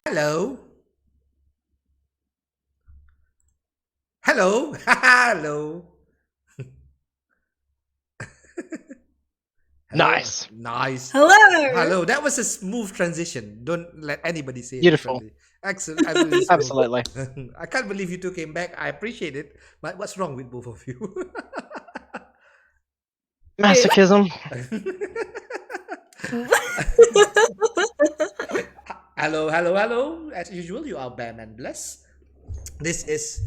Hello. Hello. Hello. Hello. Nice. Nice. Hello. Hello. That was a smooth transition. Don't let anybody say it Beautiful. differently. Excellent. Absolutely smooth. Absolutely. I can't believe you two came back. I appreciate it. But what's wrong with both of you? Masochism. Hello, hello, hello. As usual, you are Bearman Bless. This is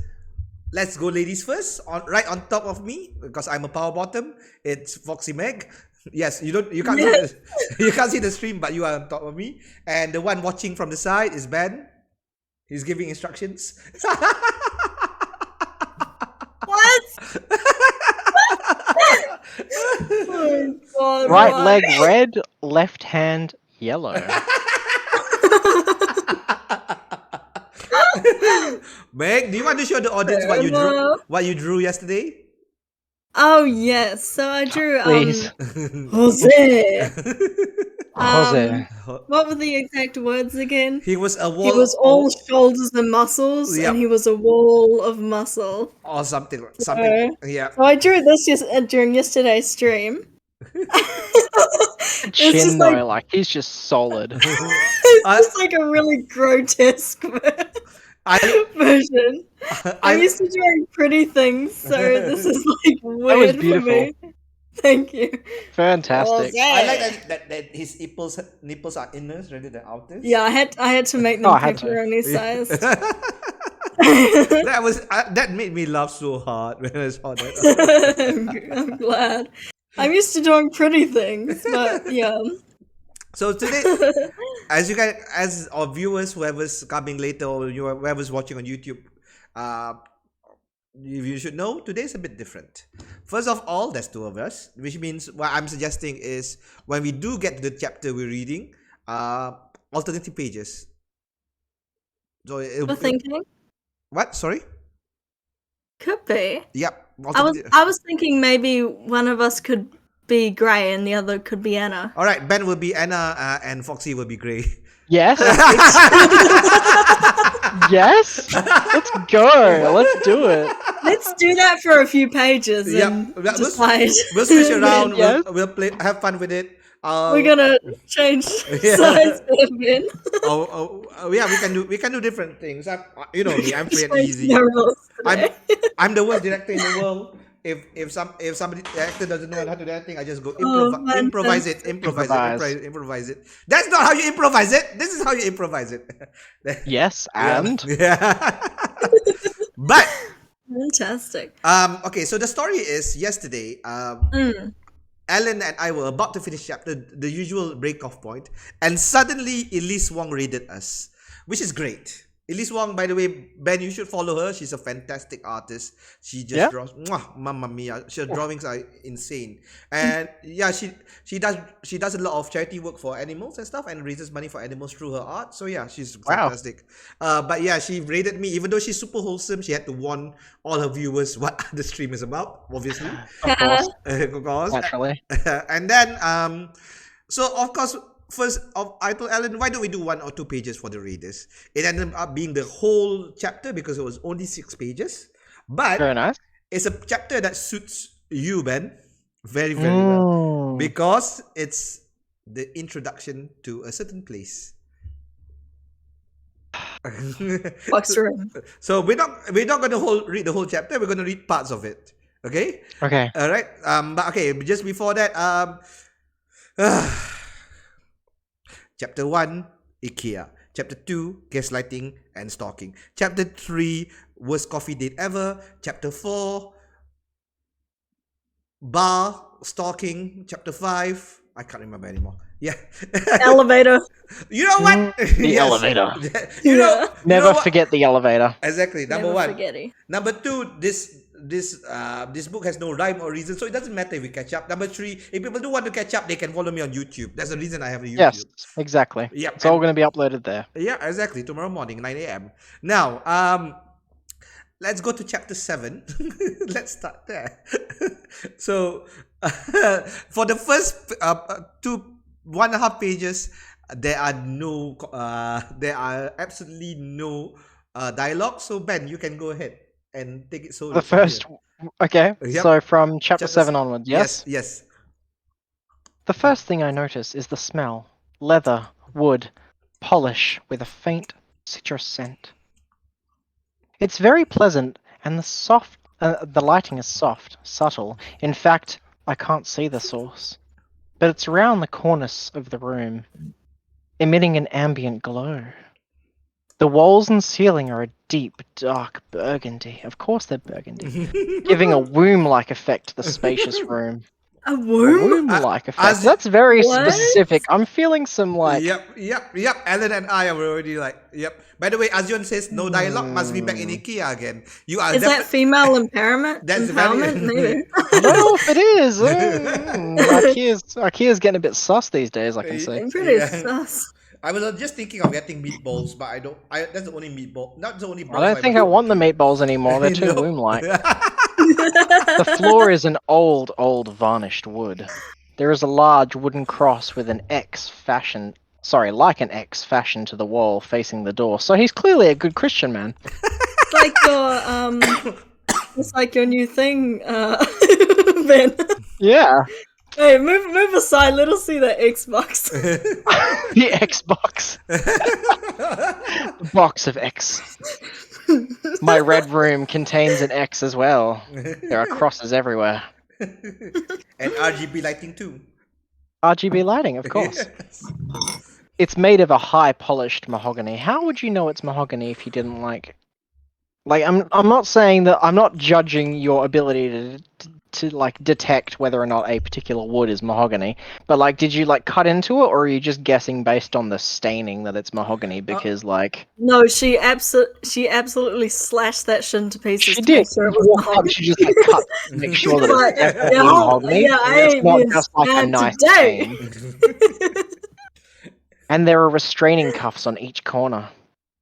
Let's Go Ladies First. Right on top of me, because I'm a power bottom, it's Foxy Meg. Yes, you can't see you can't see the stream, but you are on top of me. And the one watching from the side is Ben. He's giving instructions. What? Oh, God, Right what? leg red, left hand yellow. Meg, do you want to show the audience what you drew yesterday? Oh yes, so I drew Please. Jose. Jose. What were the exact words again? He was a wall. He was all shoulders and muscles, Yep. and he was a wall of muscle. Or something. Yeah. So I drew this during yesterday's stream. It's Chin just though, like he's just solid. it's just like a really grotesque version. I'm used to doing pretty things, so this is like weird for me. Thank you. Fantastic. I like that his nipples are inners rather than outers. Yeah, I had to make them pepperoni sized. That made me laugh so hard when I saw that. I'm glad. I'm used to doing pretty things, but yeah. So today, as our viewers, whoever's coming later or whoever's watching on YouTube, you should know today's a bit different. First of all, there's two of us, which means what I'm suggesting is when we do get to the chapter we're reading, alternative pages. So thinking. What? Sorry. Could be. Yep. I was thinking maybe one of us could be Grey and the other could be Anna. All right, Ben will be Anna and Foxy will be Grey. Yes. Yes. Let's go. Let's do it. Let's do that for a few pages. And just we'll switch around. Yes. We'll play. Have fun with it. We're gonna change sides a bit. Yeah, we can do different things. You know me, I'm free and easy. I'm the worst director in the world. If somebody the actor doesn't know how to do anything, I just go improvise it. That's not how you improvise it. This is how you improvise it. Yes, and but fantastic. Okay, so the story is yesterday. Alan and I were about to finish chapter, the usual break-off point, and suddenly Elise Wong raided us, which is great. Elise Wong, by the way, Ben, you should follow her. She's a fantastic artist. She just draws, mamma mia. Her drawings are insane, and yeah, she does a lot of charity work for animals and stuff, and raises money for animals through her art. So yeah, she's fantastic. But yeah, she raided me, even though she's super wholesome. She had to warn all her viewers what the stream is about, obviously. Of course. Of course. Naturally. And then so of course, first I told Alan, why don't we do 1 or 2 pages for the readers? It ended up being the whole chapter because it was only 6 pages. But very nice. It's a chapter that suits you, Ben, very, very well. Because it's the introduction to a certain place. So we're not going to read the whole chapter. We're going to read parts of it. Okay. Okay. All right. But okay. Just before that, Chapter 1, IKEA. Chapter 2, gaslighting and stalking. Chapter 3, worst coffee date ever. Chapter 4, bar stalking. Chapter 5, I can't remember anymore. Yeah. Elevator. You know what? The elevator. Never forget the elevator. Exactly. Number 1. Forgetting. Number 2, this book has no rhyme or reason, so it doesn't matter if we catch up. Number 3, if people do want to catch up, they can follow me on YouTube. That's the reason I have a YouTube. Yes, exactly. Yeah, it's all going to be uploaded there. Yeah, exactly. Tomorrow morning, 9 a.m. Now, let's go to chapter 7. Let's start there. So, for the first 1.5 pages, there are there are absolutely no dialogue. So Ben, you can go ahead and take it solo The from first. here. Okay, Yep. so from chapter Chapter 7 onwards, yes? Yes. The first thing I notice is the smell. Leather, wood, polish with a faint citrus scent. It's very pleasant, and the lighting is soft, subtle. In fact, I can't see the source. But it's around the cornice of the room, emitting an ambient glow. The walls and ceiling are a deep, dark burgundy. Of course they're burgundy, giving a womb-like effect to the spacious room. A A womb? womb-like effect. as- That's very What? specific. I'm feeling some like. Yep. Alan and I are already like, yep. By the way, Azion says no dialogue, must be back in IKEA again. You are Is that female empowerment? That's Empowerment, very- maybe. I don't know if it is. IKEA's getting a bit sus these days. I can see. I'm pretty Yeah. sus. I was just thinking of getting meatballs, but I don't. That's the only meatball. Not the only. I don't think I want the meatballs anymore. They're too womb-like. The floor is an old varnished wood. There is a large wooden cross with an X fashioned. Sorry, like an X fashioned to the wall facing the door. So he's clearly a good Christian man. It's like your it's like your new thing, Ben. Yeah, Hey, move aside. Let us see that Xbox. the Xbox. The box of X. My red room contains an X as well. There are crosses everywhere. And RGB lighting too. RGB lighting, of course. It's made of a high polished mahogany. How would you know it's mahogany if you didn't like I'm not saying that I'm not judging your ability to like detect whether or not a particular wood is mahogany, but like did you like cut into it or are you just guessing based on the staining that it's mahogany because like No, she absolutely slashed that shit into pieces. she to did. make sure it was Walk up, mahogany. she just like cut to make sure that Like, it's definitely yeah, mahogany. yeah, I It's ain't not being just like a bad nice today. stain. And there are restraining cuffs on each corner.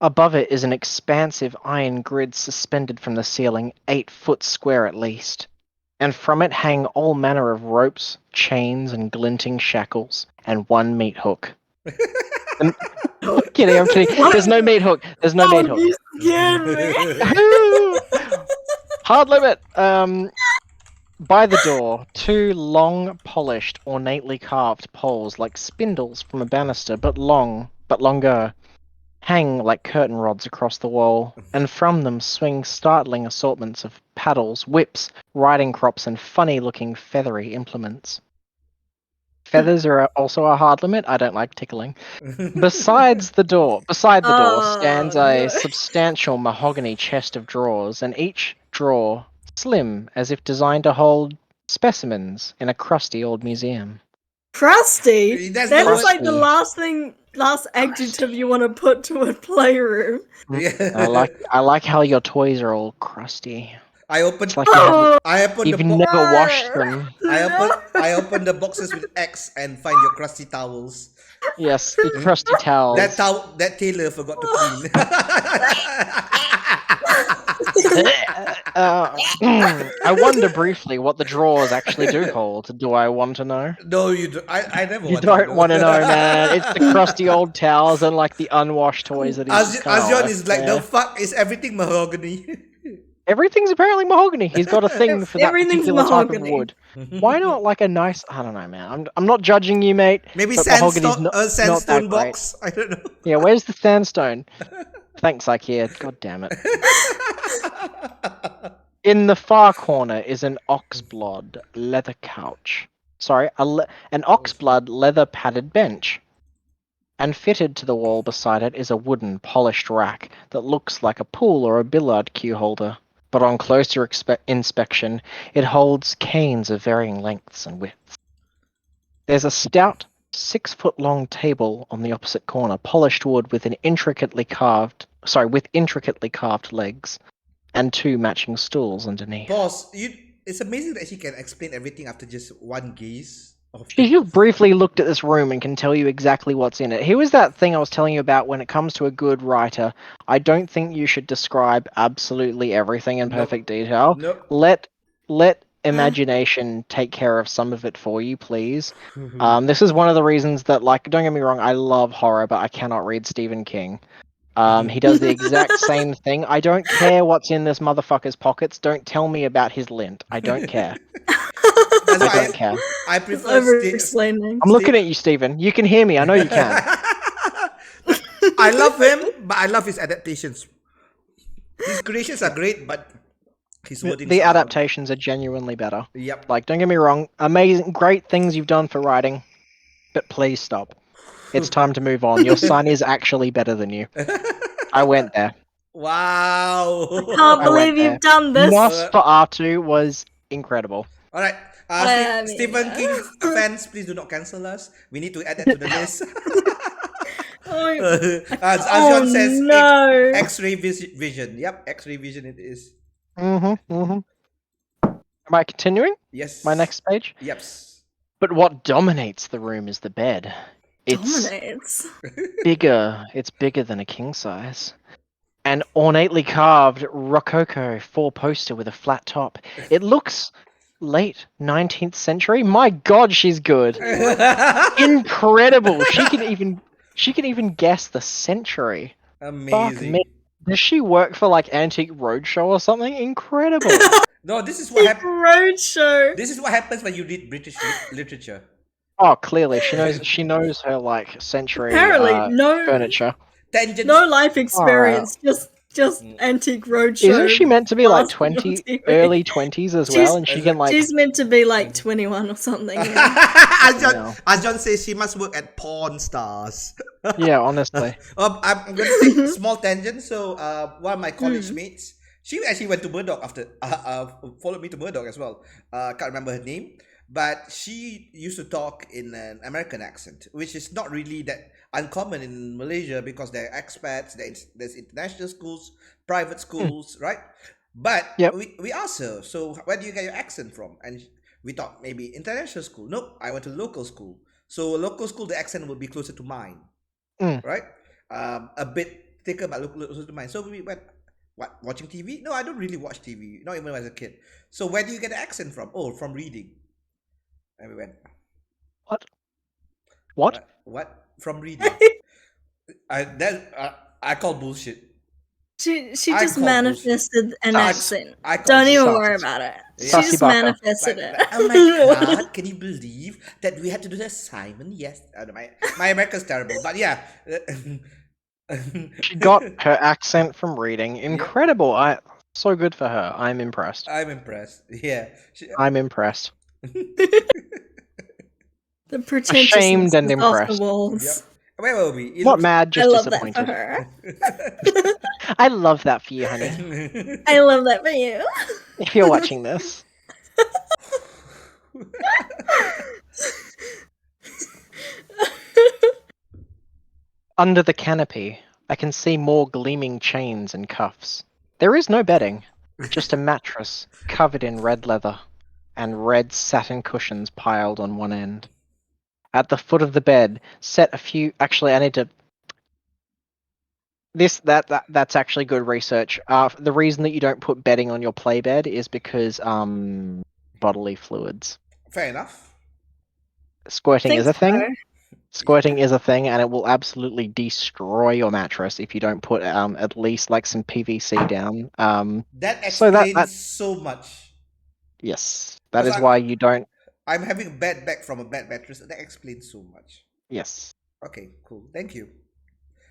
Above it is an expansive iron grid suspended from the ceiling, 8 foot square at least. And from it hang all manner of ropes, chains, and glinting shackles, and one meat hook. I'm kidding. What? There's no meat hook. There's no meat hook. You scared me. Hard limit. By the door, 2 long, polished, ornately carved poles like spindles from a banister, but longer, hang like curtain rods across the wall, and from them swing startling assortments of paddles, whips, riding crops, and funny-looking feathery implements. Feathers are also a hard limit. I don't like tickling. Beside the door stands a no. substantial mahogany chest of drawers, and each drawer slim, as if designed to hold specimens in a crusty old museum. Crusty? That's That the is like the Crusty. last adjective you want to put to a playroom. Yeah. I like how your toys are all crusty. I opened. It's like you I opened the you've box. never washed them. I opened the boxes with X and find your crusty towels. Yes, the crusty towels. That tailor forgot to clean. I wonder briefly what the drawers actually do hold. Do I want to know? No, you don't. I never. You want don't want to know, man. It's the crusty old towels and like the unwashed toys that he's just kinda Azion left is like, there. the fuck is everything mahogany? Everything's apparently mahogany. He's got a thing for that Everything's particular type of mahogany. wood. Why not like a nice? I don't know, man. I'm not judging you, mate. Maybe but mahogany's sandstone, not that sandstone great. box. I don't know. Yeah, where's the sandstone? Thanks, IKEA. God damn it. In the far corner is an oxblood leather couch. Sorry, an oxblood leather padded bench. And fitted to the wall beside it is a wooden polished rack that looks like a pool or a billiard cue holder. But on closer inspection, it holds canes of varying lengths and widths. There's a stout 6-foot-long table on the opposite corner, polished wood with intricately carved legs, and 2 matching stools underneath. Boss, it's amazing that she can explain everything after just one gaze. She just briefly looked at this room and can tell you exactly what's in it. Here was that thing I was telling you about when it comes to a good writer. I don't think you should describe absolutely everything in perfect detail. Nope. Let imagination take care of some of it for you, please. This is one of the reasons that, like, don't get me wrong, I love horror, but I cannot read Stephen King. He does the exact same thing. I don't care what's in this motherfucker's pockets. Don't tell me about his lint. I don't care. That's I why don't care. I It's prefer over-explaining. I'm looking at you, Stephen. You can hear me. I know you can. I love him, but I love his adaptations. His creations are great, but his wordings The are... adaptations are genuinely better. Yep. Like, don't get me wrong, amazing, great things you've done for writing, but please stop. It's time to move on. Your son is actually better than you. I went there. Wow. Can't I went believe there. you've done this. Nosferatu was incredible. All right. I mean, Stephen King fans, please do not cancel us. We need to add that to the list. As John says, no. X-ray vision. Yep, X-ray vision it is. Am I continuing? Yes. My next page? Yep. But what dominates the room is the bed. It's Dominates. bigger. It's bigger than a king size. An ornately carved Rococo four-poster with a flat top. It looks late 19th century. My God, she's good. Incredible. She can even guess the century. Fuck Amazing. me. Does she work for like Antique Roadshow or something? Incredible. No, this is what happens. Roadshow. This is what happens when you read British literature. Oh, clearly she knows her like century Apparently, no furniture. Tangents. No life experience, just Antique Roadshow. Isn't she meant to be like blasted on 20, TV. early 20s as well? And she can like She's meant to be like 21 or something. Yeah. As John says, she must work at Pawn Stars. yeah, honestly. I'm going to take a small tangent. So, one of my college mates, she actually went to Murdoch after, followed me to Murdoch as well. Can't remember her name, but she used to talk in an American accent, which is not really that uncommon in Malaysia because they're expats, there's international schools, private schools, right? But Yep. we asked her, so where do you get your accent from? And we thought maybe international school. Nope, I went to local school. So local school, the accent would be closer to mine, right? A bit thicker, but closer to mine. So we went, what, watching TV? No, I don't really watch TV, not even when I was a kid. So where do you get the accent from? Oh, from reading. And we went, What? What? From reading. I call bullshit. She I just call manifested an accent. I call Don't even bullshit. worry about it. She Sassy just baka. manifested it. Oh my god, can you believe that we had to do the assignment? Yes. My American's terrible, but yeah. She got her accent from reading. Incredible. So good for her. I'm impressed. I'm impressed. Yeah. I'm impressed. The pretentiousness Ashamed and is off the impressed. walls. Yep. Where were we? It Not looks- mad, I just love that for disappointed. her. I love that for you, honey. I love that for you. If you're watching this. Under the canopy, I can see more gleaming chains and cuffs. There is no bedding, just a mattress covered in red leather and red satin cushions piled on one end. At the foot of the bed, set a few. Actually, I need to. That's actually good research. The reason that you don't put bedding on your play bed is because bodily fluids. Fair enough. Squirting is a thing. So. Squirting is a thing, and it will absolutely destroy your mattress if you don't put at least like some PVC down. That explains so that so much. yes, that Because is why you don't. I'm having a bad back from a bad mattress. That explains so much. Yes. Okay, cool. Thank you.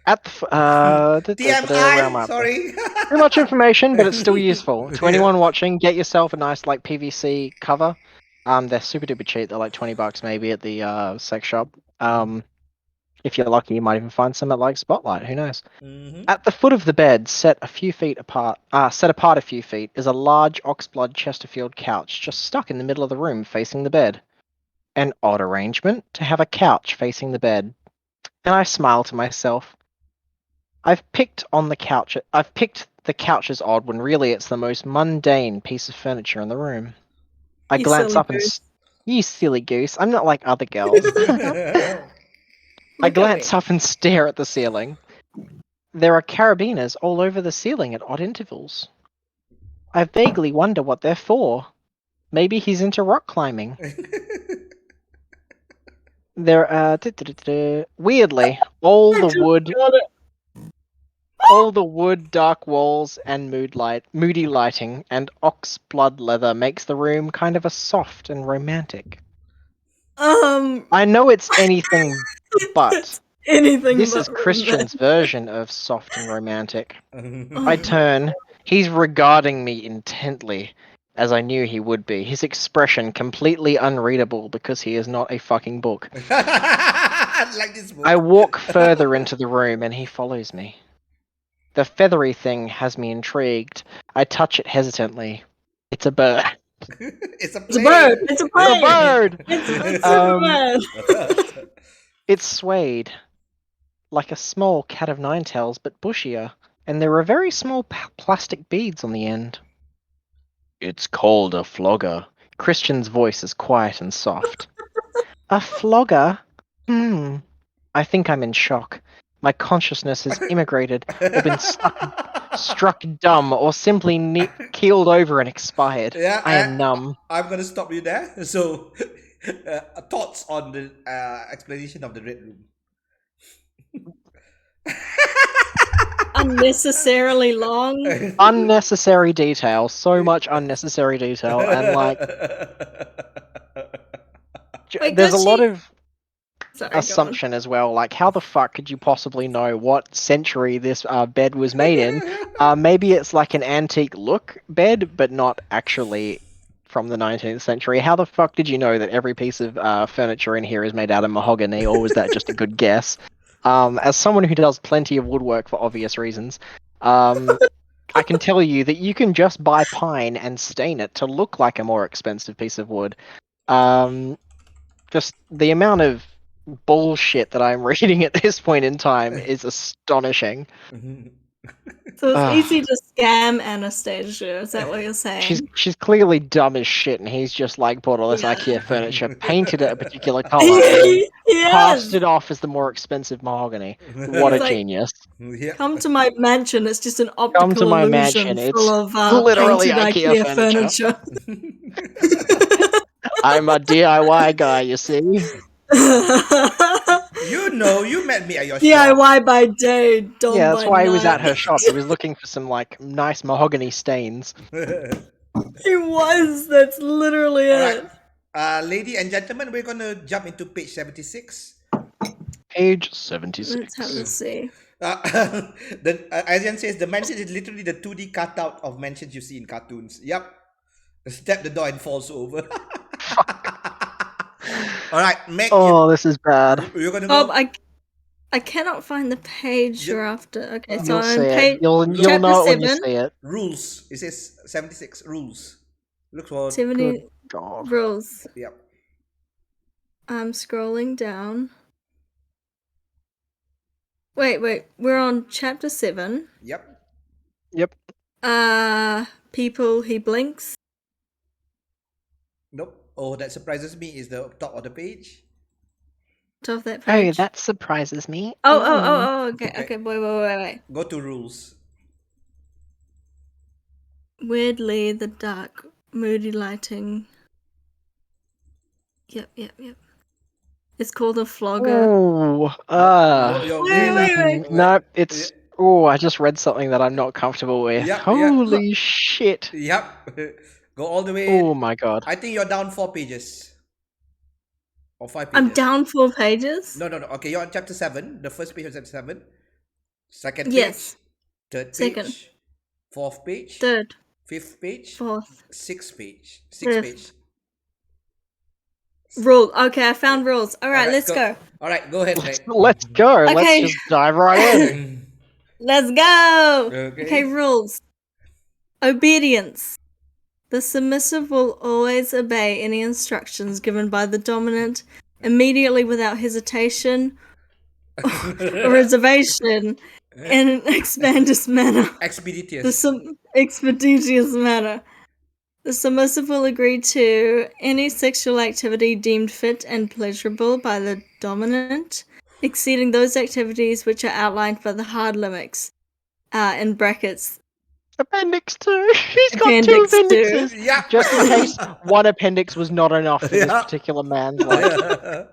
At the TMI. Sorry. Too much information, but it's still useful. To anyone watching, get yourself a nice like PVC cover. They're super duper cheap. They're like $20 maybe at the sex shop. If you're lucky, you might even find some at like Spotlight. Who knows? At the foot of the bed, set apart a few feet, is a large oxblood Chesterfield couch just stuck in the middle of the room, facing the bed. An odd arrangement to have a couch facing the bed, and I smile to myself. I've picked the couch as odd when really it's the most mundane piece of furniture in the room. I glance up and you silly goose. I'm not like other girls. I glance up and stare at the ceiling. There are carabiners all over the ceiling at odd intervals. I vaguely wonder what they're for. Maybe he's into rock climbing. There, weirdly, all the wood, dark walls, and moody lighting, and ox blood leather makes the room kind of a soft and romantic. I know it's anything but. anything This but is Christian's romantic. version of soft and romantic. Oh, I turn. He's regarding me intently, as I knew he would be. His expression completely unreadable because he is not a fucking book. Like this book. I walk further into the room and he follows me. The feathery thing has me intrigued. I touch it hesitantly. It's a bird. It's a it's a bird. plane. It's a It's a plane. bird! It's a bird. It's swayed. Like a small cat of nine tails, but bushier. And there are very small plastic beads on the end. It's called a flogger. Christian's voice is quiet and soft. A flogger? I think I'm in shock. My consciousness has immigrated, or been struck dumb, or simply keeled over and expired. Yeah, I am numb. I'm gonna stop you there. So, thoughts on the explanation of the red room? Unnecessarily long. Unnecessary detail. So much unnecessary detail. And, like, Wait, there's a does lot she- of Sorry, go on. assumption as well. Like, how the fuck could you possibly know what century this bed was made in? Maybe it's like an antique look bed, but not actually from the 19th century. How the fuck did you know that every piece of furniture in here is made out of mahogany, or was that just a good guess? As someone who does plenty of woodwork for obvious reasons, I can tell you that you can just buy pine and stain it to look like a more expensive piece of wood. Just the amount of bullshit that I'm reading at this point in time is astonishing. So it's easy to scam Anastasia. Is that what you're saying? She's clearly dumb as shit, and he's just like bought all this Yeah. IKEA furniture, painted it a particular color, and then passed it off as the more expensive mahogany. What It's a like, genius! Yeah. Come to my mansion. It's just an optical to my illusion mansion, full it's of literally painted IKEA IKEA furniture. furniture. I'm a DIY guy, you see. You know, you met me at your shop. DIY by day, Dom Yeah, by that's why he was night. at her shop. He was looking for some like nice mahogany stains. He was. That's literally All it. right, lady and gentlemen, we're gonna jump into page 76. Page 76. Let's have a see. Asian says the mansion is literally the 2D cutout of mansions you see in cartoons. Yep. Step the door and falls over. All right, Meg. Oh, this is bad. You're gonna go. I cannot find the page you're after. Okay, so You'll I'm see page. it. You'll chapter know it when you 7. see it. Rules. It says 76 rules. Look for 70 Good God. rules. Yep. I'm scrolling down. Wait. We're on chapter 7. Yep. People he blinks. Nope. Oh, that surprises me is the top of the page. Top of that Oh, page. that surprises me. Oh, okay. Okay. Okay, wait. Go to rules. Weirdly, the dark, moody lighting. Yep. It's called a flogger. Oh, Wait. No, it's. Oh, I just read something that I'm not comfortable with. Yeah, Holy shit. Yep. Go all the way. Oh my god. I think you're down 4 pages. Or 5 pages. I'm down 4 pages. No. Okay, you're on chapter 7. The first page of chapter 7. Second Yes. page. Third Second. page. Fourth page. Third. Fifth page. Fourth. Sixth page. Sixth Fifth. page. Rule. Okay, I found rules. All right, let's go. All right, go ahead, Meg. Let's go. Okay. Let's just dive right in. Let's go. Okay. Rules. Obedience. The submissive will always obey any instructions given by the dominant immediately without hesitation or reservation in an expeditious manner. Expeditious. Expeditious manner. The submissive will agree to any sexual activity deemed fit and pleasurable by the dominant, exceeding those activities which are outlined by the hard limits, in brackets, Appendix 2. He's got two Appendix 2. appendixes. Yeah. Just in case one appendix was not enough for this Yeah. particular man's liking.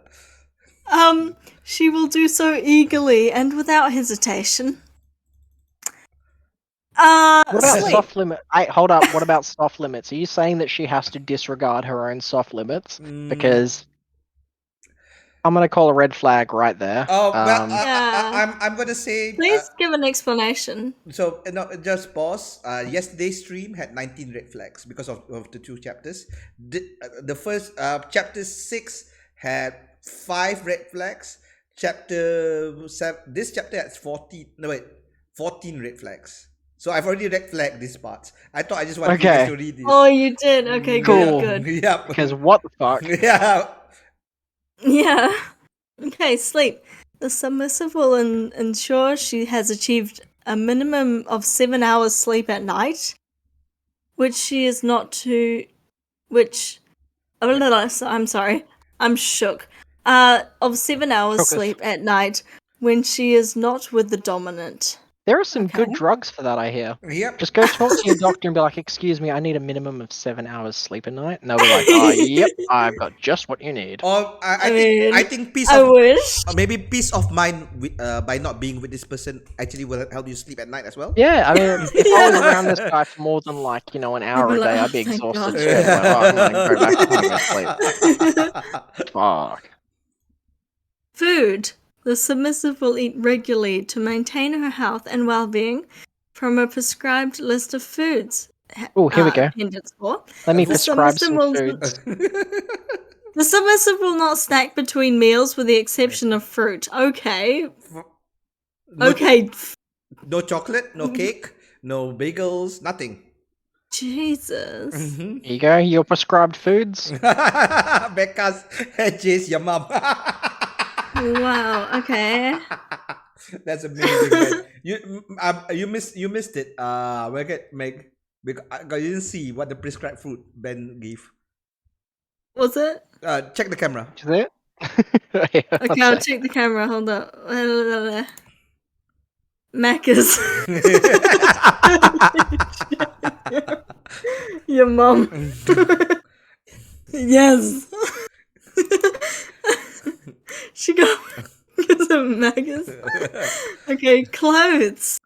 She will do so eagerly and without hesitation. What about Sleep. soft limit? Hold up. What about soft limits? Are you saying that she has to disregard her own soft limits? Because I'm gonna call a red flag right there. Oh well, Yeah. I'm gonna say. Please give an explanation. So no, just pause. Yesterday's stream had 19 red flags because of the two chapters. The first chapter 6 had 5 red flags. Chapter 7, this chapter has 14 red flags. So I've already red flagged this part. I thought I just wanted you guys to read this. Oh, you did. Okay, Cool. good. Yeah. Because what the fuck? Yeah. Yeah. Okay, sleep. The submissive will ensure she has achieved a minimum of 7 hours sleep at night, which she is not to. I'm sorry. I'm shook. Of 7 hours Shooketh. sleep at night when she is not with the dominant. There are some good Okay. drugs for that, I hear. Yep. Just go talk to your doctor and be like, "Excuse me, I need a minimum of 7 hours sleep a night." And they'll be like, "Oh, yep, I've got just what you need." Or I mean, I think peace I of wish. maybe peace of mind by not being with this person actually will help you sleep at night as well. Yeah, I mean, if I was Yeah. around this guy for more than like, an hour You'd a be like, day, "Oh, I'd be thank exhausted God." too. Like, oh, I'm gonna go back home and sleep. Fuck. Food. The submissive will eat regularly to maintain her health and well-being from a prescribed list of foods. Oh, here we go. Appendix 4. Let me The prescribe submissive some will- foods. The submissive will not snack between meals with the exception of fruit. Okay. No, Okay. no chocolate, no cake, no bagels, nothing. Jesus. Here you go, your prescribed foods. Becca's chase your mom. Wow. Okay. That's amazing, man. You missed it. Meg, because you didn't see what the prescribed fruit Ben gave. Was it? Check the camera. Is it? Yeah, Okay, I'll check the camera. Hold up. Macca's. Your mom. Yes. She got because of Macca's. Okay, clothes.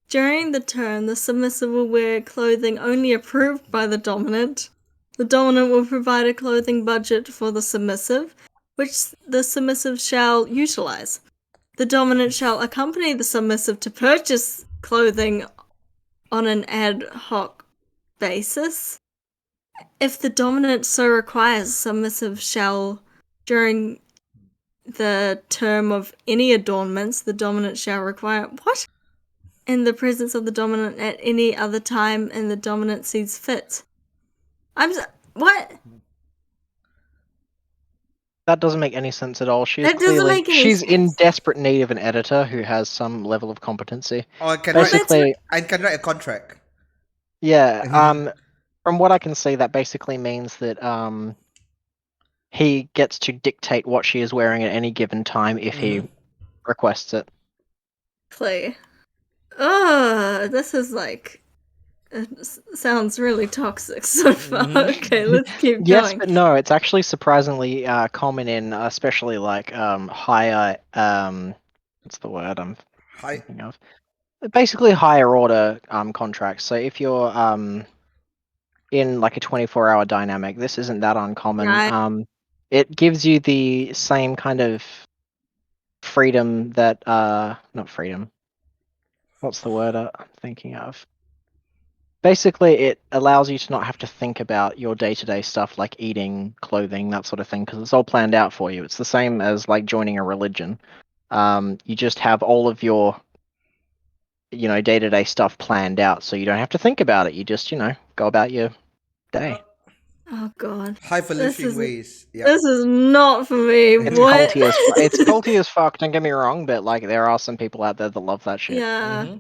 During the turn, the submissive will wear clothing only approved by the dominant. The dominant will provide a clothing budget for the submissive, which the submissive shall utilize. The dominant shall accompany the submissive to purchase clothing on an ad hoc basis. If the dominant so requires, submissive shall, during the term of any adornments, the dominant shall require what? In the presence of the dominant at any other time and the dominant sees fit. What? That doesn't make any sense at all. She's That doesn't make any she's in sense. desperate need of an editor who has some level of competency. Or I can Basically, I can write a contract. yeah. From what I can see, that basically means that he gets to dictate what she is wearing at any given time if he requests it. Play. Oh, this is like. Sounds really toxic so far. Okay, let's keep Yes, going. but no, it's actually surprisingly common in especially like higher what's the word I'm thinking of? Basically higher order contracts. So if you're in like a 24-hour dynamic, this isn't that uncommon. Right. It gives you the same kind of freedom that not freedom. What's the word I'm thinking of? Basically, it allows you to not have to think about your day-to-day stuff like eating, clothing, that sort of thing, because it's all planned out for you. It's the same as like joining a religion. You just have all of your, day-to-day stuff planned out, so you don't have to think about it. You just, go about your day. Oh god. Highfalutin ways. Yeah. This is not for me. It's What? culty as it's culty as fuck. Don't get me wrong, but like there are some people out there that love that shit. Yeah.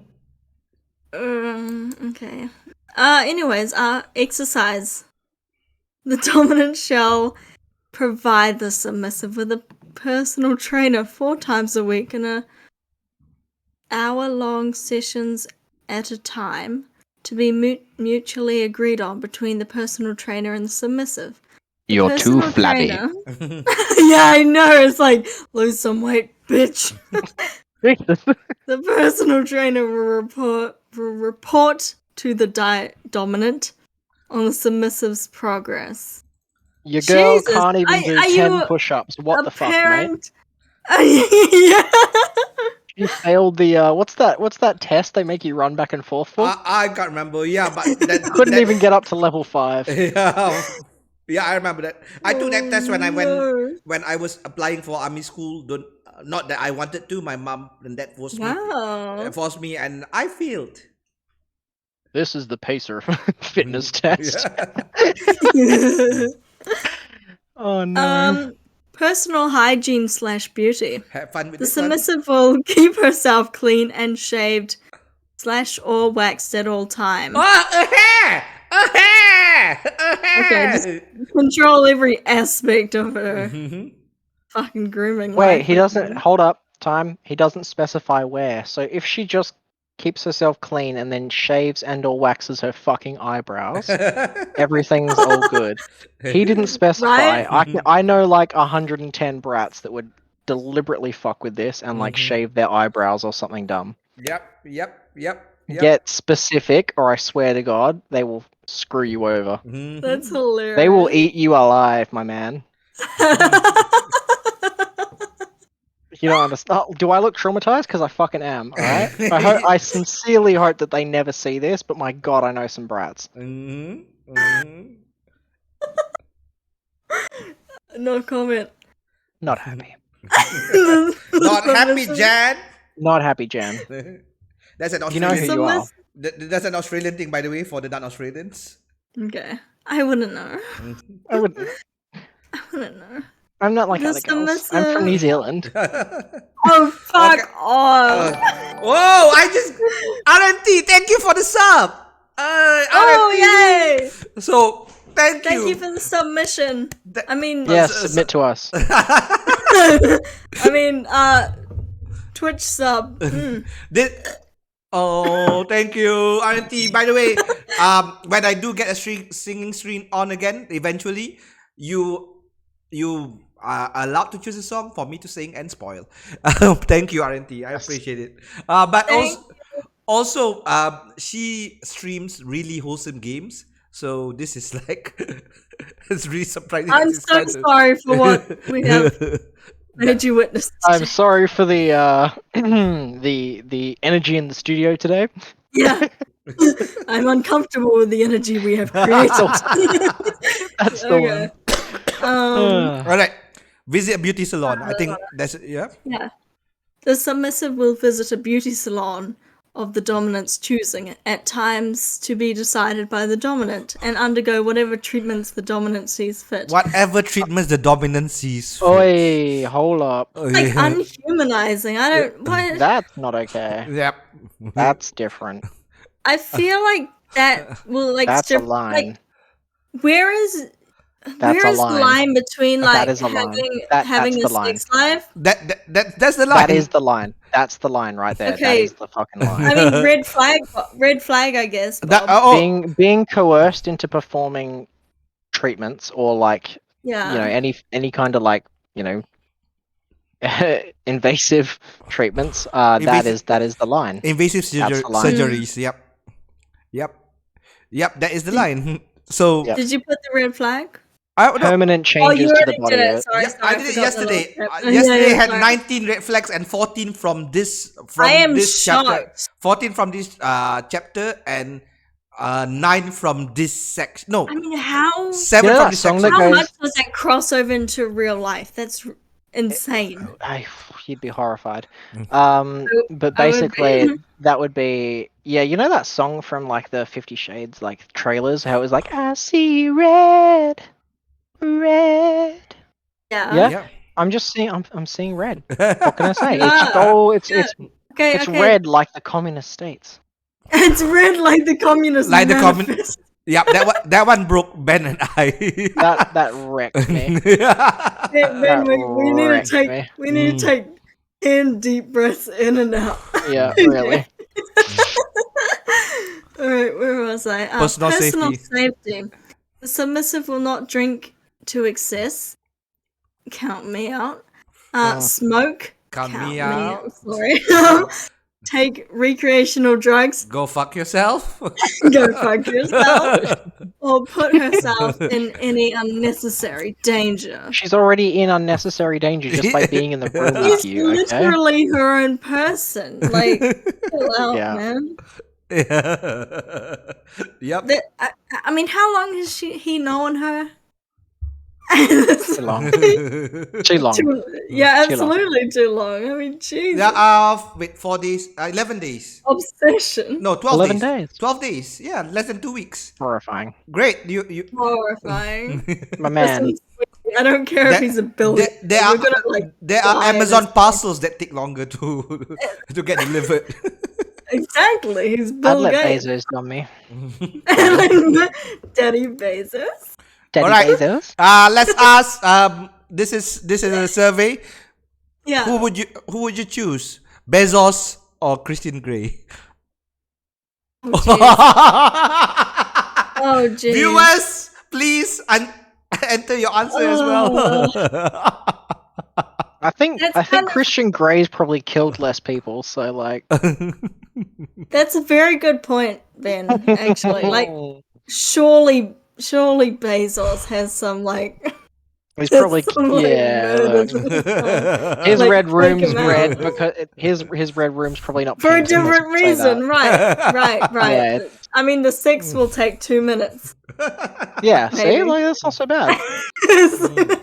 Okay. Anyways, exercise. The dominant shall provide the submissive with a personal trainer 4 times a week in a hour-long sessions at a time, to be mutually agreed on between the personal trainer and the submissive. The You're too personal flabby. trainer- yeah, I know. It's like, lose some weight, bitch. The personal trainer will report to the dominant on the submissive's progress. Your girl Jesus, can't even do are 10 you push-ups. What a the fuck, mate? parent? Yeah. You failed the what's that test they make you run back and forth for? I can't remember. Yeah, but that Couldn't even get up to level 5. Yeah, yeah, I remember that. I took that test when I went no. when I was applying for army school. Don't not that I wanted to. My mom and dad Wow. forced me, and I failed. This is the pacer fitness test. Yeah. Oh no. Personal hygiene / beauty. Have fun with The this one. submissive will keep herself clean and shaved / or waxed at all times. Oh, a hair! A hair! A hair! Okay, control every aspect of her fucking grooming Wait, life. he doesn't hold up. Time. He doesn't specify where. So if she just keeps herself clean and then shaves and or waxes her fucking eyebrows, everything's all good. He didn't specify. Right? I know like 110 brats that would deliberately fuck with this and like shave their eyebrows or something dumb. Yep. Get specific, or I swear to God, they will screw you over. That's hilarious. They will eat you alive, my man. You don't understand. Oh, do I look traumatized? Because I fucking am. All right. I sincerely hope that they never see this. But my God, I know some brats. No comment. Not happy. Not happy, Jan. Not happy, Jan. That's an You know Australian. who you are. That's an Australian thing, by the way, for the non-Australians. Okay. I wouldn't know. I wouldn't. I wouldn't know. I'm not like The other girls. I'm from New Zealand. Oh, fuck Okay. off. Whoa! I just RNT. Thank you for the sub. Oh, RNT. yay! So thank Thank you for the submission. I mean, Yes, submit to us. I mean, Twitch sub. Oh, thank you, RNT. By the way, when I do get a singing stream on again, eventually, you are allowed to choose a song for me to sing and spoil. Thank you, RNT. I appreciate it. But also, she streams really wholesome games. So this is like, it's really surprising. I'm so sorry for what we have made you witness. I'm sorry for the the energy in the studio today. Yeah. I'm uncomfortable with the energy we have created. That's the one. All right. Visit a beauty salon. I think that's yeah. Yeah. The submissive will visit a beauty salon of the dominant's choosing, at times to be decided by the dominant, and undergo whatever treatments the dominant sees fit. Whatever treatments the dominant sees fit. Oi, hold up. Like unhumanizing. I don't. What? That's not okay. Yep. That's different. I feel like that will like That's a line. Like, where is That's the line between like That is a line. having That's a the line. sex life? That's the line. That is the line. That's the line right there. Okay. That is the fucking line. I mean, red flag, I guess. Bob. Being coerced into performing treatments or like Yeah. you know any kind of like you know invasive treatments. That is the line. Invasive That's the line. surgeries. Yep. That is the line. So Yep. Did you put the red flag? Permanent changes you to the already body. did it. Sorry, I did it forgot the yesterday. little tip. Yesterday Yeah, had sorry. 19 red flags and 14 from this I am chapter. shocked. 14 from this chapter and 9 from this section. No, I mean, how 7 You know from that this song section. that how goes- much does that cross over into real life? That's insane. You'd be horrified. But I would be. basically, that would be you know that song from like the 50 Shades like trailers, how it was like I see red. Yeah. Yeah? I'm seeing red. What can I say? Yeah. It's Okay. red like the communist states. It's red like the communist. Like the manifest. Yeah, that one broke Ben and I. That wrecked me. Ben, we need to wrecked take me. we need to take 10 deep breaths in and out. Yeah, really. Alright, where was I? Personal safety. The submissive will not drink to excess. Count me out. Smoke. Count me out. out. Sorry. Take recreational drugs. Go fuck yourself. Go fuck yourself. Or put herself in any unnecessary danger. She's already in unnecessary danger just by being in the room with She's you, okay? literally her own person. Like, chill out, Yeah. man. Yep. I mean, how long has he known her? Too long. Too long. Yeah, Too long. absolutely too long. I mean, Jesus. Yeah, wait, 4 days, 11 days. Obsession. No, 12 11 days. days. 12 days. Yeah, less than 2 weeks. Horrifying. Great. You. Horrifying. My man. Listen, I don't care if he's a builder. There We're are gonna, like, there are die Amazon this- parcels that take longer to to get delivered. Exactly. He's I'd Bill let Gates. Bezos done me. Daddy Bezos. Daddy Alright. Bezos? Let's ask. This is a survey. Yeah. Who would you choose? Bezos or Christian Grey? Oh, jeez. Oh, jeez. Viewers, please enter your answer as well. I think That's kind of- Christian Grey's probably killed less people, so like That's a very good point, Ben. Actually, like, surely Bezos has some like. he's probably some, like, murders look, and stuff. his Like, red take room's him out. red because his red room's probably not For a pink, so let's different say that. reason, right. Yeah, I mean, the sex will take 2 minutes. Yeah, see, Maybe. like that's not so bad.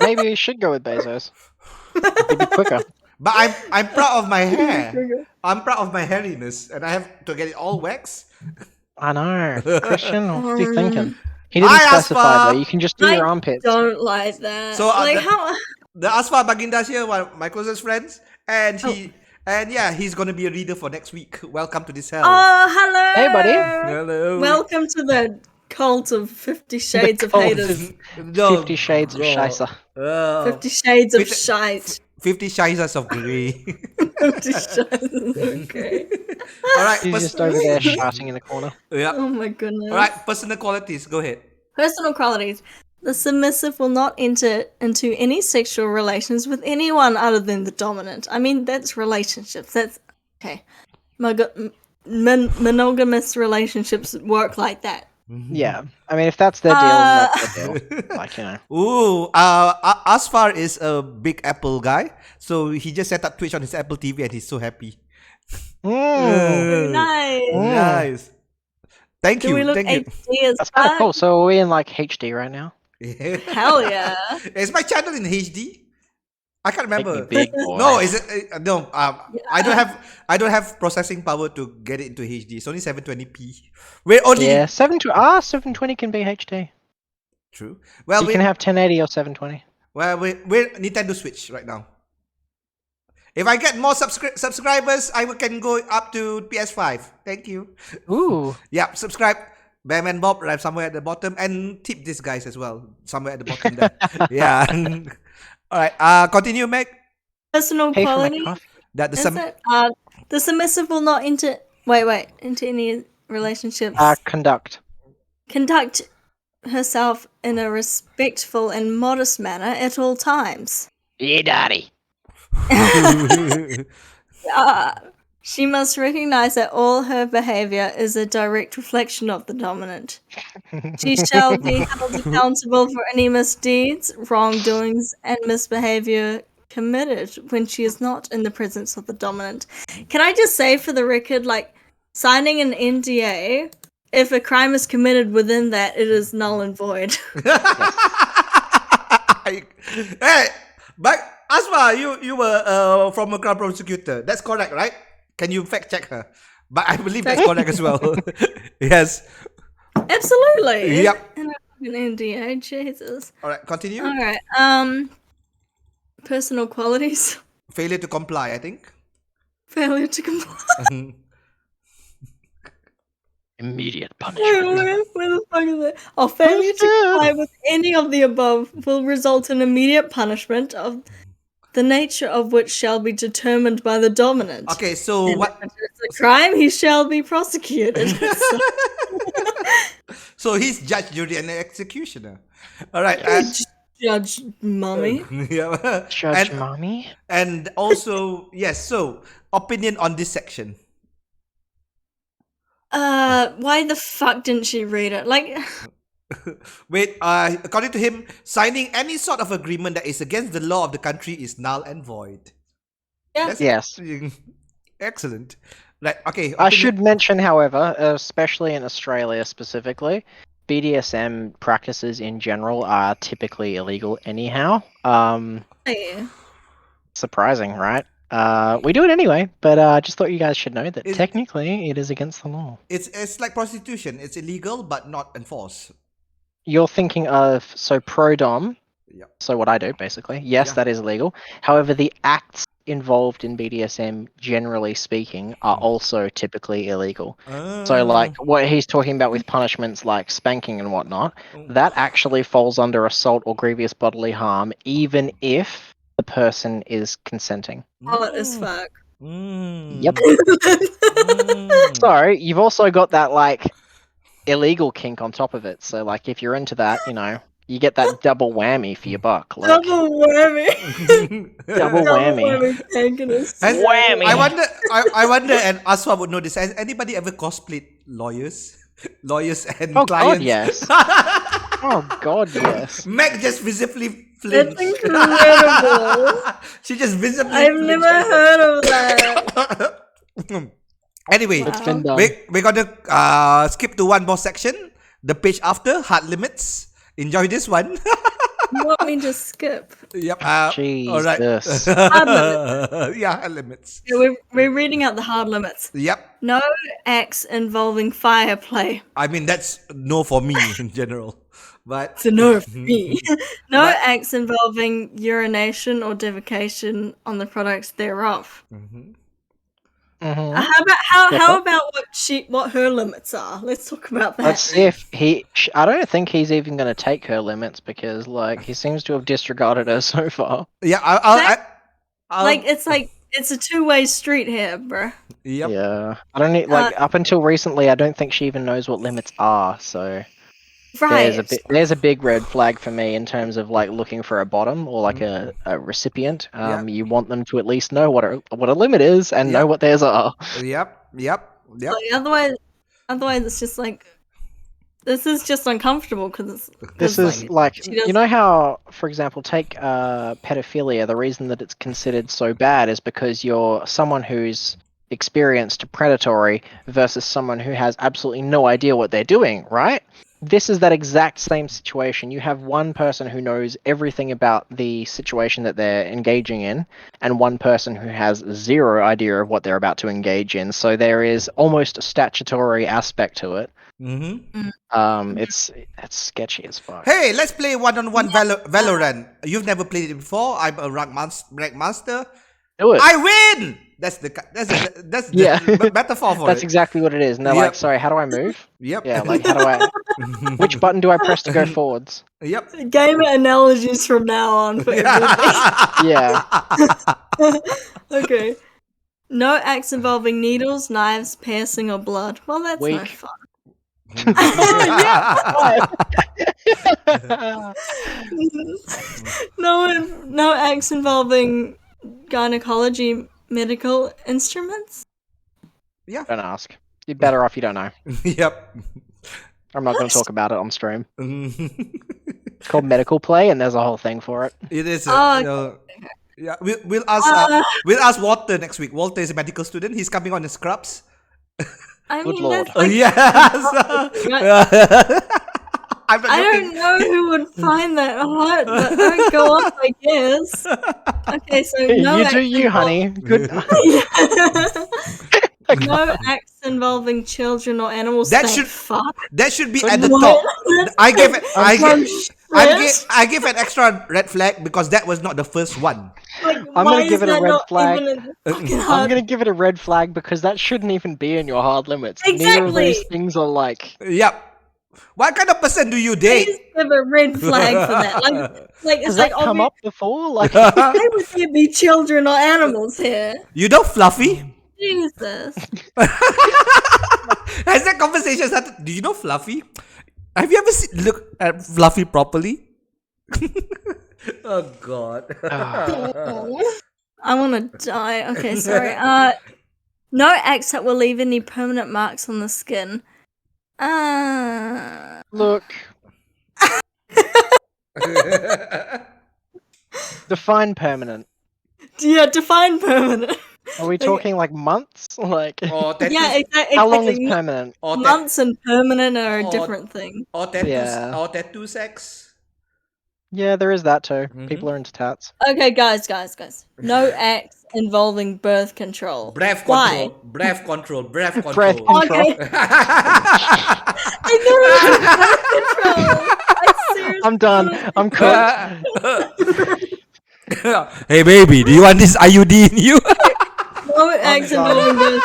Maybe we should go with Bezos. It'd be quicker. But I'm proud of my hair. I'm proud of my hairiness, and I have to get it all waxed. I know, Christian. What's he thinking? He didn't Hi, specify Aspa. though. You can just do your armpits. Don't like that. So, like the- how? The Asfa Baginda's here, one of my closest friends, and Oh. he's gonna be a reader for next week. Welcome to this hell. Oh, hello. Hey, buddy. Hello. Welcome to the cult of 50 Shades of cult Haters. No, 50 Shades of God. Scheisse. Oh. 50 Shades of Fifty- Shite. 50 Shizas of Grey. 50 Shades. Okay. All right. He's just over there shouting in the corner. Yeah. Oh my goodness. All right. Personal qualities. Go ahead. Personal qualities. The submissive will not enter into any sexual relations with anyone other than the dominant. I mean, that's relationships. That's okay. Monogamous relationships work like that. Yeah, I mean, if that's their deal, then that's their deal. Like, you know. Ooh. Asfar is a big Apple guy, so he just set up Twitch on his Apple TV, and he's so happy. Nice. Nice. Thank Do you. we look Thank you. HD as That's kind of fuck? cool. So are we in like HD right now? Hell yeah. Is my channel in HD? I can't Make me remember. big, boy. No, is it? No. I don't have processing power to get it into HD. It's only 720p. We're only Yeah, 720 can be HD. true. Well, You can have 1080 or 720. we're Nintendo Switch right now. If I get more subscribers, I can go up to PS5. Thank you. Ooh. Yeah, subscribe. Bearman Bob right somewhere at the bottom, and tip these guys as well somewhere at the bottom there. Yeah. All right. Continue, Meg. Personal Pay for my quality. coffee. That the Is sum. it? The submissive will not into any relationships. Conduct. Conduct herself in a respectful and modest manner at all times. Yeah, daddy. She must recognize that all her behavior is a direct reflection of the dominant. She shall be held accountable for any misdeeds, wrongdoings, and misbehavior committed when she is not in the presence of the dominant. Can I just say for the record, like, signing an NDA, if a crime is committed within that, it is null and void. Hey, but Asma, you were from a crown prosecutor. That's correct, right? Can you fact check her? But I believe that's correct as well. Yes. Absolutely. Yep. And an NDA, Jesus. All right. Continue. All right. Personal qualities. Failure to comply, I think. Failure to comply. Immediate punishment. Where the fuck is it? Oh, failure to comply with any of the above will result in immediate punishment of the nature of which shall be determined by the dominant. Okay. So And what? if it's the crime, he shall be prosecuted. So he's judge, jury, and executioner. All right. Judge Mommy. Yeah. Judge Mommy? And also, yes, so opinion on this section. Why the fuck didn't she read it? Like, Wait, according to him, signing any sort of agreement that is against the law of the country is null and void. yeah. Yes. Excellent. Right, okay. I opinion- should mention, however, especially in Australia specifically, BDSM practices in general are typically illegal anyhow. Hey. Surprising, right? We do it anyway, but I just thought you guys should know that Is- technically it is against the law. It's like prostitution. It's illegal but not enforced. You're thinking of pro-dom, Yep. so what I do basically. Yes, Yeah. that is illegal. However, the acts involved in BDSM, generally speaking, are also typically illegal. So, like what he's talking about with punishments like spanking and whatnot, that actually falls under assault or grievous bodily harm, even if the person is consenting. Hot as fuck. Yep. Mm. So you've also got that like illegal kink on top of it. So like if you're into that, you get that double whammy for your buck. Like, Double whammy. double whammy. Antagonist. Has- Whammy. I wonder, and Aswa would know this. Has anybody ever cosplayed lawyers? Lawyers and Oh, clients? God, yes. Oh God, yes. Meg just visibly That's flinched. incredible. She just visibly I've flinched. never heard of that. Anyway, It's been done. we're gonna skip to one more section. The page after, hard limits. Enjoy this one. You want me to skip? Yep. All right. Jesus. Hard limits. Yeah, hard limits. Yeah, we're reading out the hard limits. Yep. No acts involving fire play. I mean, that's no for me in general. But It's a no for me. No But- acts involving urination or defecation on the products thereof. Mhm. Mhm. How about what her limits are? Let's talk about that. Let's see if I don't think he's even going to take her limits because, like, he seems to have disregarded her so far. Yeah, I'll Like it's a two-way street here, bruh. Yep. Yeah, I don't need up until recently. I don't think she even knows what limits are. So Right. there's a big red flag for me in terms of like looking for a bottom or like a recipient. Yeah. You want them to at least know what a limit is and Yeah. know what theirs are. Yep. Like, otherwise it's just like this is just uncomfortable because This is like she you know how, for example, take pedophilia. The reason that it's considered so bad is because you're someone who's experienced predatory versus someone who has absolutely no idea what they're doing, right? This is that exact same situation. You have one person who knows everything about the situation that they're engaging in, and one person who has zero idea of what they're about to engage in. So there is almost a statutory aspect to it. Mm-hmm. It's sketchy as fuck. Hey, let's play one-on-one Valorant. You've never played it before. I'm a rank master. Do it. I win. That's the Yeah. metaphor for That's it. exactly what it is. And they're Yep. like, sorry, how do I move? Yep. Yeah, like how do I? Which button do I press to go forwards? Yep. gamer analogies from now on for everything. Yeah. Okay. No acts involving needles, knives, piercing, or blood. Well, that's no Weak. fun. No acts involving gynecology medical instruments. Yeah. Don't ask. You're better off you don't know. Yep. I'm not going to talk about it on stream. it It's called medical play, and there's a whole thing for it. is. Oh, Yeah. We'll ask Walter next week. Walter is a medical student. He's coming on the scrubs. I Good mean, lord. that's like, Yes. I'm not I joking. don't know who would find that hot, but I go off, I guess. Okay, so no you acts do you, honey. Good. no acts involving children or animals. That thank should- fuck. That should be at the What? top. I gave it. Yes. I give an extra red flag because that was not the first one. Like, I'm why gonna give is it a that red not flag. even in the fucking I'm hard- going to give it a red flag because that shouldn't even be in your hard limits. Neither of those Exactly. things are like. Yep. What kind of person do you date? Please give a red flag for that. Like Has it's that like come up before? Like, why would there be children or animals here? You know Fluffy? Jesus. Has that conversation started? Do you know Fluffy? Have you ever look at Fluffy properly? Oh God. I want to die. Okay, sorry. No acts that will leave any permanent marks on the skin. Look, define permanent. Yeah, define permanent. Are we Like, talking like months? Like, Or tattoos. yeah, exactly. how long is permanent? Or Months and permanent are a or- different thing. Or tattoos. Yeah. Or tattoo sex. Yeah, there is that too. Mhm. People are into tats. Okay, guys. No acts involving birth control. Breath Why? control. Breath control. Breath control. Breath control. Okay. I know it was birth control. I seriously I'm done. I'm cooked. Hey baby, do you want this IUD in you? No acts done. involving birth.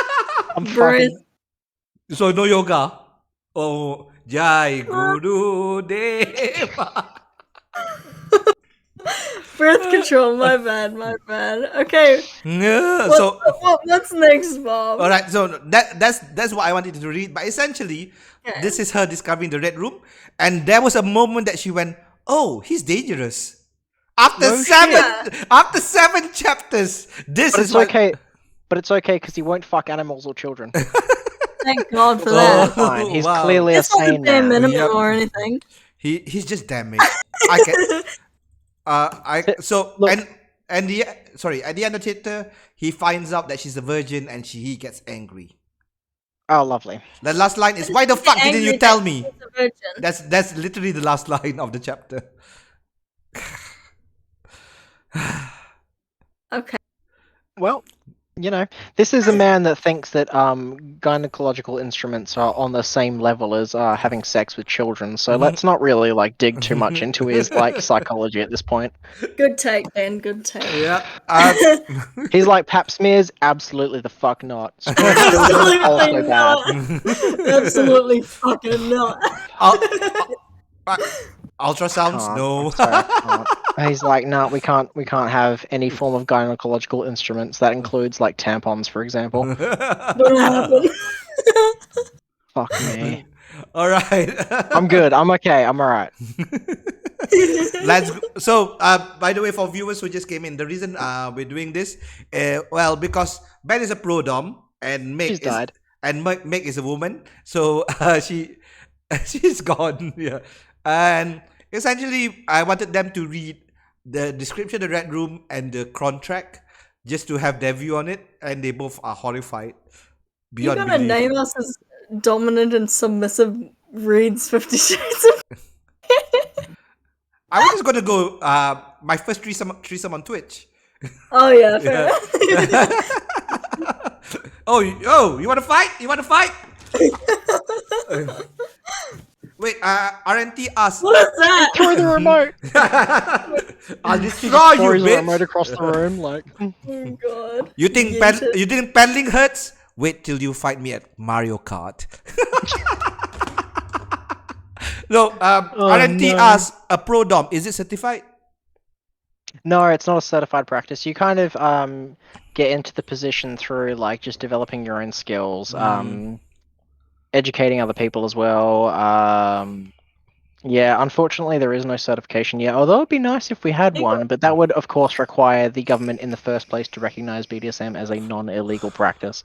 I'm Breath. fucking. So no yoga. Oh, Jai Guru Deva. Birth control. My bad. Okay. Yeah, What's next, Bob? all right. So that's what I wanted to read. But essentially, Okay. this is her discovering the red room, and there was a moment that she went, "Oh, he's dangerous." After No after 7 chapters, this But is it's what, okay. But it's okay because he won't fuck animals or children. Thank God for Oh, that. Fine. He's wow. clearly a It's not the sane bare man. minimum Yep. or anything. he's just damaged. I can. So Look. and at the end of the chapter, he finds out that she's a virgin, and he gets angry. Oh, lovely. The last line is, "Why the fuck didn't you Angry tell that me?" she's a virgin. That's literally the last line of the chapter. Okay. Well, you know, this is a man that thinks that gynecological instruments are on the same level as having sex with children. So let's not really like dig too much into his like psychology at this point. Good take, Ben. Good take. Yeah. He's like pap smears, absolutely the fuck not. Screwing children, also Absolutely bad. not. Absolutely fucking not. Ultrasounds, Can't. no. I'm sorry, I can't. He's like, nah, we can't have any form of gynecological instruments. That includes like tampons, for example. Don't happen. Fuck me. All right. I'm good. I'm okay. I'm alright. Let's go. So, by the way, for viewers who just came in, the reason we're doing this, well, because Ben is a pro dom and She's died. Meg is a woman, so she's gone. Yeah, and essentially, I wanted them to read the description of the Red Room and the contract just to have their view on it, and they both are horrified You're beyond gonna belief. name us as dominant and submissive reads 50 Shades of... I was just gonna go my first threesome on Twitch. Oh yeah, fair Yeah. enough. Oh, you want to fight? You want to fight? Wait, RNT asked. What is that? Throw the remote. I'll destroy you, Throws the remote bitch. across the room, like. Oh god. You think you think paddling hurts? Wait till you fight me at Mario Kart. No, RNT no. asked, a pro dom, is it certified? No, it's not a certified practice. You kind of get into the position through like just developing your own skills, educating other people as well. Yeah, unfortunately, there is no certification yet. Although it'd be nice if we had one, but that would, of course, require the government in the first place to recognize BDSM as a non-illegal practice.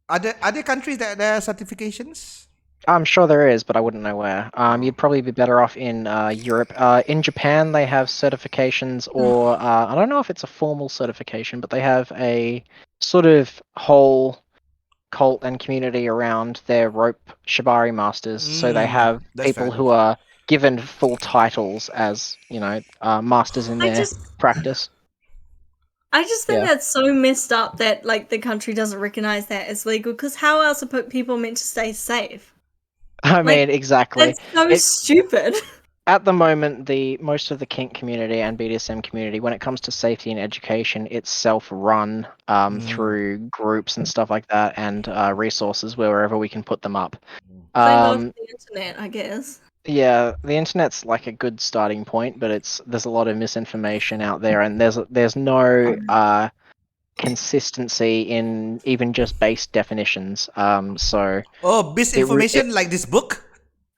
Are there countries that there are certifications? I'm sure there is, but I wouldn't know where. You'd probably be better off in Europe. In Japan, they have certifications, or I don't know if it's a formal certification, but they have a sort of whole cult and community around their rope shibari masters. So they have that's people fair who are given full titles as, you know, masters in their practice. I just think Yeah. that's so messed up that like the country doesn't recognize that as legal. Because how else are people meant to stay safe? I mean, exactly. That's so stupid. At the moment, most of the kink community and BDSM community, when it comes to safety and education, it's self-run through groups and stuff like that, and resources wherever we can put them up. Thank God for the internet, I guess. Yeah, the internet's like a good starting point, but there's a lot of misinformation out there, and there's no consistency in even just base definitions. So Oh, misinformation like this book?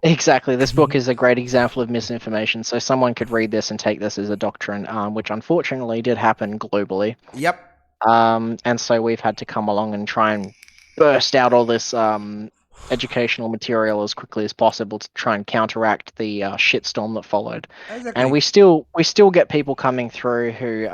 exactly, this book is a great example of misinformation. So someone could read this and take this as a doctrine, which unfortunately did happen globally. Yep. And so we've had to come along and try and burst out all this educational material as quickly as possible to try and counteract the shitstorm that followed. Exactly. And we still get people coming through who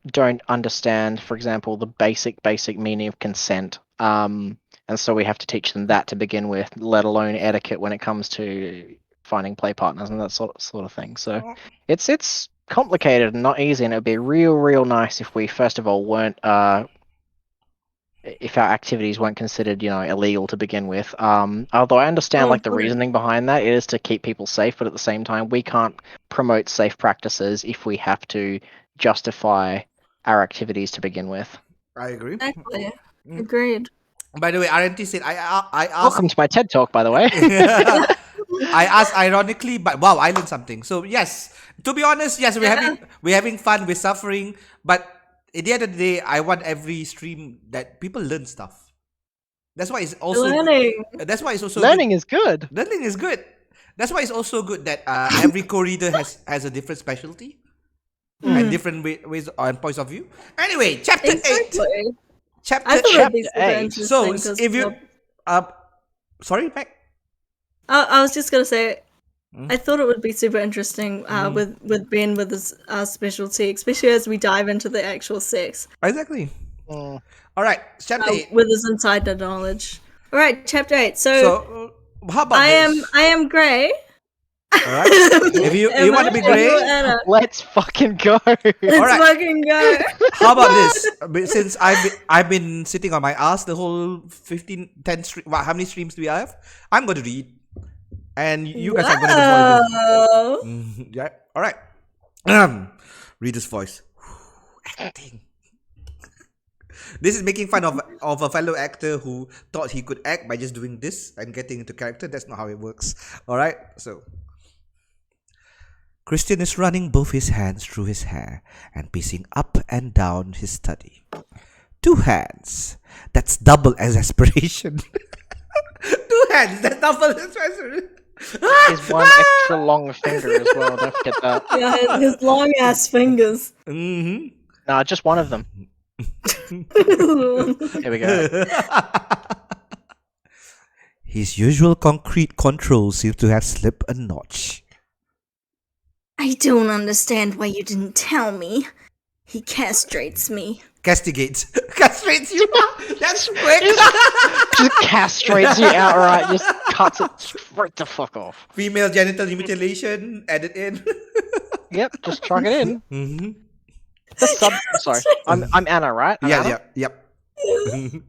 don't understand, for example, the basic meaning of consent. And so we have to teach them that to begin with, let alone etiquette when it comes to finding play partners and that sort of thing. So it's complicated and not easy, and it would be real nice if we first of all weren't if our activities weren't considered, illegal to begin with. Although I understand the reasoning behind that is to keep people safe, but at the same time we can't promote safe practices if we have to justify our activities to begin with. I agree. Exactly. Agreed. By the way, RNT said I asked. Welcome to my TED Talk, by the way. I asked ironically, but wow, I learned something. So yes, to be honest, yes, we're having fun, we're suffering, but at the end of the day, I want every stream that people learn stuff. That's why it's also learning. That's why it's also learning good. is good. Learning is good. That's why it's also good that every co-reader has a different specialty and different ways and points of view. Anyway, chapter 8. Chapter I thought it'd be super 8. interesting. So if you sorry, Mac. I was just gonna say, I thought it would be super interesting with Ben with his specialty, especially as we dive into the actual sex. Exactly. All right, chapter 8 with his insider knowledge. All right, chapter 8. So how about I this? am Grey. All right. If you want to be Grey, let's fucking go. Let's fucking go. How about this? Since I've been sitting on my ass the whole 10 how many streams do we have? I'm going to read, and you guys are going to do voice. Yeah. All right. Read this voice. Acting. This is making fun of a fellow actor who thought he could act by just doing this and getting into character. That's not how it works. All right. So. Christian is running both his hands through his hair and pacing up and down his study. 2 hands. That's double exasperation. 2 hands. That's double exasperation. His one extra long finger as well. Don't forget that. Yeah, his long ass fingers. Mm-hmm. Nah, just one of them. Here we go. His usual concrete control seems to have slipped a notch. I don't understand why you didn't tell me. He castrates me. Castigates. Castrates you? That's quick. Just castrates you outright. Just cuts it straight the fuck off. Female genital mutilation added in. Yep, just chuck it in. Mm-hmm. Sorry, I'm Anna, right? Yep. The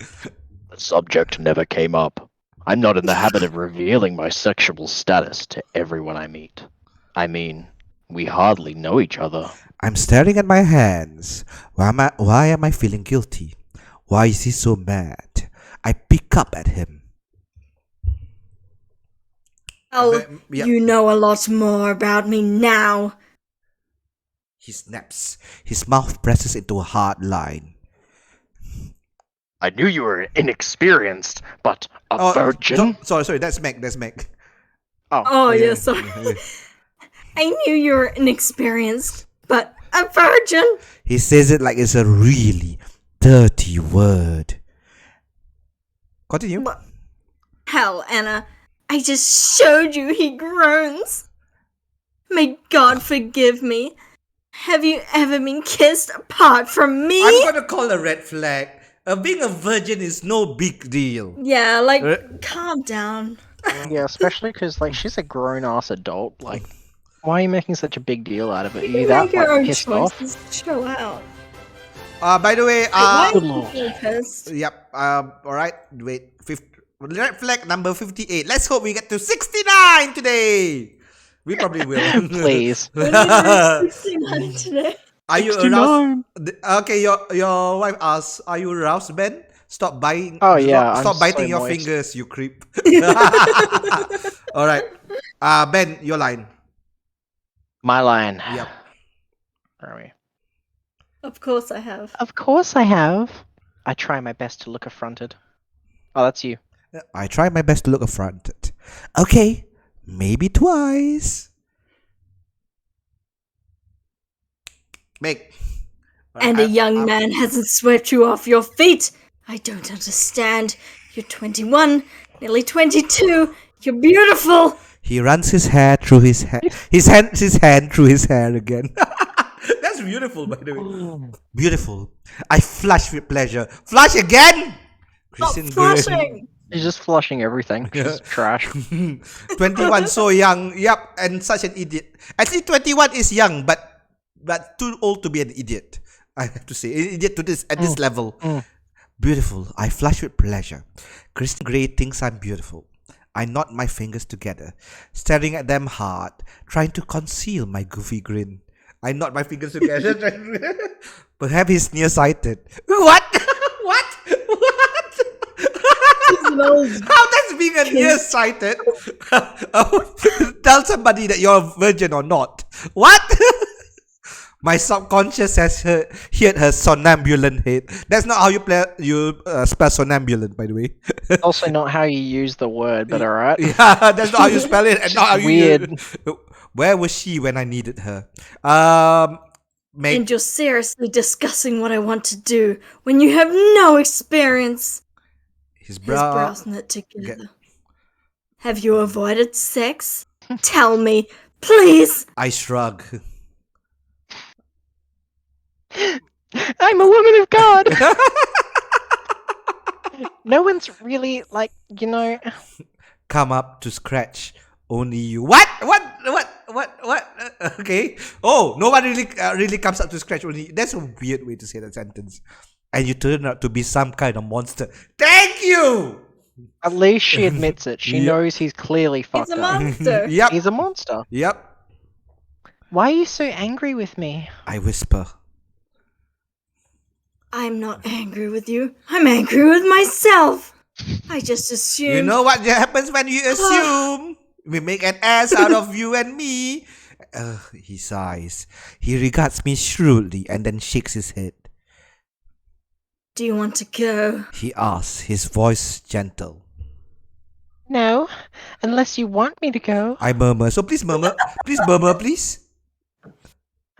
subject never came up. I'm not in the habit of revealing my sexual status to everyone I meet. I mean, we hardly know each other. I'm staring at my hands. Why am I feeling guilty? Why is he so mad? I pick up at him. Oh, you know a lot more about me now. He snaps. His mouth presses into a hard line. I knew you were inexperienced, but a virgin? Sorry, that's Meg. Oh, yeah, sorry. I knew you were inexperienced, but a virgin. He says it like it's a really dirty word. Continue. Hell, Anna, I just showed you he groans. May God forgive me. Have you ever been kissed apart from me? I'm gonna call a red flag. Being a virgin is no big deal. Yeah, calm down. Yeah, especially because she's a grown-ass adult. Why are you making such a big deal out of it? Are you that pissed off? Chill out. By the way, Good Lord. Pissed? Yep. All right. Wait. Red flag number 58. Let's hope we get to 69 today. We probably will. Please. 69 today. Are you aroused? Okay, your wife asks, "Are you aroused, Ben? Stop biting. Oh yeah. Stop biting your fingers, you creep." All right. Ben, your line. My line. Yep. Where are we? Of course I have. Of course I have. I try my best to look affronted. Oh, that's you. I try my best to look affronted. Okay, maybe twice. Meg. And a young man hasn't swept you off your feet. I don't understand. You're 21, nearly 22. You're beautiful. He runs his hair through his hair. His hand through his hair again. That's beautiful, by the way. Beautiful. I flush with pleasure. Flush again. Stop Christian flushing. She's just flushing everything. She's trash. 21, so young. Yep, and such an idiot. Actually, 21 is young, but too old to be an idiot. I have to say, an idiot to this at this level. Beautiful. I flush with pleasure. Christian Grey thinks I'm beautiful. I knot my fingers together, staring at them hard, trying to conceal my goofy grin. I knot my fingers together. Perhaps he's nearsighted. What? What? What? How that's being a nearsighted? Tell somebody that you're a virgin or not. What? My subconscious has heard her somnambulant head. That's not how you spell somnambulant, by the way. Also not how you use the word, but alright. Yeah, that's not how you spell it, and not how you. Weird. Where was she when I needed her? Meg. And you're seriously discussing what I want to do when you have no experience. His His brow. brows knit together. Have you avoided sex? Tell me, please. I shrug. I'm a woman of God! No one's really, like, you know... Come up to scratch. Only you. What? Okay. Oh, no one really comes up to scratch. Only you. That's a weird way to say that sentence. And you turn out to be some kind of monster. Thank you. At least she admits it. She knows he's clearly fucked He's a up. monster. Yep. He's a monster. Yep. Why are you so angry with me? I whisper. I'm not angry with you. I'm angry with myself. I just assumed. You know what happens when you assume? We make an ass out of you and me. He sighs. He regards me shrewdly and then shakes his head. Do you want to go? He asks, his voice gentle. No, unless you want me to go. I murmur. So please murmur. Please murmur, please.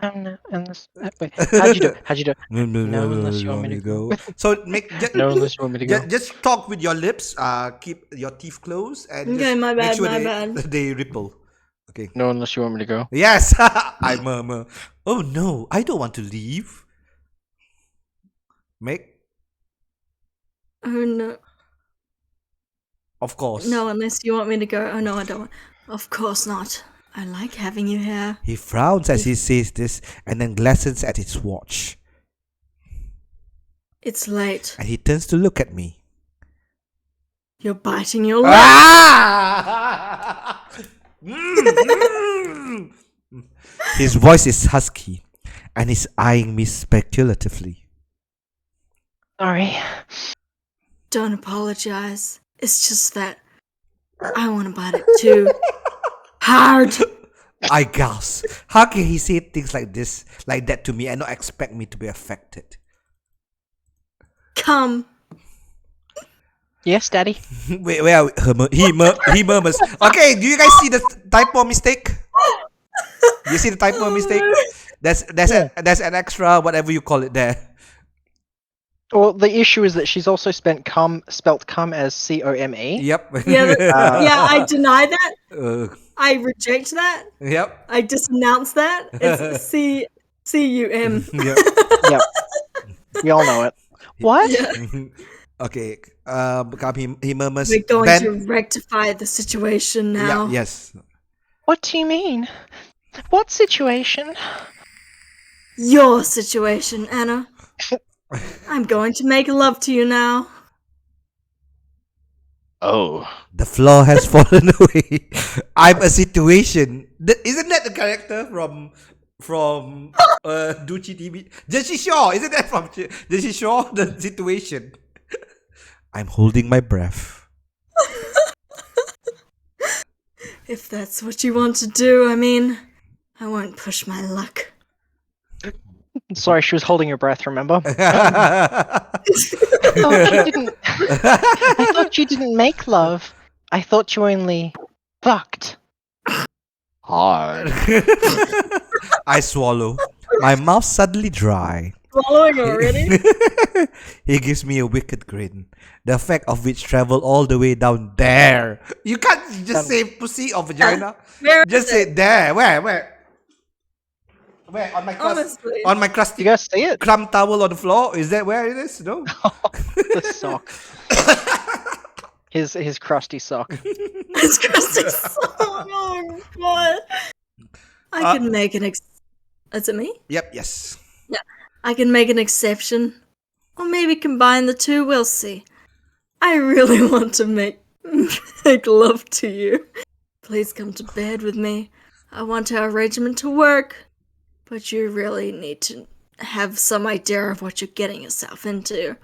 No, unless... wait, how'd you do it? How'd you do it? No, unless you want me to go. So No, unless you want me to go. just talk with your lips. Keep your teeth closed and Okay, just my make bad, sure my they, bad. they ripple. Okay. No, unless you want me to go. Yes, I murmur. Oh no, I don't want to leave. Meg, Oh no. of course. No, unless you want me to go. Oh no, I don't. Of course not. I like having you here. He frowns as he says this and then glances at his watch. It's late. And he turns to look at me. You're biting your lip. Ah! His voice is husky and he's eyeing me speculatively. Sorry. Don't apologize. It's just that I want to bite it too. Hard. I gasp. How can he say things like that to me and not expect me to be affected? Come. Yes, Daddy. Wait, where are we? He murmurs. Okay, do you guys see the typo mistake? You see the typo mistake? There's an extra whatever you call it there. Well, the issue is that she's also spelt cum as C-O-M-E. Yep. Yeah, yeah, I deny that. Uh, I reject that. yep. I disnounce that. It's C-U-M. Yep. Yep. We all know it. What? Yeah. Okay. He murmurs. We're going Ben. to rectify the situation now. Yeah, yes. What do you mean? What situation? Your situation, Anna. I'm going to make love to you now. Oh, The floor has fallen away. I'm a situation. Isn't that the character from Duchi TV? Jersey Shore. Isn't that from Jersey Shore? The situation. I'm holding my breath. If that's what you want to do, I mean, I won't push my luck. Sorry, she was holding her breath, remember? I I thought you didn't make love. I thought you only fucked. Hard. swallow. My mouth suddenly dry. Swallowing already? He gives me a wicked grin, the effect of which travel all the way down there. You can't just say pussy or vagina. Where Just is say it? there. Where? On my Honestly. on my crusty You guys see it? crumb towel on the floor? Is that where it is? No. The sock. His crusty sock. It's Kristen. Oh, what? I can make an Is it me? Yep. Yes. I can make an exception. Or maybe combine the two, we'll see. I really want to make love to you. Please come to bed with me. I want our regimen to work. But you really need to have some idea of what you're getting yourself into.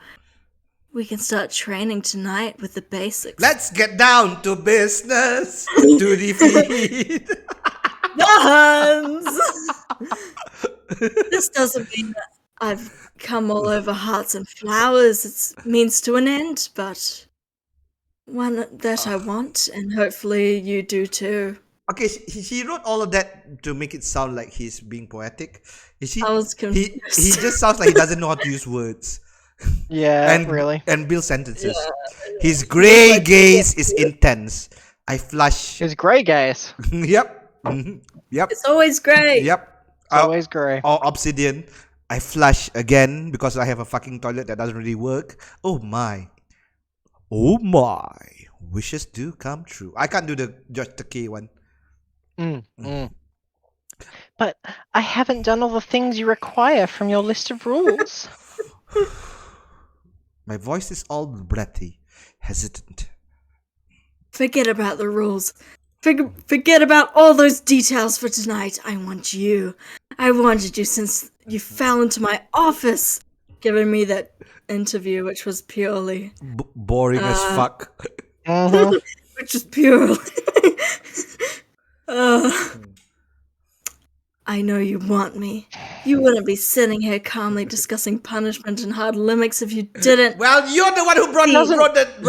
We can start training tonight with the basics. Let's get down to business to defeat. Guns! This doesn't mean that I've come all over hearts and flowers. It's means to an end, but one that I want, and hopefully you do too. Okay, he wrote all of that to make it sound like he's being poetic. I was He confused. just sounds like he doesn't know how to use words Yeah, and really. and build sentences. His grey gaze is intense. I flush. His grey gaze. Yep. Mhm. Yep. It's always great. Yep. It's always grey. Or obsidian. I flush again because I have a fucking toilet that doesn't really work. Oh my. Oh my. Wishes do come true. I can't do the George Takei one. But I haven't done all the things you require from your list of rules. My voice is all breathy, hesitant. Forget about the rules. Forget about all those details for tonight. I want you. I wanted you since you fell into my office, giving me that interview, which was purely, Boring as fuck. Mhm. which is purely. I know you want me. You wouldn't be sitting here calmly discussing punishment and hard limits if you didn't. Well, you're the one who brought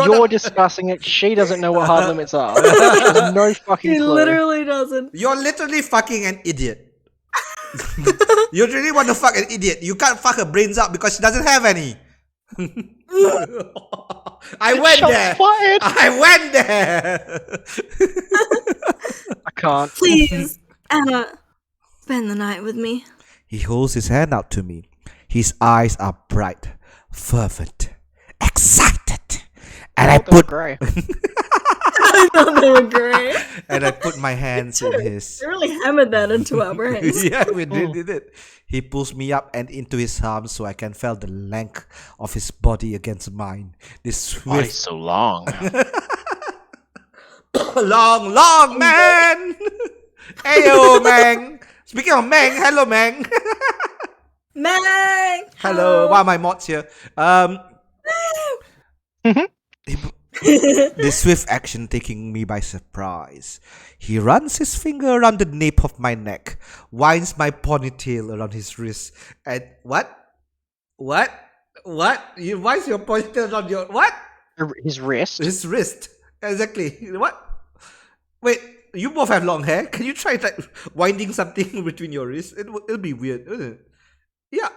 You're discussing it. She doesn't know what hard limits are. She has no fucking He clue. literally doesn't. You're literally fucking an idiot. You really want to fuck an idiot. You can't fuck her brains out because she doesn't have any. I went Shots there. fired. I went there. I can't. Please, Anna, spend the night with me. He holds his hand out to me. His eyes are bright, fervent, excited. And I put grey. I thought they were great. and I put my hands in his. They really hammered that into our brains. Yeah, we really did it. He pulls me up and into his arms so I can feel the length of his body against mine. This Why swift, so long? long man. Heyo, man. Speaking of Meng, hello, Meng. Mang! Hello. Why are my mods here? The swift action taking me by surprise. He runs his finger around the nape of my neck, winds my ponytail around his wrist, and what? You winds your ponytail around your what? His wrist. His wrist. Exactly. What? Wait, you both have long hair. Can you try like winding something between your wrists? It'll be weird, isn't it? Yeah.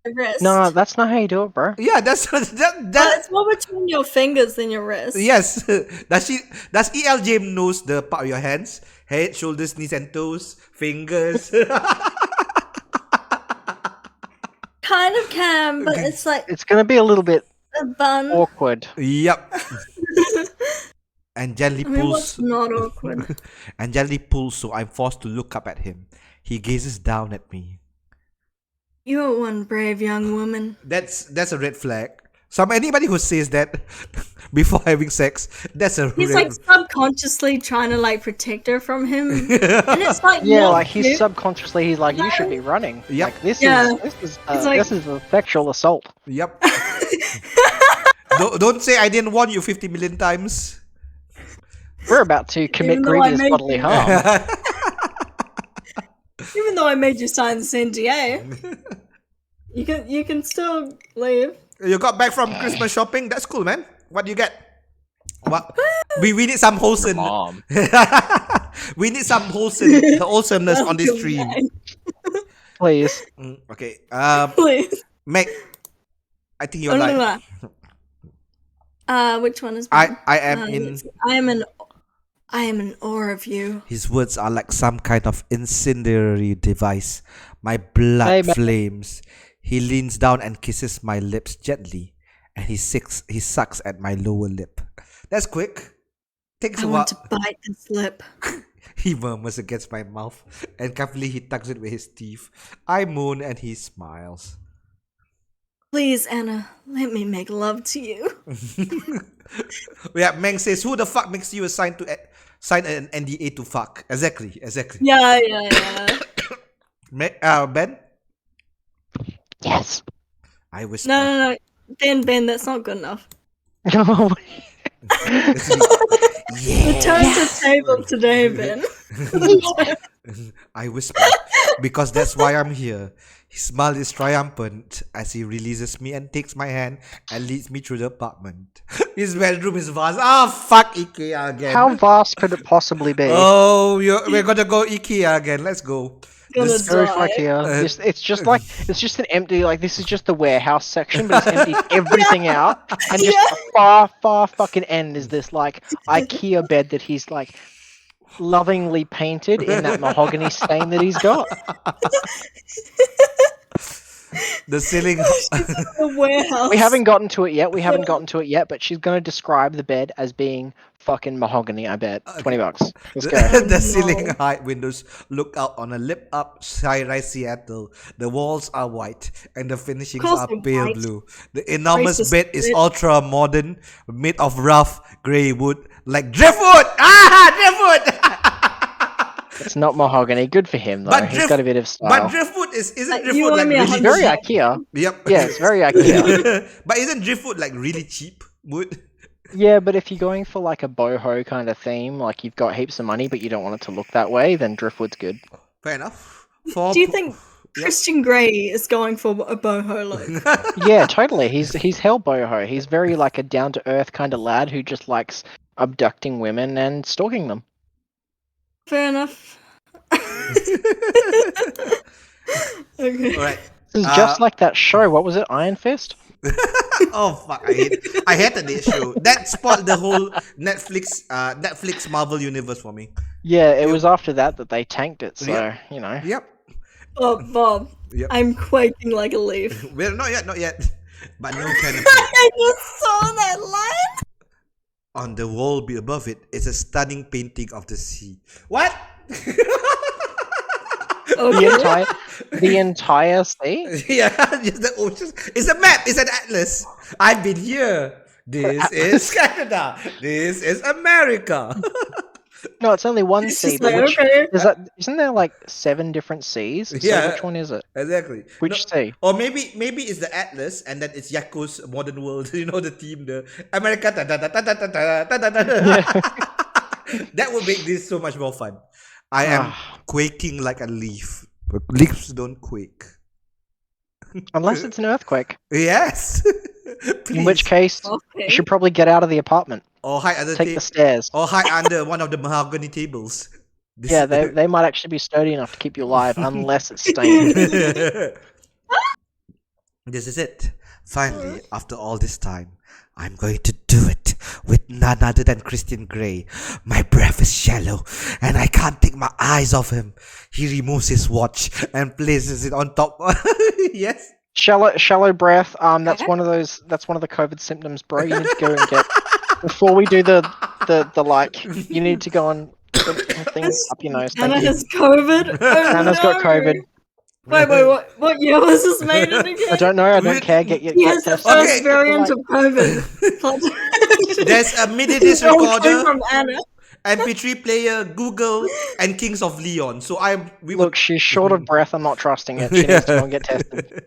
Wrist. No, that's not how you do it, bro. Yeah, that's But it's more between your fingers than your wrist. Yes. Does ELJ knows the part of your hands? Head, shoulders, knees and toes, fingers. Kind of can, but it's like It's gonna be a little bit a bun. awkward. Yep. And gently I mean, pulls what's not awkward? and gently pulls so I'm forced to look up at him. He gazes down at me. You're one brave young woman. That's a red flag. Anybody who says that before having sex, that's a He's red like subconsciously trying to like protect her from him, and it's like Yeah, not like he's cute. subconsciously he's like, you should be running. Yep. Like this Yeah. is It's like- this is a sexual assault. Yep. Don't say I didn't warn you 50 million times. We're about to commit Even though I grievous made bodily you- harm. Even though I made you sign this NDA. You can still leave. You got back from Christmas shopping? That's cool, man. What do you get? What? We need some wholesome. Mom. We need some wholesomeness on this stream. Please. Okay. Please. Meg, I think you're Oh, like. no, no. Which one is I mine? am in. I am in awe of you. His words are like some kind of incendiary device. My blood Hey, man. flames. He leans down and kisses my lips gently, and he sucks at my lower lip. That's quick. Takes I a while. want to bite this lip. He murmurs against my mouth, and carefully he tucks it with his teeth. I moan, and he smiles. Please, Anna, let me make love to you. Yeah, Meng says, "Who the fuck makes you sign an NDA to fuck?" Exactly. Yeah. Ben, Yes. I whisper. No. Ben, that's not good enough. No. Return to the table today, Ben. I whisper, because that's why I'm here. His smile is triumphant as he releases me and takes my hand and leads me through the apartment. His bedroom is vast. Ah, fuck IKEA again. How vast could it possibly be? Oh, we're gonna go IKEA again. Let's go. Gonna This- Go die. for IKEA. It's just an empty, like, this is just the warehouse section, but it's emptied everything out, and just a far fucking end is this like IKEA bed that he's like lovingly painted in that mahogany stain that he's got. The ceiling. The warehouse. We haven't gotten to it yet, but she's gonna describe the bed as being fucking mahogany, I bet. $20. Let's go. The ceiling height windows look out on a lit up skyrise Seattle. The walls are white and the finishings course are they're pale white. blue. The enormous Racist bed is bitch. ultra modern, made of rough grey wood like driftwood. Driftwood. It's not mahogany. Good for him, though. But He's got a bit of But style. driftwood isn't You driftwood owe like me really It's very cheap? IKEA. Yep. Yeah, it's very IKEA. But isn't driftwood like really cheap wood? Yeah, but if you're going for like a boho kind of theme, like you've got heaps of money but you don't want it to look that way, then driftwood's good. Fair enough. Do you think Christian Grey is going for a boho look? Yeah, totally. He's hell boho. He's very like a down to earth kind of lad who just likes abducting women and stalking them. Fair enough. Okay. All right. This is just like that show. What was it? Iron Fist? Oh fuck! I hated this show. That spoiled the whole Netflix Marvel universe for me. Yeah, it was after that they tanked it. So Yep. you know. Yep. Bob, Yep. I'm quaking like a leaf. Well, not yet. But no canopy. I just saw that line. On the wall above it is a stunning painting of the sea. What? Okay. The entire sea. Yeah, just the oceans. It's a map. It's an atlas. I've been here. This is Canada. This is America. No, it's only one It's sea. just But like, which, okay. isn't there like 7 different seas? So Yeah. which one is it? Exactly. Which No, sea? or maybe it's the Atlas and then it's Yako's Modern World. You know the team, the America. That would make this so much more fun. I am quaking like a leaf. But leaves don't quake. Unless it's an earthquake. Yes. In which Please. case, Okay. you should probably get out of the apartment. Or hide under Take the stairs. or hide under one of the mahogany tables. This- Yeah, they might actually be sturdy enough to keep you alive, unless it's stained. This is it. Finally, after all this time, I'm going to do it with none other than Christian Grey. My breath is shallow, and I can't take my eyes off him. He removes his watch and places it on top. Yes. Shallow breath. That's one of the COVID symptoms, bro. You need to go and get before we do the like. You need to go and put things up your nose. Anna Thank you. has COVID. Oh, Anna's got no. COVID. Wait, what year was this made in again? I don't know. I don't care. Get He has the tested. first Okay. variant of COVID. There's a MIDI disc It all came recorder, from Anna. MP3 player, Google, and Kings of Leon. So we Look, she's short of breath. I'm not trusting it. She needs to go and get tested.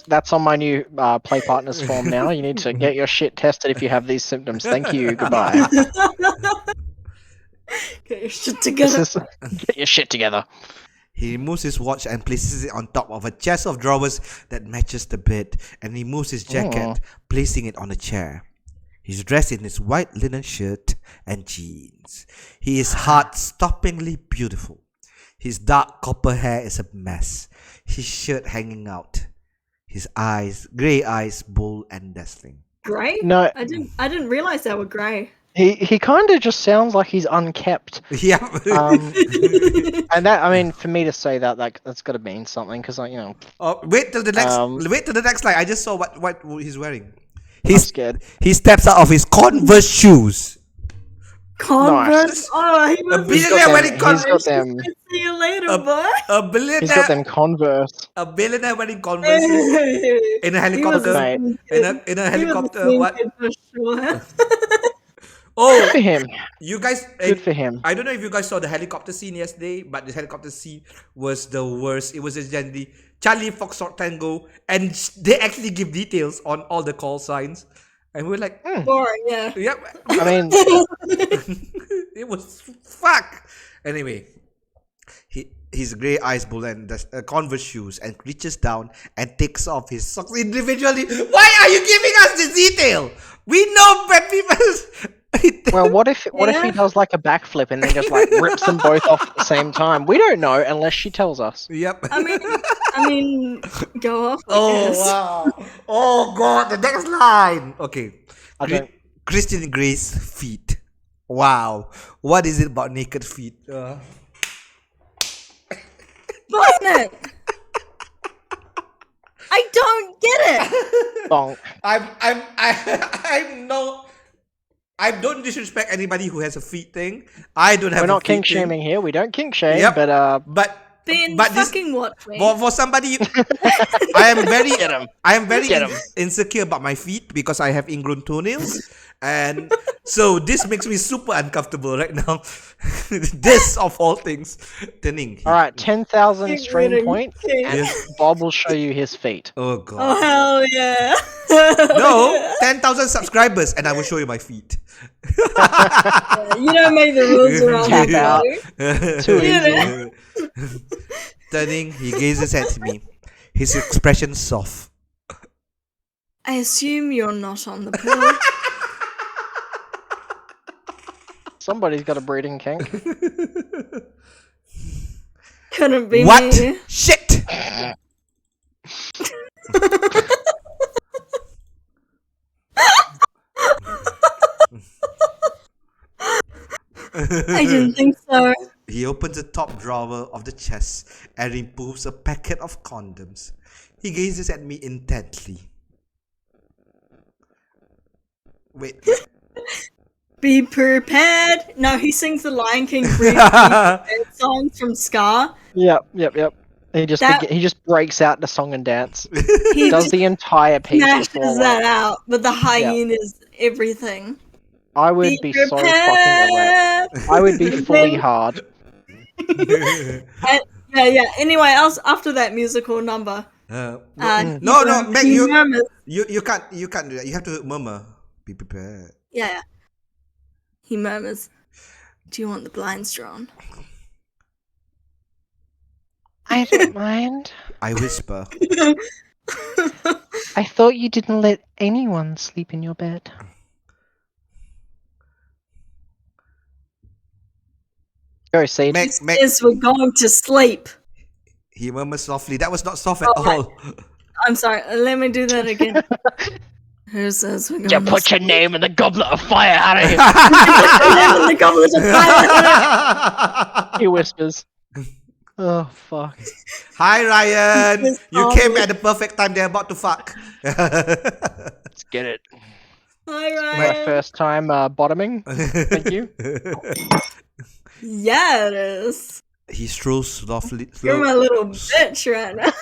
That's on my new play partners form now. You need to get your shit tested if you have these symptoms. Thank you. Goodbye. Okay. your shit This together. is get your shit together. He removes his watch and places it on top of a chest of drawers that matches the bed, and he moves his jacket, placing it on a chair. He's dressed in his white linen shirt and jeans. He is heart-stoppingly beautiful. His dark copper hair is a mess, his shirt hanging out. His eyes, grey eyes, bold and dazzling. Grey? No, I didn't realize they were grey. he kind of just sounds like he's unkept. Yeah. And that, I mean, for me to say that, that's got to mean something, because, like, you know, Oh, wait till the next. Um, Wait till the next slide. I just saw what he's wearing. I'm scared. He steps out of his Converse shoes. Converse. Nice. Oh, he A was billionaire wearing He's Converse. got them. See you later, A- boy. A He's got billionaire. them Converse. A billionaire wearing Converse in a helicopter. Mate. In a helicopter. What? For sure. Oh, Good for him. you guys. Good for him. I don't know if you guys saw the helicopter scene yesterday, but the helicopter scene was the worst. It was essentially Charlie Foxtrot Tango, and they actually give details on all the call signs, and we're like, Boring, yeah. yep. I mean, It was fuck. Anyway, his grey eyes bull and the Converse shoes, and reaches down and takes off his socks individually. Why are you giving us this detail? We know bad people. well, what if he does like a backflip and then just like rips them both off at the same time? We don't know unless she tells us. Yep. I mean, go off. I Oh guess. wow! Oh god! The next line. Okay. I don't. Christian Grey's feet. Wow. What is it about naked feet? Explain it. I don't get it. Bonk. I'm no. I don't disrespect anybody who has a feet thing. I don't have. We're a not feet kink shaming here. We don't kink shame. Yep. But But Ben, but this fucking watch me. for somebody, I am very Get 'em. I am very Get 'em. insecure about my feet because I have ingrown toenails, and so this makes me super uncomfortable right now. This of all things, turning. all right, 10,000 Keep stream reading. points, Okay. and Bob will show you his feet. Oh Oh god. hell yeah. No, 10,000 subscribers, and I will show you my feet. You don't make the rules around Tap me, out. buddy. Too Yeah. easy. Turning, he gazes at me. His expression soft. I assume you're not on the pillow. Somebody's got a breeding kink. Couldn't be What? me. Shit! I didn't think so. He opens the top drawer of the chest and removes a packet of condoms. He gazes at me intently. Wait. Be prepared. No, he sings the Lion King songs from Scar. Yep. He That- just breaks out the song and dance. He Does the entire piece smashes before that like, out, but the hyenas, everything. I would be so fucking erect. I would be fully hard. Yeah. Anyway, else after that musical number, No, he Meg, you murmurs. can't do that. You have to murmur. Be prepared. Yeah. He murmurs, "Do you want the blinds drawn?" I don't mind. I whisper. I thought you didn't let anyone sleep in your bed. Go, Seed. Meg, Yes, we're going to sleep. he murmurs softly. That was not soft at Oh, all. I'm sorry. Let me do that again. Who says we're going You to put your name in the goblet of fire, Harry. sleep? The goblet of fire. He whispers. Oh, fuck. Hi, Ryan. Yes, You oh. came at the perfect time. They're about to fuck. Let's get it. Hi, My Ryan. first time bottoming. Thank you. Yeah, it is. He strolls softly. You're my little bitch right now.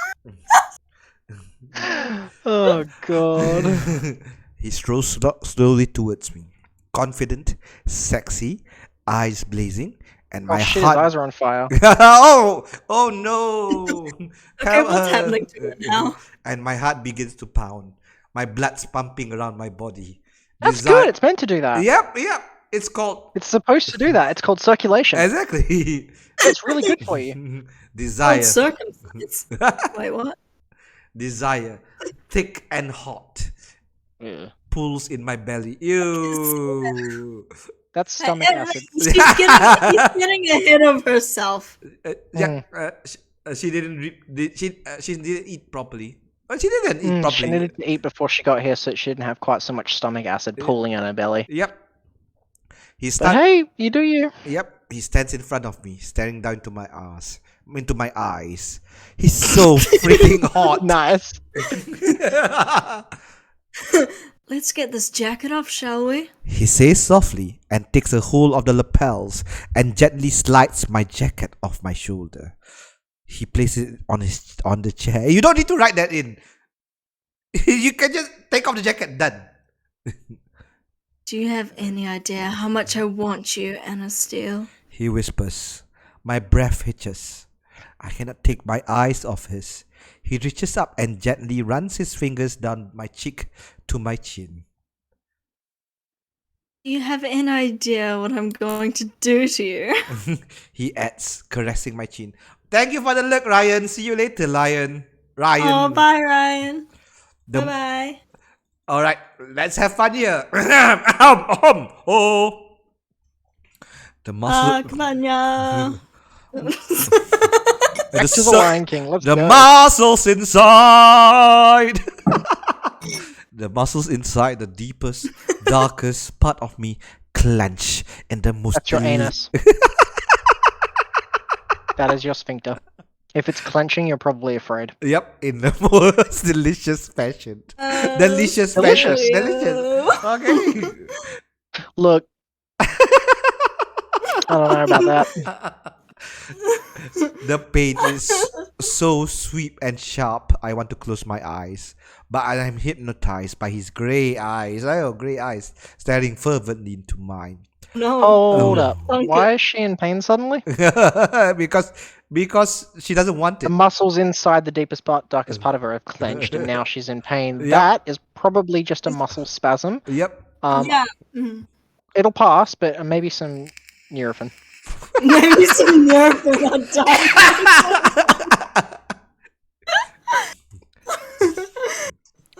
Oh, God. He strolls slowly towards me, confident, sexy, eyes blazing, and my Oh, shit, his heart. eyes are on fire. Oh no! Okay, what's happening to it now? And my heart begins to pound. My blood's pumping around my body. That's Desire- good. It's meant to do that. Yep. It's called It's supposed to do that. It's called circulation. exactly It's really good for you. desire. Circumcised. Wait, what? Desire, thick and hot, Yeah. pulls in my belly. Ew. That's stomach acid. She's getting ahead of herself. Yeah, she didn't. She didn't eat properly. Oh, she didn't eat She properly. needed to eat before she got here so she didn't have quite so much stomach acid pooling in her belly. Yep. He But starts. hey, you do you. Yep. He stands in front of me, staring down into my eyes. He's so freaking hot. Nice. Let's get this jacket off, shall we? He says softly and takes a hold of the lapels and gently slides my jacket off my shoulder. He places it on the chair. You don't need to write that in. You can just take off the jacket. Done. Do you have any idea how much I want you, Anna Steele? He whispers. My breath hitches. I cannot take my eyes off his. He reaches up and gently runs his fingers down my cheek to my chin. Do you have any idea what I'm going to do to you? He adds, caressing my chin. Thank you for the look, Ryan. See you later, Ryan. Oh, bye, Ryan. The- Bye-bye. All right, let's have fun here. Oh. The muscle. Kmanya. Back to the Lion King. Let's The go. muscles inside. The muscles inside the deepest, darkest part of me clench in the most. That's your anus. That is your sphincter. If it's clenching, you're probably afraid. Yep, in the most delicious fashion. Delicious fashion. Delicious. Delicious. Okay. Look. I don't know about that. The pain is so sweet and sharp. I want to close my eyes, but I'm hypnotized by his grey eyes. Oh, grey eyes staring fervently into mine. No. Hold up. Okay. Why is she in pain suddenly? because she doesn't want The it. muscles inside the deepest part, darkest part of her have clenched, and now she's in pain. Yep. That is probably just a muscle spasm. Yep. Yeah. Mm. It'll pass, but maybe some Nurofen. Maybe some nerve in that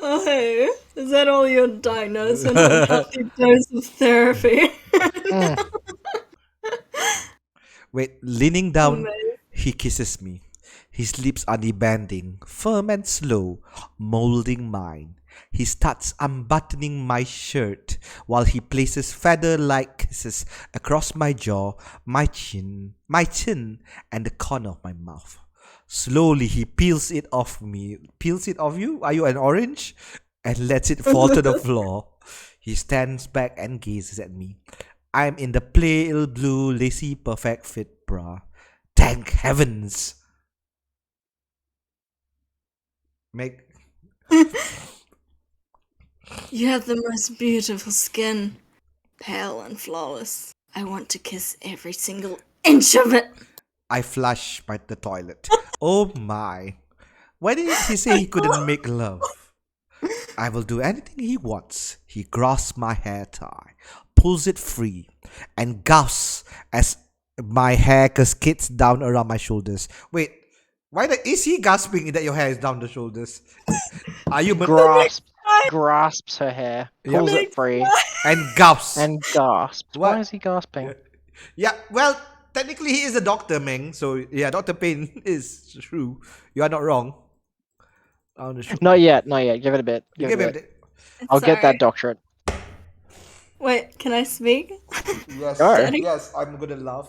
Oh, hey. Is that all you're diagnosed with? A healthy dose of therapy. Wait, leaning down, Amazing. he kisses me. His lips are debanding, firm and slow, molding mine. He starts unbuttoning my shirt while he places feather-like kisses across my jaw, my chin, and the corner of my mouth. Slowly, he peels it off me. Peels it off you? Are you an orange? And lets it fall to the floor. He stands back and gazes at me. I'm in the pale blue, lacy, perfect fit bra. Thank heavens. Meg. You have the most beautiful skin. Pale and flawless. I want to kiss every single inch of it. I flush by the toilet. Oh my. Why didn't he say he couldn't make love? I will do anything he wants. He grasps my hair tie, pulls it free, and gasps as my hair cascades down around my shoulders. Wait, is he gasping that your hair is down the shoulders? Are you Grasps her hair, pulls it free, and gasps? and gasps. What? Why is he gasping? Yeah, well, technically he is a doctor, Meng. So yeah, Dr. Payne is true. You are not wrong. Not yet. Give it a bit. Give it a bit. I'll get that doctorate. Wait, can I speak? Yes, Sure. yes, I'm gonna laugh.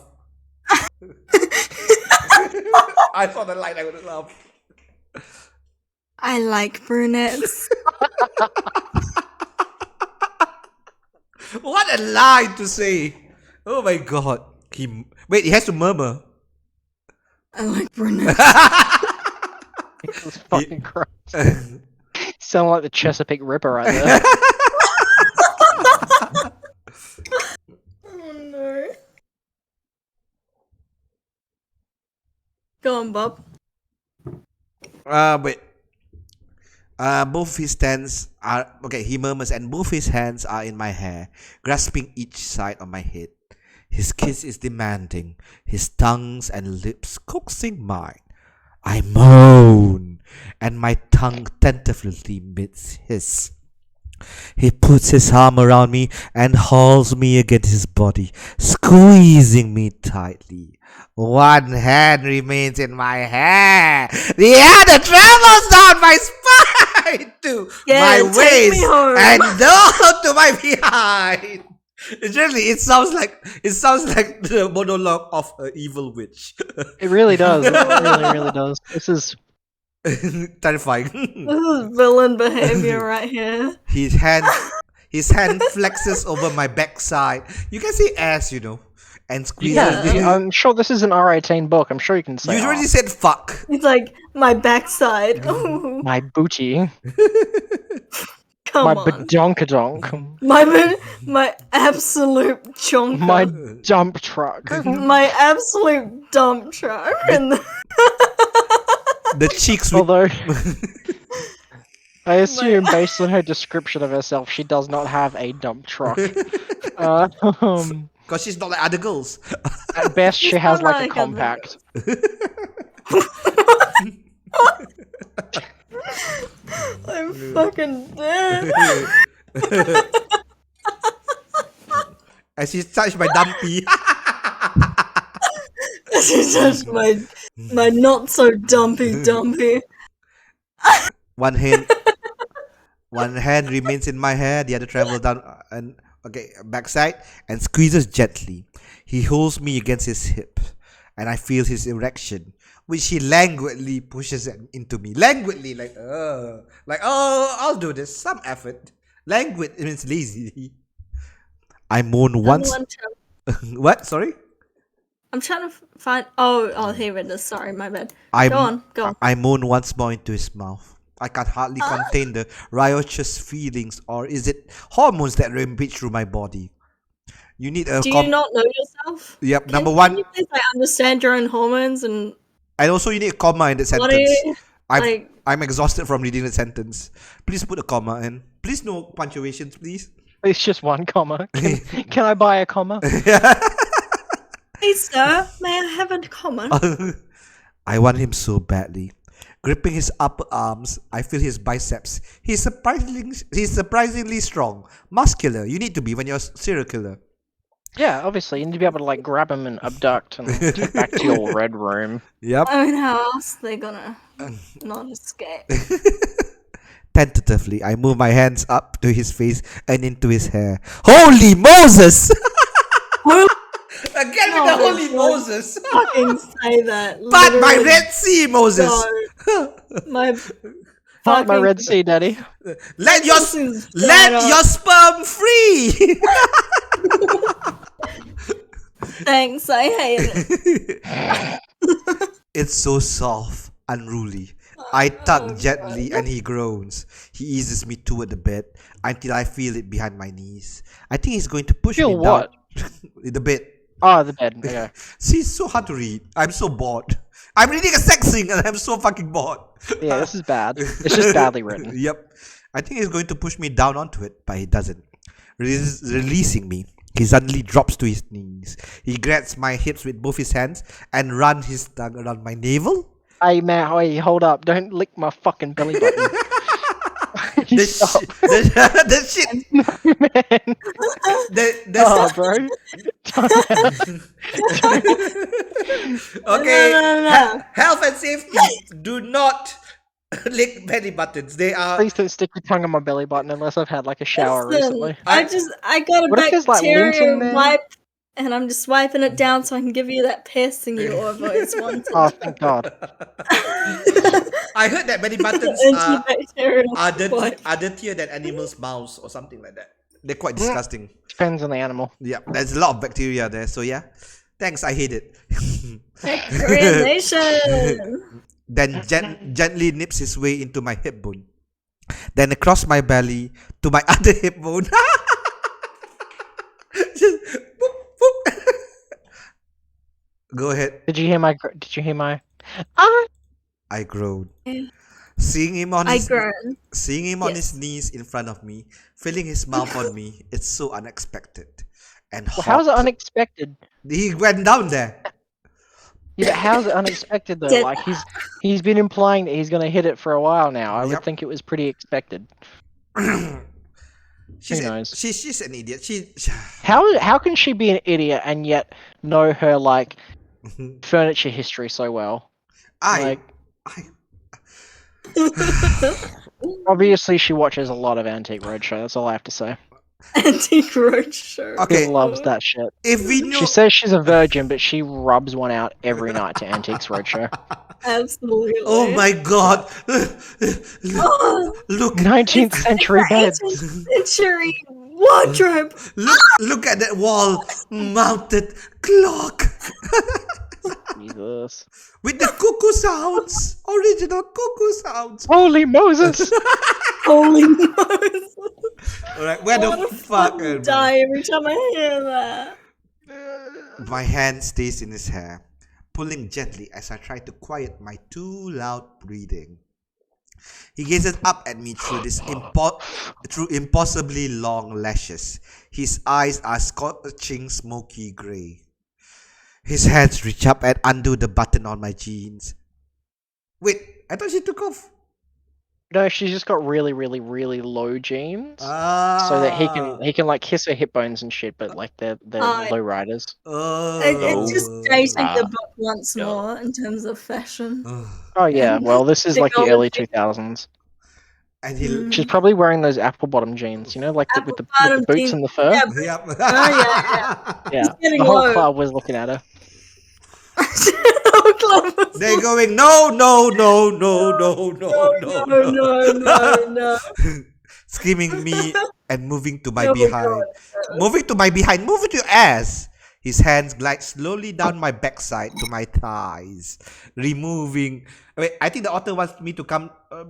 I saw the light, I'm gonna laugh. I like brunettes. What a lie to say! Oh my god. He has to murmur. I like brunettes. It was fucking gross. Sound like the Chesapeake Ripper right there. Oh no. Go on, Bob. Wait. Both his hands are okay. He murmurs, and both his hands are in my hair, grasping each side of my head. His kiss is demanding, his tongues and lips coaxing mine. I moan, and my tongue tentatively meets his. He puts his arm around me and hauls me against his body, squeezing me tightly. One hand remains in my hair, the other travels down my spine to my Yeah, take me waist home. and down to my behind. It sounds like the monologue of an evil witch. It really does. It really does. This is Terrifying. This is villain behavior right here. His hand flexes over my backside. You can say ass, and squeezes. Yeah. I'm sure this is an R18 book. I'm sure you can say You already ass. said fuck. It's like my backside. Ooh, My booty. come My on. badonkadonk. My absolute chonker. My dump truck. My absolute dump truck. And The cheeks with Although, I assume based on her description of herself, she does not have a dump truck. because she's not like other girls. At best, she She's has not like a like other compact. I'm fucking dead. And she's touched my dumpy. She touched my not so dumpy. One hand remains in my hair, the other travels down and backside and squeezes gently. He holds me against his hip, and I feel his erection, which he languidly pushes into me. Languidly, I'll do this. Some effort. Languid means lazy. I moan once. What? Sorry. I'm trying to find. Oh, here it is. Sorry, my bad. I Go on. I moan once more into his mouth. I can hardly contain the riotous feelings, or is it hormones that rampage through my body? You need a Do you not know yourself? Yep, number Can one, you please understand your own hormones and and also you need a comma in the what sentence. are you, I'm exhausted from reading the sentence. Please put a comma in. Please no punctuations, please. It's just one comma. Can I buy a comma? Hey sir, may I have a comment? I want him so badly. Gripping his upper arms, I feel his biceps. He's surprisingly strong, muscular. You need to be when you're a serial killer. Yeah, obviously. You need to be able to like grab him and abduct and take back to your red room. Yep. I mean, how else they gonna not escape? Tentatively, I move my hands up to his face and into his hair. Holy Moses! Again with the Oh, Holy God. Moses! Fucking say that. But my literally. Red Sea, Moses! No. My Fight my fucking- Red Sea, Daddy. Let This is let straight your up. sperm free! Thanks, I hate it. It's so soft, unruly. I tug gently and he groans. He eases me toward the bed until I feel it behind my knees. I think he's going to push Feel me what? down. The bed. Oh, the bed. Okay. See, it's so hard to read. I'm so bored. I'm reading a sex scene and I'm so fucking bored. Yeah, this is bad. It's just badly written. Yep. I think he's going to push me down onto it, but he doesn't. Releasing me, he suddenly drops to his knees. He grabs my hips with both his hands and runs his tongue around my navel. Hey, man, hey, hold up. Don't lick my fucking belly button. The Stop. shit. Man. Oh, bro. Okay. No. Health and safety. Do not lick belly buttons. They are. Please don't stick your tongue on my belly button unless I've had like a shower Listen, recently. I got a What if there's, like, lint bacteria in there? wipe, and I'm just wiping it down so I can give you that piercing you always wanted. Oh, thank God. I heard that belly buttons Antibacterial wipe. are dirtier than animals' mouths or something like that. They're quite disgusting. Depends on the animal. Yeah, there's a lot of bacteria there. So yeah, thanks. I hate it. Bacteria Nation. Then gently nips his way into my hip bone. Then across my belly to my other hip bone. Just boop, boop. Go ahead. Did you hear my? Ah! I groaned. Seeing him on I his groan. seeing him on his Yes. knees in front of me, feeling his mouth on me, it's so unexpected and Well, how's it hot. unexpected? He went down there. Yeah, but how's it unexpected though? Did- Like he's been implying that he's gonna hit it for a while now. I would Yep. think it was pretty expected. she's Who knows? she's an idiot. She How can she be an idiot and yet know her like furniture history so well? I Like obviously she watches a lot of Antique Roadshow. That's all I have to say. Antique Roadshow. Okay. She loves that shit. if we knew She says she's a virgin, but she rubs one out every night to Antiques Roadshow. Absolutely. Oh my god. Oh, Look 19th century beds. 18th century wardrobe. look at that wall mounted clock Jesus. with the cuckoo sounds. Original cuckoo sounds. Holy Moses! Holy Moses. Alright, where I the wanna fuck fucking am I? die every time I hear that. My hand stays in his hair, pulling gently as I try to quiet my too loud breathing. He gazes up at me through through impossibly long lashes. His eyes are scorching smoky grey. His hands reach up and undo the button on my jeans. Wait, I thought she took off. No, she's just got really, really, really low jeans. Ah. So that he can like kiss her hip bones and shit, but like they're Oh. low riders. It's just Oh. dating the book once more in terms of fashion. Oh yeah, well this is like the early Technology. 2000s. And he. Mm. She's probably wearing those apple bottom jeans, you know, like with the Apple-bottom boots jeans, and the fur. yeah. Yep. Oh, Yeah, getting the whole low. club was looking at her. Oh, Club was They're going, no, no, no, no, no, no, no, no. Screaming me and moving to my No, behind. God. Moving to my behind. Move to your ass. His hands glide slowly down my backside to my thighs, removing. Wait, I think the author wants me to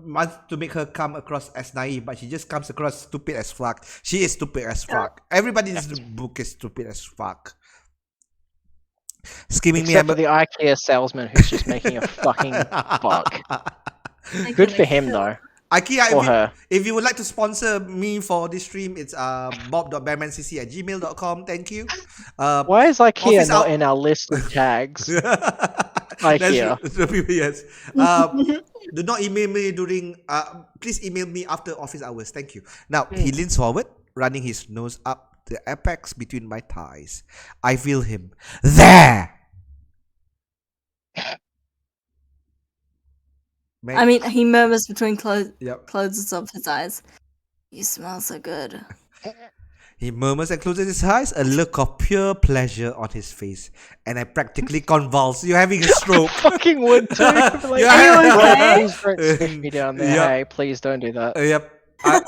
wants to make her come across as naive, but she just comes across stupid as fuck. She is stupid as fuck. Everybody in this book is stupid as fuck. Scheming Except me. for the IKEA salesman who's just making a fucking buck. Good for him though. IKEA, Or her. if you would like to sponsor me for this stream, it's bob.bearmancc@gmail.com. Thank you. Why is IKEA office not out- in our list of tags? IKEA. IKEA. Yes. Do not email me during. Please email me after office hours. Thank you. Now he leans forward, running his nose up the apex between my thighs. I feel him there. I mean, he murmurs between Yep. closes of his eyes. You smell so good. He murmurs and closes his eyes, a look of pure pleasure on his face, and I practically convulse. You're having a stroke. Fucking would too. Like, You're Are you having- okay? Please don't sniff me down there. Yep. Hey, please don't do that. Yep. I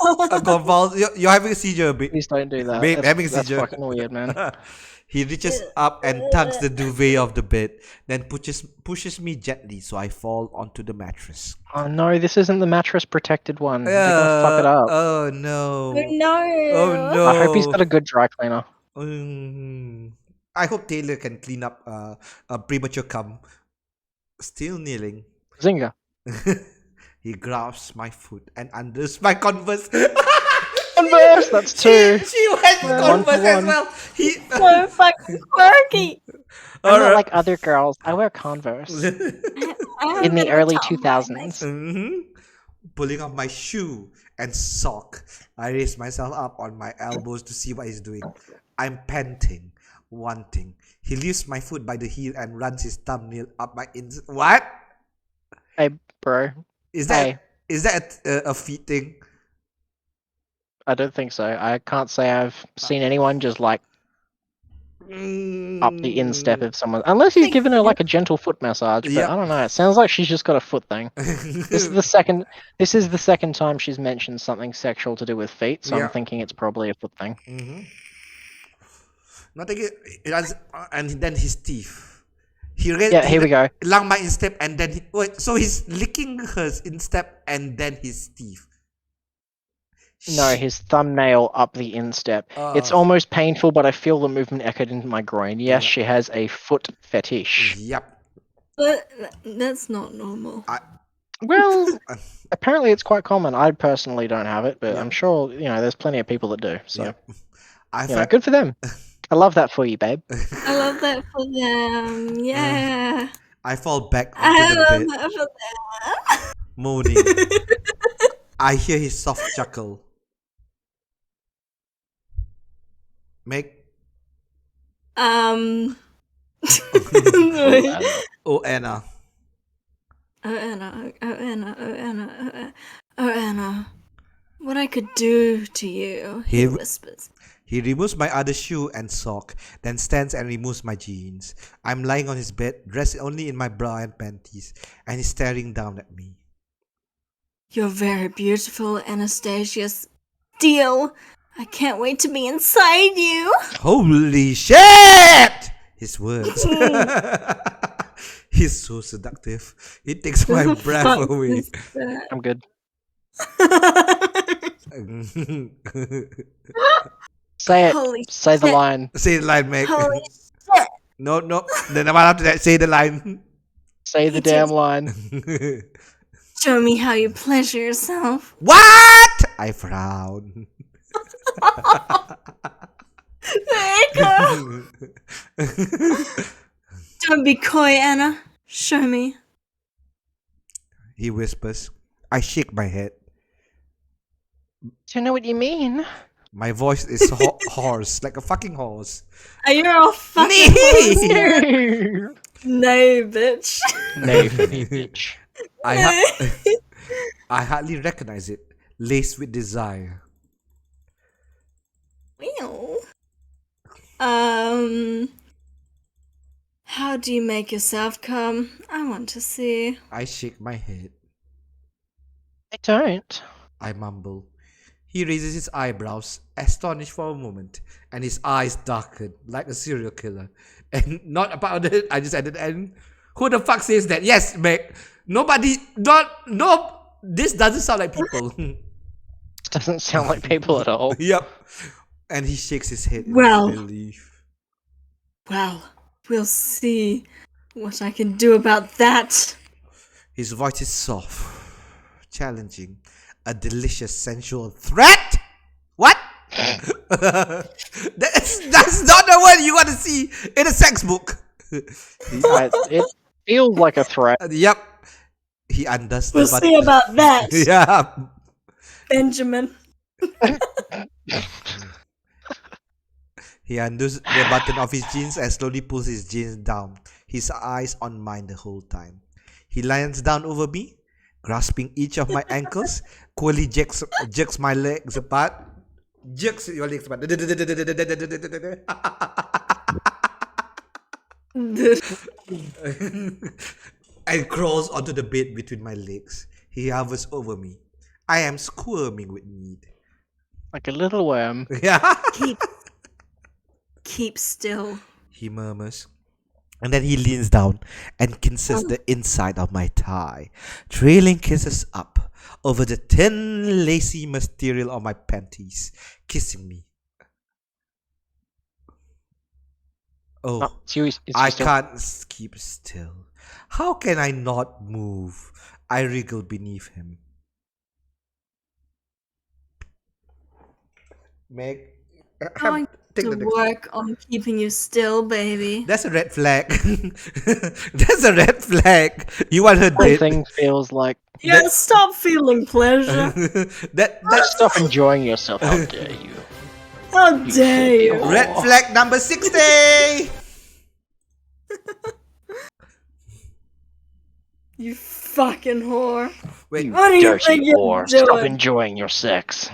convulse. You're having a seizure, babe. Please don't do that. Babe, having a That's seizure. fucking weird, man. He reaches up and tugs the duvet of the bed, then pushes me gently so I fall onto the mattress. Oh no, this isn't the mattress protected one. They're gonna fuck it up. Oh no. Oh no. Oh no. I hope he's got a good dry cleaner. I hope Taylor can clean up a premature cum. Still kneeling. Zinga. He grabs my foot and undoes my Converse. Converse, that's two. She went One Converse for as one. well. He. So fucking quirky. I'm Alright. not like other girls. I wear Converse. In the early 2000s. Pulling off my shoe and sock, I raise myself up on my elbows to see what he's doing. I'm panting, wanting. He lifts my foot by the heel and runs his thumbnail up my What? Hey, bro. Is that Hey. is that a feet thing? I don't think so. I can't say I've seen anyone just like up the instep of someone, unless he's given her like a gentle foot massage. But Yep. I don't know. It sounds like she's just got a foot thing. This is the second. This is the second time she's mentioned something sexual to do with feet. So Yeah. I'm thinking it's probably a foot thing. Nothing. And then his teeth. Yeah, here we go. Lang my instep and then wait. So he's licking her instep and then his teeth. No, his thumbnail up the instep. It's Oh. almost painful, but I feel the movement echoed into my groin. Yes, Yeah. she has a foot fetish. Yep. But that's not normal. Well, apparently it's quite common. I personally don't have it, but Yeah. I'm sure there's plenty of people that do. So Yeah. I good for them. I love that for you, babe. I love that for them. Yeah. I fall back I onto the love bed, that for moaning. them. I hear his soft chuckle. Meg. Oh, Anna. Oh, Anna, oh, Anna. What I could do to you, he whispers. He removes my other shoe and sock, then stands and removes my jeans. I'm lying on his bed, dressed only in my bra and panties, and he's staring down at me. You're very beautiful, Anastasia Steele. I can't wait to be inside you. Holy shit! His words. He's so seductive. He takes my breath Fuck away. is that? I'm good. Say it. Holy Say the shit. line. Say the line, Meg. Holy shit. No. Then right after that, say the line. Say the He damn takes- line. Show me how you pleasure yourself. What? I frown. Echo. Don't be coy, Anna. Show me. He whispers. I shake my head. Do you know what you mean? My voice is hoarse, like a fucking horse. Are you all fucking horse? No, bitch. No, bitch. I hardly recognize it, laced with desire. Well. How do you make yourself come? I want to see. I shake my head. I don't. I mumble. He raises his eyebrows, astonished for a moment, and his eyes darken like a serial killer. And not about it, I just added, and who the fuck says that? Yes, Meg. Nobody, no, this doesn't sound like people. Doesn't sound like people at all. Yep. And he shakes his head in Well. disbelief. Well, we'll see what I can do about that. His voice is soft, challenging, a delicious sensual threat. What? that's not the word you want to see in a sex book. It feels like a threat. Yep. He undoes the We'll button. see about that, Yeah. Benjamin. He undoes the button of his jeans and slowly pulls his jeans down, his eyes on mine the whole time. He lies down over me, grasping each of my ankles, coolly jerks my legs apart. Jerks your legs apart. And crawls onto the bed between my legs. He hovers over me. I am squirming with need. Like a little worm. Yeah. Keep still. He murmurs. And then he leans down and kisses the inside of my thigh, trailing kisses up over the thin, lacy material of my panties, kissing me. Oh, Oh, is I still- can't keep still. How can I not move? I wriggle beneath him. Meg, Going take to the next. work on keeping you still, baby. That's a red flag. That's a red flag. You want her dead? Everything feels like. Yeah, stop feeling pleasure. That's Stop enjoying yourself. How dare you? How dare you? red flag number 60. You fucking whore. Wait, What do you Dirty think you're whore. Stop doing? enjoying your sex.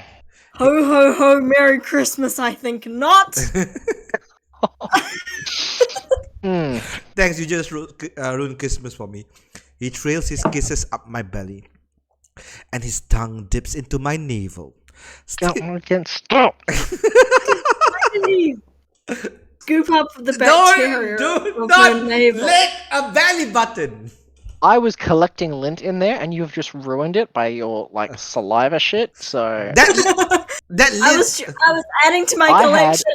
Ho ho ho, Merry Christmas, I think not. Hmm. thanks. You just ruined Christmas for me. He trails his kisses up my belly, and his tongue dips into my navel. Stop. Stop. Scoop up the bacteria do of not her navel. lick a belly button. I was collecting lint in there, and you've just ruined it by your saliva shit. So That I list. was adding to my I had- collection.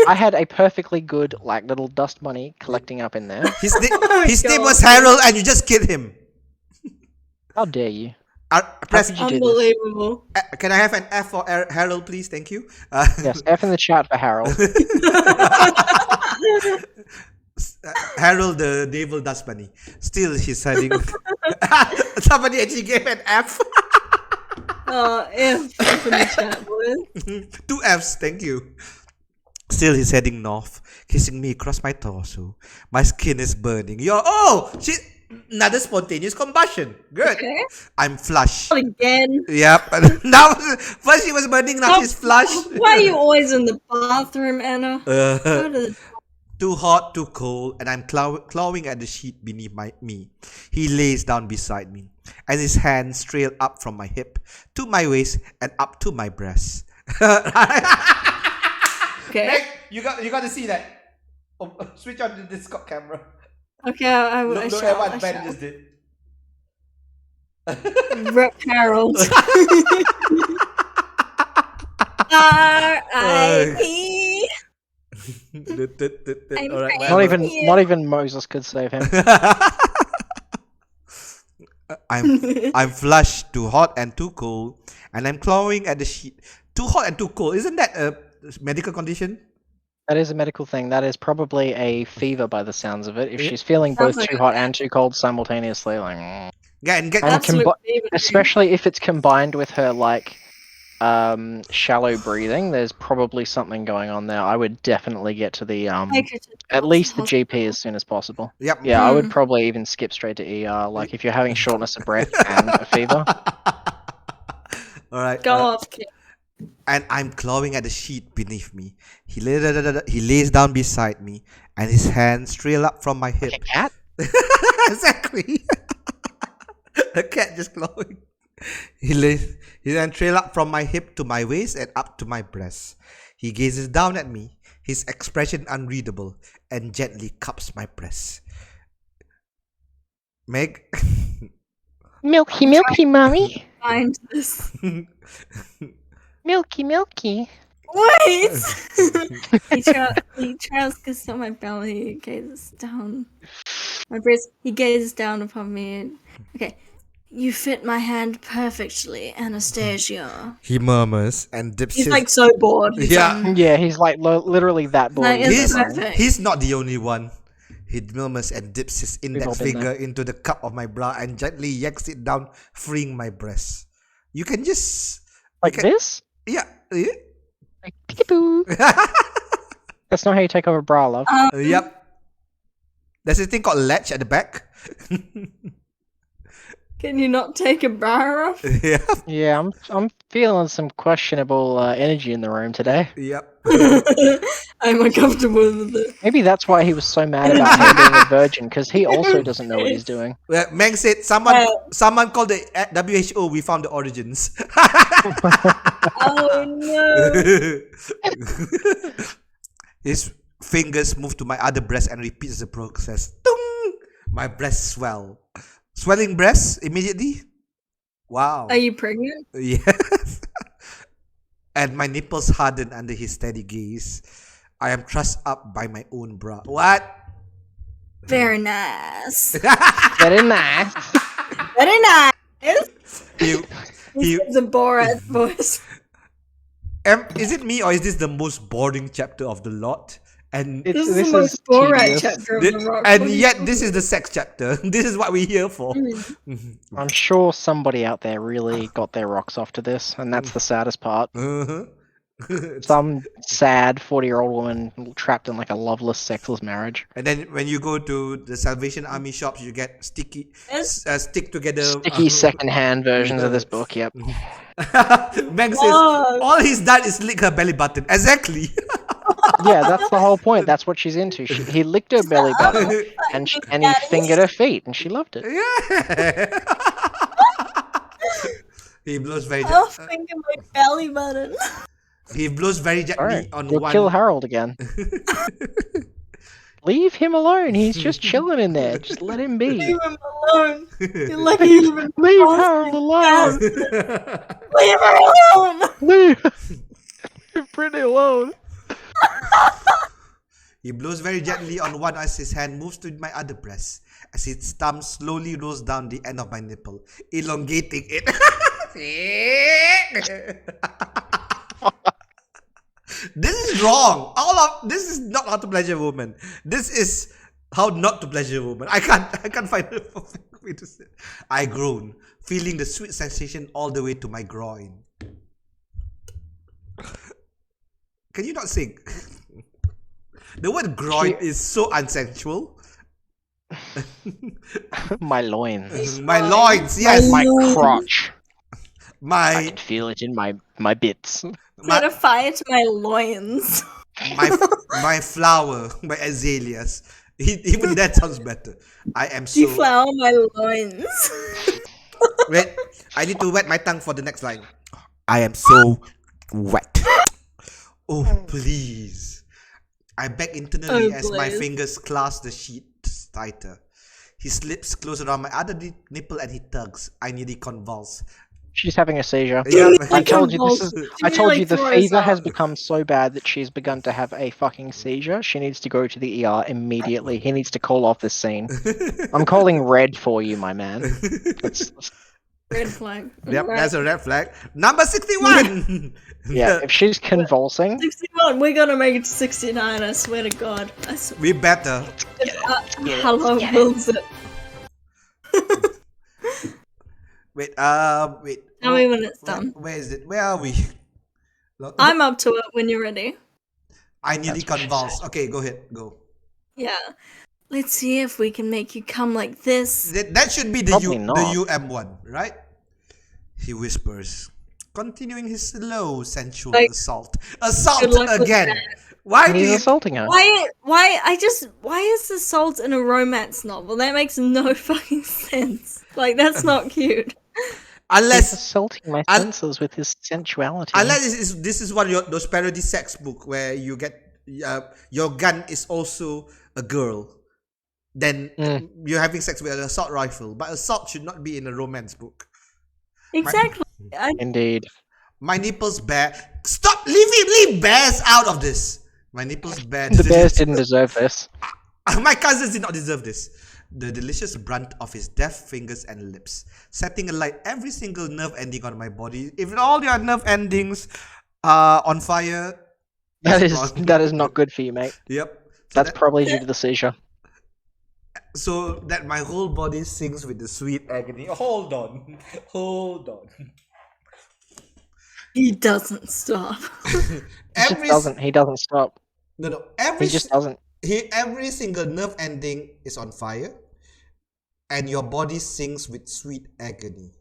I had a perfectly good little dust bunny collecting up in there. His Oh name God. was Harold, and you just killed him. How dare you? Press. could you do this? Unbelievable. Can I have an F for Harold, please? Thank you. Yes, F in the chat for Harold. Harold the Naval Dust Bunny. Still, he's heading. Somebody actually gave an F. F in the chat, boys. 2 Fs, thank you. Still, he's heading north, kissing me across my torso. My skin is burning. Another spontaneous combustion. Good. Okay. I'm flush. Not again. Yep. Now, first she was burning, now she's flush. Why are you always in the bathroom, Anna? Go to the Too hot, too cold, and I'm clawing at the sheet beneath me. He lays down beside me, and his hands trail up from my hip to my waist and up to my breast. Okay. Meg, you got to see that. Oh, switch on the Discord camera. Okay, I Look at shall. what Ben just did. Rip Harold. R.I.P. Alright, Not even Moses could save him. I'm flushed, too hot and too cold, and I'm clawing at the sheet. Too hot and too cold. Isn't that a medical condition? That is a medical thing. That is probably a fever by the sounds of it. If Yeah. she's feeling Sounds both like too hot and too cold simultaneously, like, Yeah, and get And Absolute fever. especially if it's combined with her shallow breathing, there's probably something going on there. I would definitely get to the Take her to at least the hospital. GP as soon as possible. Yep. Yeah, I would Mm. probably even skip straight to ER. Like if you're having shortness of breath and a fever. All right. Go off, kid. And I'm clawing at the sheet beneath me. He lays down beside me, and his hands trail up from my hip. Like a cat? Exactly. A cat just clawing. He then trail up from my hip to my waist and up to my breast. He gazes down at me, his expression unreadable, and gently cups my breast. Meg. Milky, milky, mommy. Find this. Milky, milky. Wait! he tries to kiss on my belly. He gazes down my breast. He gazes down upon me. Okay. You fit my hand perfectly, Anastasia. He murmurs and dips He's his... like so bored. He's Yeah. Yeah, he's like literally that bored. Like, he's it's never- perfect. He's not the only one. He murmurs and dips his all index been finger into the cup of my bra and gently yanks it down, freeing my breast. You can just... Like can- this? Yeah. Like peekaboo. That's not how you take off a bra, love. Yep. There's a thing called latch at the back. Can you not take a bar off? Yeah. Yeah, I'm feeling some questionable energy in the room today. Yep. I'm uncomfortable with it. Maybe that's why he was so mad about him being a virgin, because he also doesn't know what he's doing. Meng said someone called the WHO. We found the origins. Oh no! His fingers move to my other breast and repeats the process. Tung! My breasts swell. Swelling breasts immediately. Wow. Are you pregnant? Yes. And my nipples harden under his steady gaze. I am trussed up by my own bra. What? Very nice. Very nice. Very nice. You, It's a Borat voice. is it me or is this the most boring chapter of the lot? And This is the most Borat chapter of the rock. and yet this is the sex chapter. This is what we're here for. I'm sure somebody out there really got their rocks off to this, and that's the saddest part. Uh-huh. Some sad 40-year-old woman trapped in like a loveless, sexless marriage. And then when you go to the Salvation Army shops, you get stick together Sticky second-hand versions of this book, yep. Meg says all he's done is lick her belly button. Exactly. Yeah, that's the whole point. That's what she's into. He licked her belly button, and he fingered her feet, and she loved it. Yeah. He blows very I'll finger my belly button. He blows very gently Alright, on we'll one. kill Harold again. Leave him alone. He's just chilling in there. Just let him be. Leave him alone. You're lucky you even Leave Harold alone. leave her alone. Leave Brittany alone. He blows very gently on one as his hand moves to my other breast, as his thumb slowly rolls down the end of my nipple, elongating it. This is wrong. This is not how to pleasure a woman. This is how not to pleasure a woman. I can't find a perfect way to say it. I groan, feeling the sweet sensation all the way to my groin. Can you not sing? The word groin is so unsensual. My loins. My loins, yes. My crotch. I My can feel it in my bits. Set a fire to my loins. my flower, my azaleas. Even that sounds better. I am so. Deflower my loins. Wait, I need to wet my tongue for the next line. I am so wet. Oh, please. I beg internally as my please. fingers clasp the sheets tighter. His lips close around my other nipple and he tugs. I nearly convulse. She's having a seizure. Yeah. I told you this is. I told you the throws fever has up. become so bad that she's begun to have a fucking seizure. She needs to go to the ER immediately. He needs to call off this scene. I'm calling red for you, my man. Red flag. Yep, Right. that's a red flag. Number 61! Yeah, if she's convulsing, 61. We're gonna make it to 69. I swear to God. We better. Hello, wills it. Wait, wait. Tell me when it's done. Where is it? Where are we? I'm up to it when you're ready. I nearly That's what she convulsed. Okay, go ahead. Go. Yeah. Let's see if we can make you come like this. That should be the Probably not. UM one, right? He whispers, continuing his slow, sensual Like, assault. Assault good luck with again. that. Why do he's you? assaulting her. Why is assault in a romance novel? That makes no fucking sense. Like, that's not cute. He's Unless assaulting my un- senses with his sensuality. this is one of those parody sex book where you get your gun is also a girl. Then you're having sex with an assault rifle, but assault should not be in a romance book. Exactly. Indeed. My nipples bare. Stop! Leave bears out of this. My nipples bare. The bears didn't deserve this. My cousins did not deserve this. The delicious brunt of his deft fingers and lips, setting alight every single nerve ending on my body. If all your nerve endings are on fire, That it's is gone. that is not good for you, mate. Yep. That's probably due to the seizure. So that my whole body sings with the sweet agony. Hold on. Hold on. He doesn't stop. He doesn't stop. No. He just doesn't. Every single nerve ending is on fire, and your body sings with sweet agony.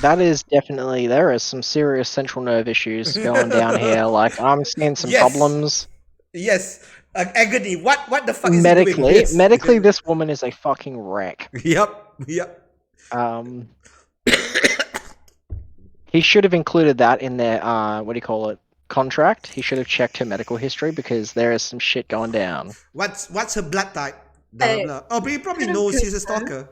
That is definitely, there is some serious central nerve issues going down here. Like, I'm seeing some Yes. problems. Yes, agony. What the fuck is he doing? Yes. Medically, this woman is a fucking wreck. Yep. He should have included that in their contract. He should have checked her medical history because there is some shit going down. What's her blood type? Blah, blah, blah. Oh, but he probably knows he's a stalker.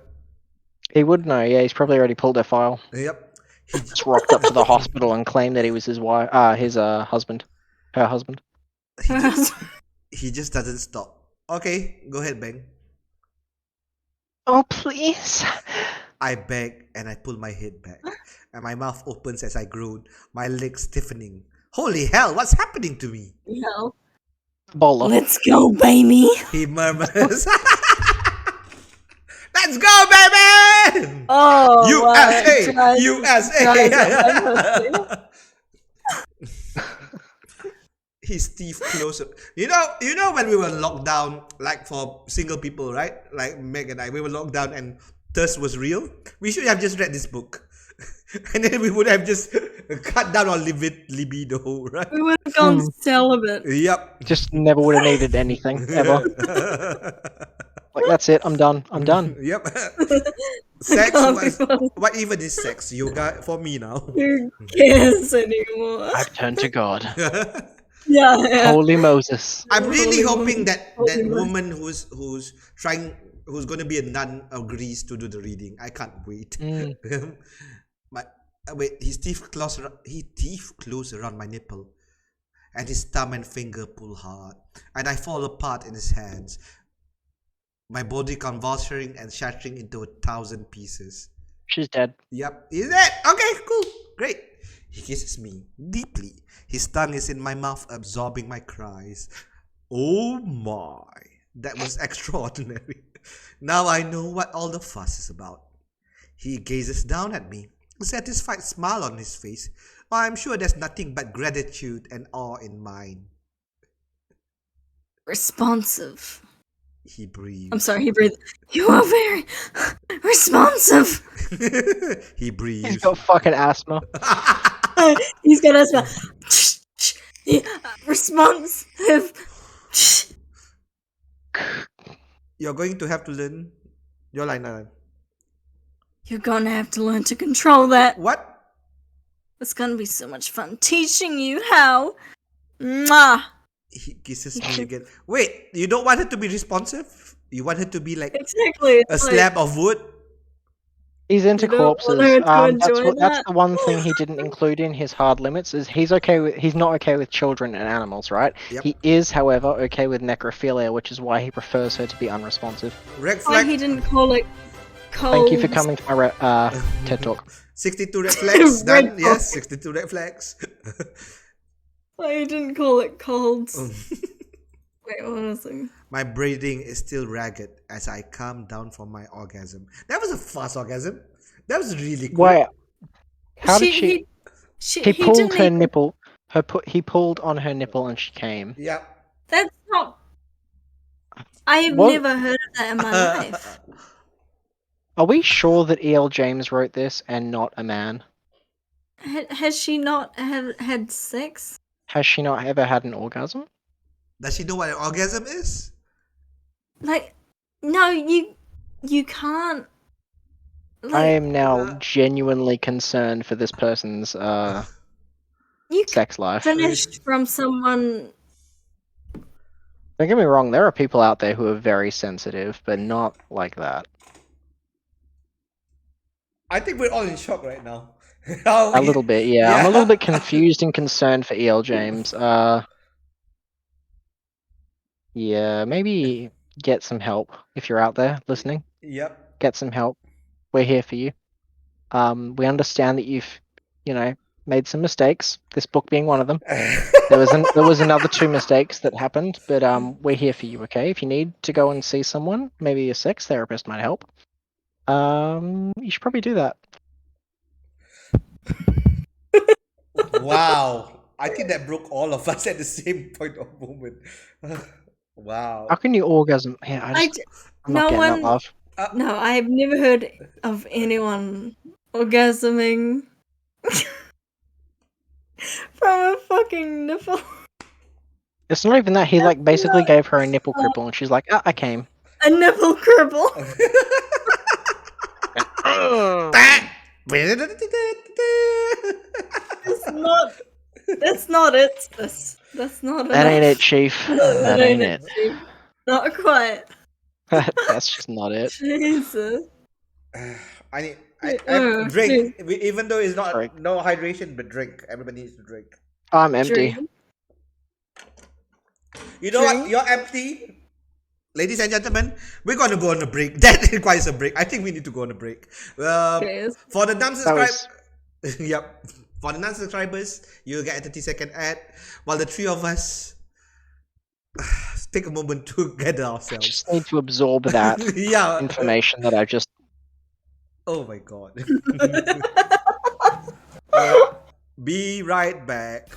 He would know. Yeah, he's probably already pulled her file. Yep. Just rocked up to the hospital and claimed that he was his husband, her husband. He just doesn't stop. Okay, go ahead, Bang. Oh please. I beg and I pull my head back, and my mouth opens as I groan, my legs stiffening. Holy hell, what's happening to me? No. Bola. Let's go, baby. He murmurs. Let's go, baby! Oh, USA! wow. USA! His teeth closer. You know when we were locked down, like for single people, right? Like Meg and I, we were locked down and thirst was real. We should have just read this book. And then we would have just cut down our libido, right? We would have gone celibate. Yep. Just never would have needed anything ever. Like, that's it. I'm done. Yep. Sex what even is sex? Yoga for me now. Who cares anymore? I've turned to God. Yeah. Holy Moses. I'm really Holy hoping that Holy woman who's gonna be a nun agrees to do the reading. I can't wait. Wait, his teeth close around my nipple, and his thumb and finger pull hard, and I fall apart in his hands, my body convulsing and shattering into 1,000 pieces. She's dead. Yep, is it? Okay, cool, great. He kisses me deeply. His tongue is in my mouth, absorbing my cries. Oh my, that was extraordinary. Now I know what all the fuss is about. He gazes down at me, a satisfied smile on his face. I'm sure there's nothing but gratitude and awe in mine. Responsive. He breathes. I'm sorry, he breathed. You are very responsive. He breathes. He's got fucking asthma. He's got asthma. Responsive. You're going to have to learn your line. You're gonna have to learn to control that. What? It's gonna be so much fun teaching you how. Mwah. He kisses me again. Wait, you don't want her to be responsive? You want her to be like Exactly. a slab of wood? He's into You don't corpses. want her to enjoy That's that? the one thing he didn't include in his hard limits. Is he's not okay with children and animals, right? Yep. He is, however, okay with necrophilia, which is why he prefers her to be unresponsive. Red Why flag. he didn't call it cold. Thank you for coming to my TED talk. 62 red flags. Red Done. Yes, 62 red flags. Why he didn't call it colds. Wait, what was it? My breathing is still ragged as I calm down from my orgasm. That was a fast orgasm. That was really quick. Wait, how did she? He pulled didn't her even- nipple. He pulled on her nipple and she came. Yeah. That's not. I have What? never heard of that in my life. Are we sure that E.L. James wrote this and not a man? Has she not had sex? Has she not ever had an orgasm? Does she know what an orgasm is? Like, no, you can't. Like, I am now genuinely concerned for this person's you sex life. finished from someone. Don't get me wrong, there are people out there who are very sensitive, but not like that. I think we're all in shock right now. A little bit, yeah. I'm a Yeah. little bit confused and concerned for E.L. James. Yeah, maybe get some help if you're out there listening. Yep. Get some help. We're here for you. We understand that you've, made some mistakes. This book being one of them. There was another 2 mistakes that happened, but we're here for you. Okay, if you need to go and see someone, maybe a sex therapist might help. You should probably do that. Wow. I think that broke all of us at the same point of moment. Wow. How can you orgasm? Yeah, I'm no not getting one- that love. No, I have never heard of anyone orgasming from a fucking nipple. It's not even that. He basically gave her a nipple cripple, and she's like, I came. A nipple cripple. That's not it. That's not it. That ain't it, Chief. That ain't it. Chief. Not quite. That's just not it. Jesus. I Oh, drink. Even though it's not Sorry. no hydration, but drink. Everybody needs to drink. I'm empty. Drink. You know what? Drink. You're empty. Ladies and gentlemen, we're gonna go on a break. That requires a break. I think we need to go on a break. Okay. For the That non-subscribers, was yep. For the non-subscribers, you get a 30-second ad. While the 3 of us take a moment to gather I ourselves. just need to absorb that Yeah. information that I've just. Oh my god. Be right back.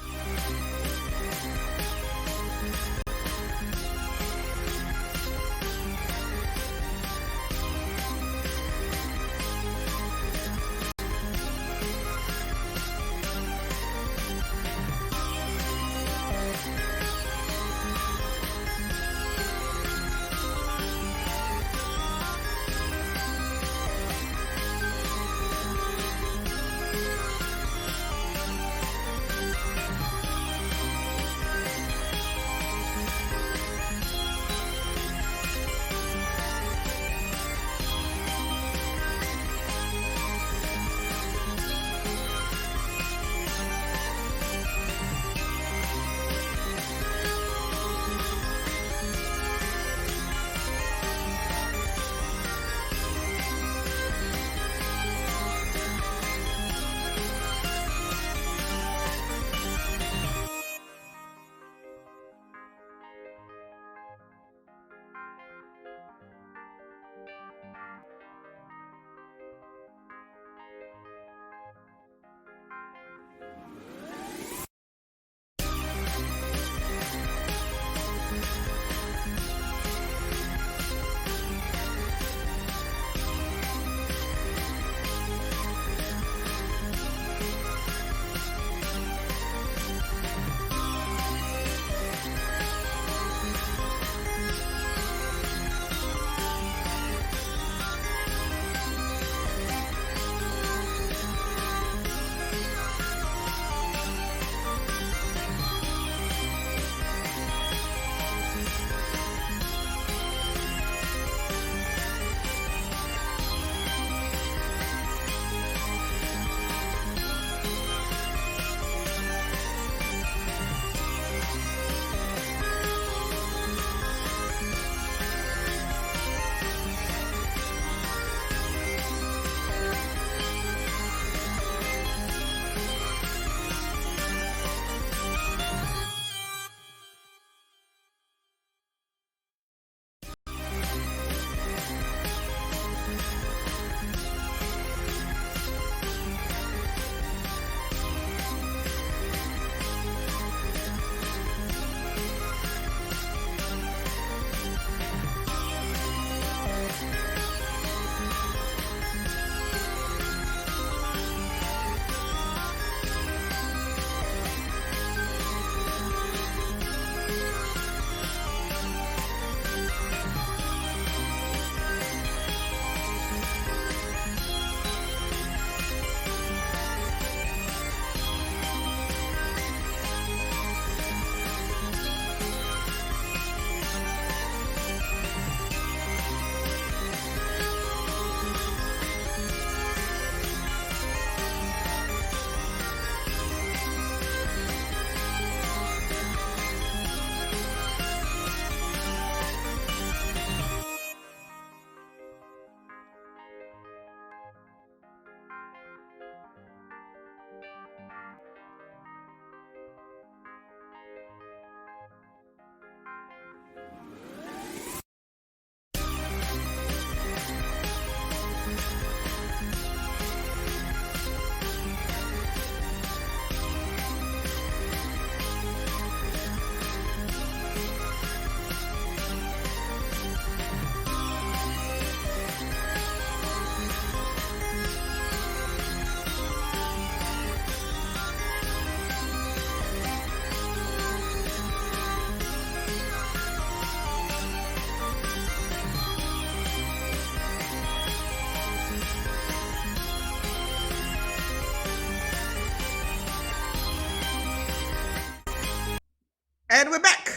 And we're back.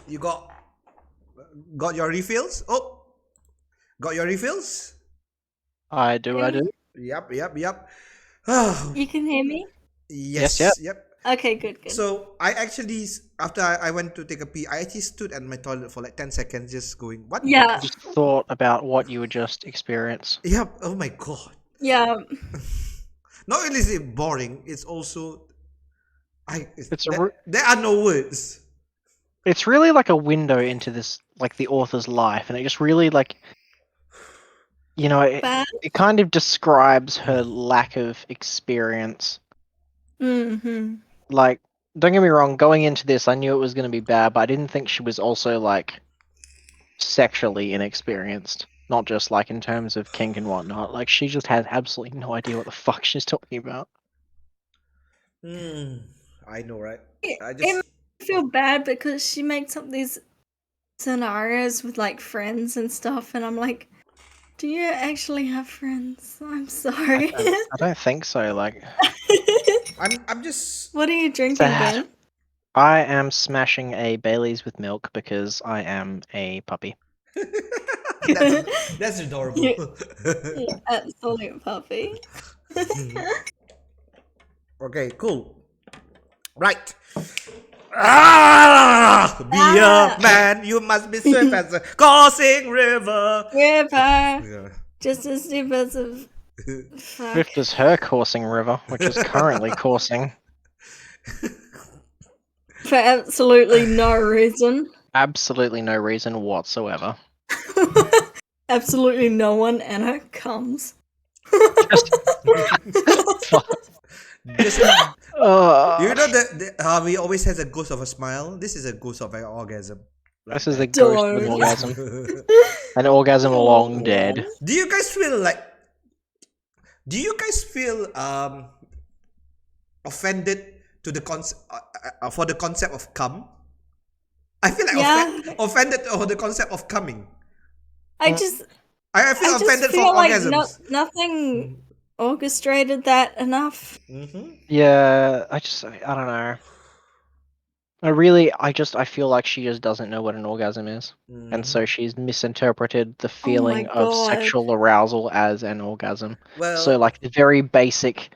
You got your refills? Oh, got your refills? I do. Yep. You can hear me? Yes. Yep. Okay, good. So I actually, after I went to take a pee, I actually stood at my toilet for like 10 seconds, just going, what? Yeah, Just thought about what you would just experience. Yep. Oh my god. yeah. Not only is it boring, it's also It's there are no words. It's really like a window into this, like the author's life, and it just really like, Bad? it kind of describes her lack of experience. Mm-hmm. Like, don't get me wrong, going into this, I knew it was going to be bad, but I didn't think she was also like sexually inexperienced, not just like in terms of kink and whatnot. Like, she just had absolutely no idea what the fuck she's talking about. I know, right? I It just made me feel bad because she makes up these scenarios with like friends and stuff, and I'm like, do you actually have friends? I'm sorry. I don't think so. Like, I'm just What are you drinking, Sad. Ben? I am smashing a Bailey's with milk because I am a puppy. that's adorable. You absolute puppy. Okay, cool. Right. Bearman, you must be swift as a coursing river. River, Yeah. just as deep as a fuck. Swift is her coursing river, which is currently coursing. For absolutely no reason. Absolutely no reason whatsoever. Absolutely no one, and it comes. Just, Uh, you know that how he always has a ghost of a smile. This is a ghost of an orgasm. this is a Like ghost of an Don't. orgasm. An orgasm long dead. Do you guys feel like? Do you guys feel offended to the concept for the concept of cum? I feel like Yeah. offended for the concept of coming. I just I feel offended feel for like orgasms. nothing orchestrated that enough. Yeah, I don't know. I feel like she just doesn't know what an orgasm is. And so she's misinterpreted the feeling of God. sexual arousal as an orgasm. Well, So like the very basic,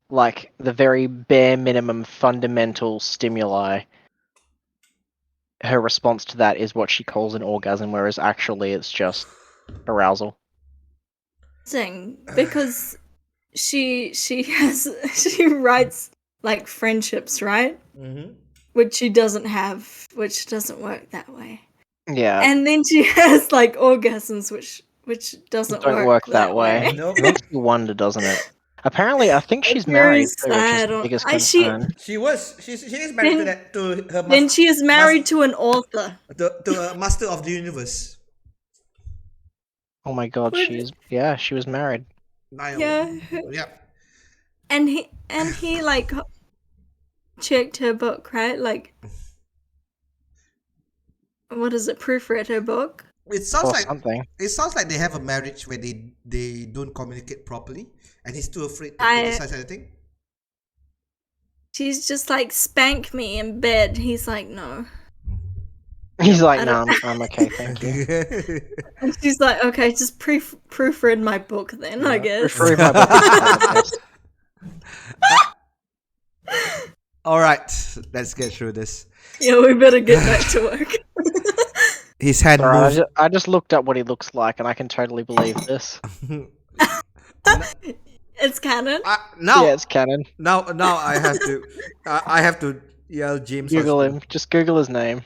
like the very bare minimum fundamental stimuli, her response to that is what she calls an orgasm, whereas actually it's just arousal. Because she writes like friendships, right? Which she doesn't have, which doesn't work that way. Yeah. And then she has like orgasms, which doesn't Don't work that way. Nope. Makes you wonder, doesn't it? Apparently, I think she's It's very married too, which is sad. the biggest She concern. She is married to her then she is married to an author. to a master of the universe. Oh my god, What? she was married. Yeah. Yep. And he like checked her book, right? Like, what is it? Proofread her book. It sounds Or like something. It sounds like they have a marriage where they don't communicate properly, and he's too afraid to I- criticize anything. She's just like, spank me in bed. He's like, no. He's like, I no, don't- I'm okay, thank you. And she's like, okay, just proofread my book then, I guess. Proofread my book is the best. All right, let's get through this. Yeah, we better get back to work. His hand Alright, moves. I just looked up what he looks like, and I can totally believe this. It's canon. Now, Yeah, it's canon. now I have to yell James. Google husband. him. Just Google his name.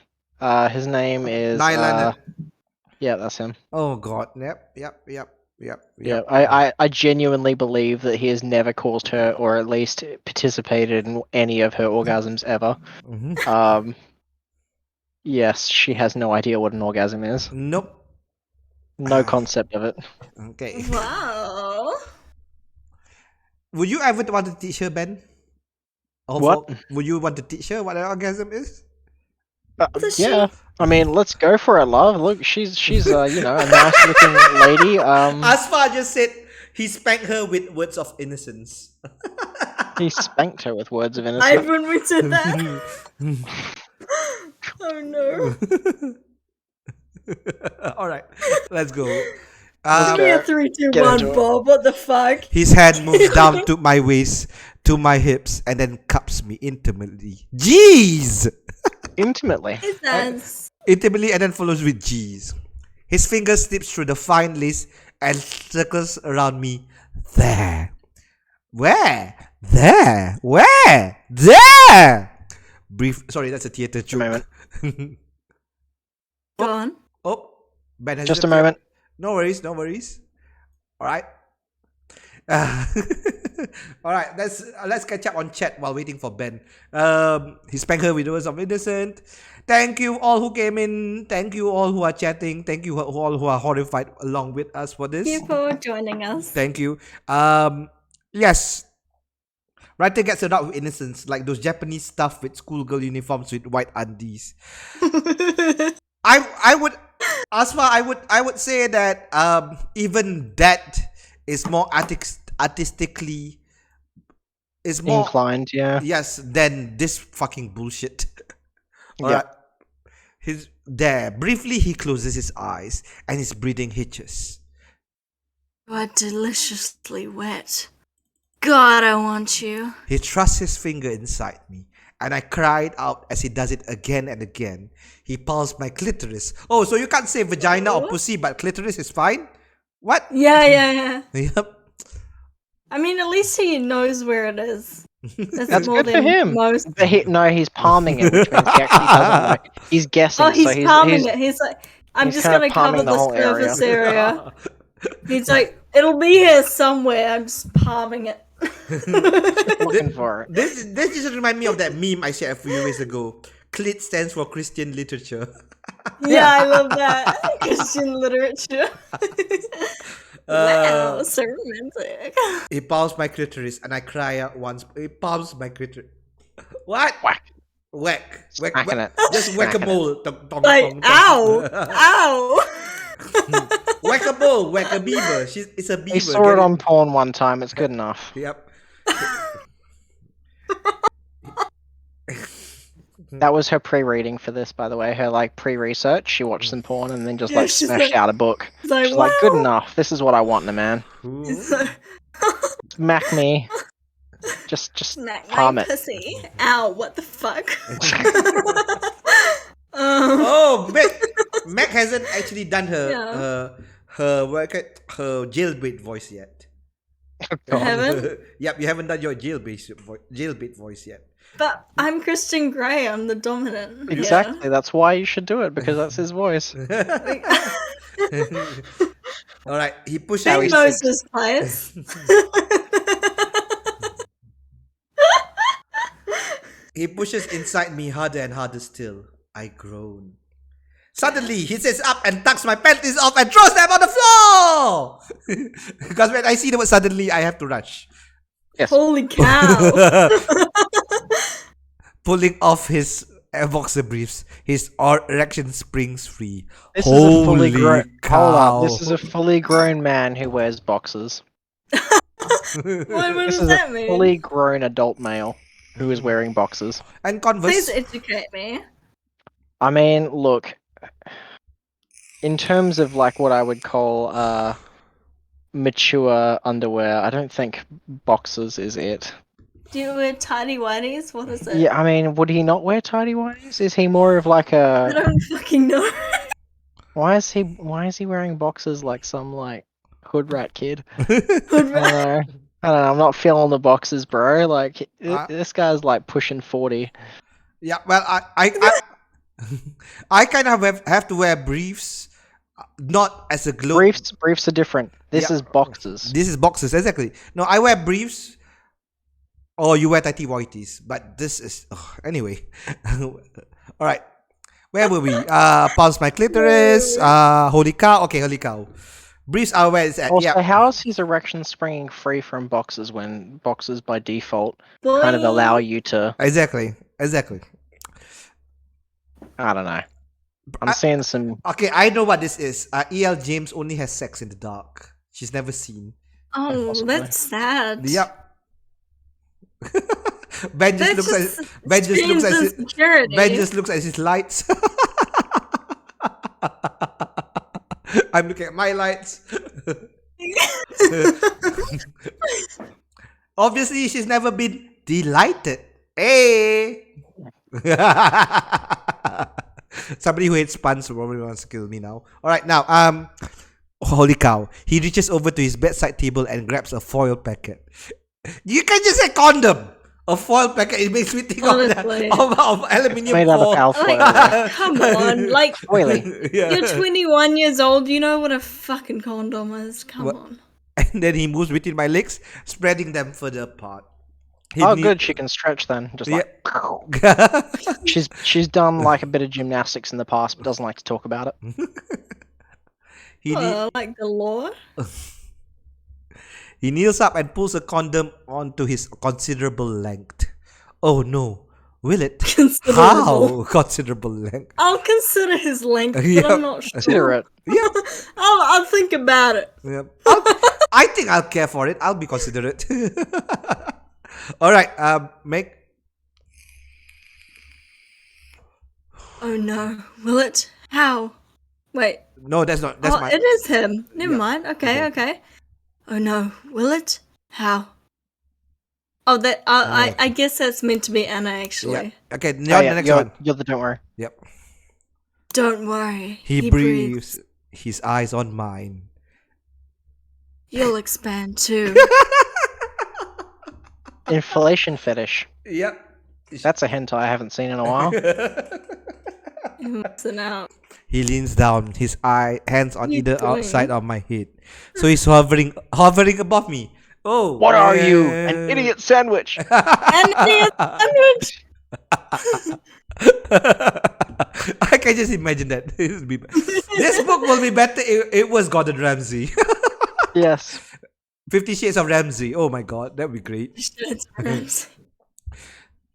His name is. Nylander. Yeah, that's him. Oh God. Yep. Yeah, I genuinely believe that he has never caused her, or at least participated in any of her orgasms ever. Yes, she has no idea what an orgasm is. Nope. No concept of it. Okay. Wow. Would you ever want to teach her, Ben? What? Would you want to teach her what an orgasm is? Yeah, I mean, let's go for it, love. Look, she's a nice looking lady. Asfa just said he spanked her with words of innocence. He spanked her with words of I innocence. when we said that. Oh no. All right, let's go. Give me a go. 3, 2, Get 1, into it. Bob. What the fuck? His hand moves down to my waist, to my hips, and then cups me intimately. Jeez! Intimately. Is that? Intimately, and then follows with G's. His finger slips through the fine lace and circles around me. There. Where? There. Where? There. Brief. Sorry, that's a theater A joke. moment. Go on. Oh, Ben has Just a disappeared. moment. No worries, no worries. All right. All right, let's catch up on chat while waiting for Ben. He spanked her with words of innocent. Thank you all who came in. Thank you all who are chatting. Thank you all who are horrified along with us for this. Thank you for joining us. Thank you. Yes. Writer gets it out with innocence, like those Japanese stuff with schoolgirl uniforms with white undies. I would, Asma, I would say that even that is more artistically is more Inclined, yeah. yes than this fucking bullshit. Yeah. Alright. His there briefly he closes his eyes and his breathing hitches. You are deliciously wet. God, I want you. He thrusts his finger inside me, and I cried out as he does it again and again. He pulls my clitoris. Oh, so you can't say vagina or pussy, but clitoris is fine? What? Yeah. Yep. I mean, at least he knows where it is. That's more good for than him. Most. But he's palming it, which means he actually doesn't know. He's guessing. Oh, he's so palming it. He's like, I'm he's just kind of gonna cover palming the the whole area. surface area. He's like, it'll be here somewhere. I'm just palming it. looking for it. This just remind me of that meme I shared a few years ago. Clit stands for Christian literature. Yeah, I love that. Christian literature. Wow, so romantic. He palms my clitoris and I cry out once. He palms my clitoris. What? Whack. Whack. Smacking it. Just Smacking whack-a-mole. Like, ow! Ow! Whack-a-mole. Whack a beaver. It's a beaver. He saw Get it on porn one time. It's good enough. Yep. That was her pre-reading for this, by the way. Her like pre-research. She watched some porn and then just Yeah, like she's smashed like- out a book. He's like, She's like, good wow. enough. This is what I want in a man. He's like, Smack me. Just smack palm my it. pussy. Ow, what the fuck? Oh, Meg hasn't actually done her Yeah. her jailbait voice yet. God. Heaven? Yep, you haven't done your jailbait voice yet. But I'm Christian Grey, I'm the dominant. here. Exactly. That's why you should do it because that's his voice. All right, he pushes. Now Ben he's knows his place. He pushes inside me harder and harder still. I groan. Suddenly, he sits up and tucks my panties off and throws them on the floor! Because when I see the word suddenly, I have to rush. Yes. Holy cow. Pulling off his boxer briefs, his erection springs free. This is a fully Holy grown. cow. Hold up. This is a fully grown man who wears boxers. What This does is that a mean? fully grown adult male who is wearing boxers. And Converse. Please educate me. I mean, look. In terms of like what I would call mature underwear, I don't think boxers is it. Do you wear tidy whities? What is it? Yeah, I mean, would he not wear tidy whities? Is he more of like I a? don't fucking know. Why is he wearing boxers like some like hood rat kid? Hood I don't rat. know. I don't know. I'm not feeling the boxers, bro. Like Uh, this guy's like pushing 40. Yeah, well, I kind of have to wear briefs, not as a glow. Briefs are different. This Yeah. is boxers. This is boxers, exactly. No, I wear briefs. Or you wear tighty whities, but this is anyway. All right, where were we? Pulse my clitoris. Holy cow. Okay, holy cow. Briefs are where it's at. Also, Yeah, how is his erection springing free from boxers when boxers by default Boy. kind of allow you to? exactly. I don't know. I'm seeing some. Okay, I know what this is. El James only has sex in the dark. She's never seen. Oh, Possibly. that's sad. Yep. Ben just That looks at just Ben just looks at screams his, insecurity. Ben just looks at his lights. I'm looking at my lights. Obviously, she's never been delighted. Hey! Somebody who hates puns probably wants to kill me now. Alright, now, holy cow. He reaches over to his bedside table and grabs a foil packet. You can just say condom! A foil packet, it makes me think Honestly. of aluminium Made out of foil. alfoil. Like, come on. Like, Oily. Yeah. you're 21 years old. You know what a fucking condom is. Come What? on. And then he moves between my legs, spreading them further apart. He Oh, knee- good. She can stretch then. Just like Yeah. she's done like a bit of gymnastics in the past, but doesn't like to talk about it. he, Like the law. he kneels up and pulls a condom onto his considerable length. Oh no, will it? Considerable. How considerable length? I'll consider his length, but Yeah. I'm not sure. Consider it. Yep, I'll think about it. yep. I think I'll care for it. I'll be considerate. All right, Meg. Oh no. Will it? How? Wait. No, that's not. That's Oh, my. it is him. Never Yeah. mind. Okay. Okay. Oh no. Will it? How? Oh, that. I guess that's meant to be Anna, Yeah. actually. Okay, Oh, now yeah, the next you're, one. you're the don't worry. Yep. Don't worry. He breathes. His eyes on mine. You'll expand too. Inflation fetish. Yep. That's a hentai I haven't seen in a while. I'm missing out. He leans down, his hands on You either doing? outside of my head. So he's hovering above me. Oh. What are you? yeah. An idiot sandwich. And the sandwich. I can just imagine that. This book will be better if it was Gordon Ramsay. Yes. 50 Shades of Ramsay. Oh my god, that would be great. Shit.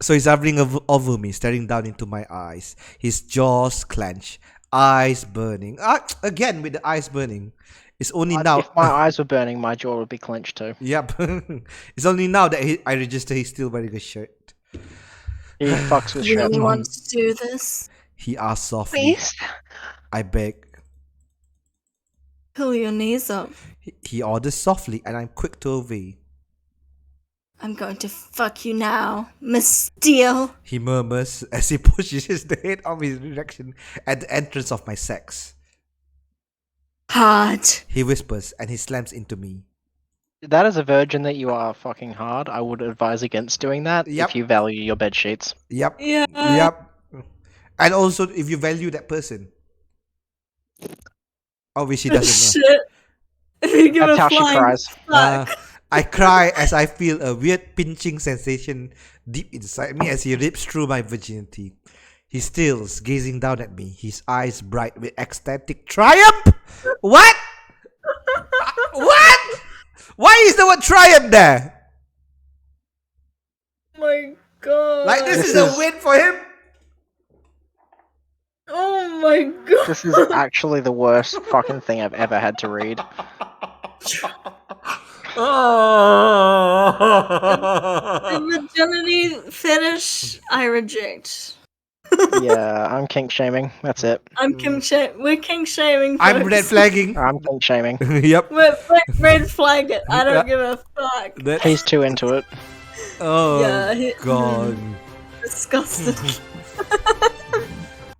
So he's hovering over me, staring down into my eyes. His jaws clench, eyes burning. Again with the eyes burning. It's only now. If my eyes were burning, my jaw would be clenched too. Yep. It's only now that I register he's still wearing a shirt. He fucks with You shirts really on. want to do this? He asks softly. I beg. Pull your knees up. He orders softly, and I'm quick to obey. I'm going to fuck you now, Miss Steele. He murmurs as he pushes his head of his direction at the entrance of my sex. Hard. He whispers, and he slams into me. That is a virgin that you are fucking hard. I would advise against doing that Yep. if you value your bed sheets. Yep. Yeah. Yep. And also, if you value that person. Obviously, he doesn't know. Shit. If you give That's a how she flying cries. fuck. I cry as I feel a weird pinching sensation deep inside me as he rips through my virginity. He stills, gazing down at me, his eyes bright with ecstatic triumph. What? What? Why is the word triumph there? My god. Like this is a win for him? Oh my god. This is actually the worst fucking thing I've ever had to read. The virginity fetish, I reject. Yeah, I'm kink shaming. That's it. I'm we're king shaming. I'm folks. red flagging. I'm kink shaming. Yep. We're red flag it. I don't give a fuck. That, He's too into it. oh Yeah, god. Disgusted.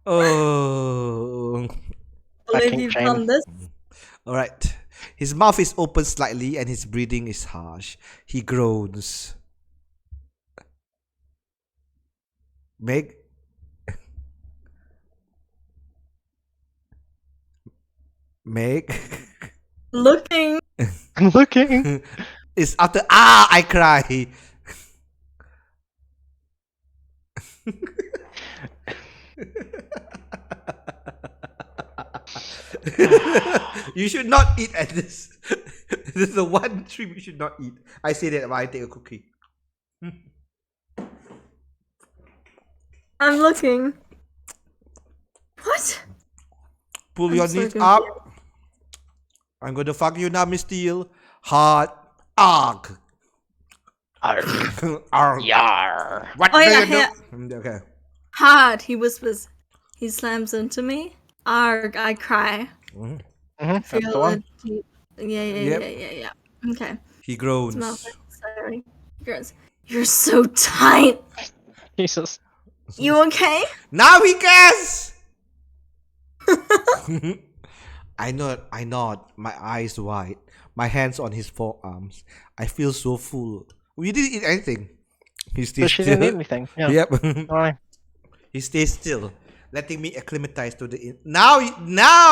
Oh. Believe kink you've shame. done this. Alright. His mouth is open slightly and his breathing is harsh. He groans. Meg? Meg? Looking. I'm looking. It's after I cry. You should not eat at this. This is the one treat you should not eat. I say that while I take a cookie. I'm looking. What? Pull I'm your so knees confused. up. I'm gonna fuck you now, Miss Steele. Hard. Arg. Arr. Yar. What Oh, do yeah, you do? Okay. Hard, he whispers. He slams into me. Arg, I cry. Mhm. That's the Feel one. a deep. Yeah. Yep. Okay. He Smells groans. like sorry. Gross. You're so tight. Jesus. You okay? Now he cares! I nod, my eyes wide, my hands on his forearms. I feel so full. We didn't eat anything. He But stays she didn't eat still. anything. Yeah. Yep. Alright. He stays still, letting me acclimatize to the. Now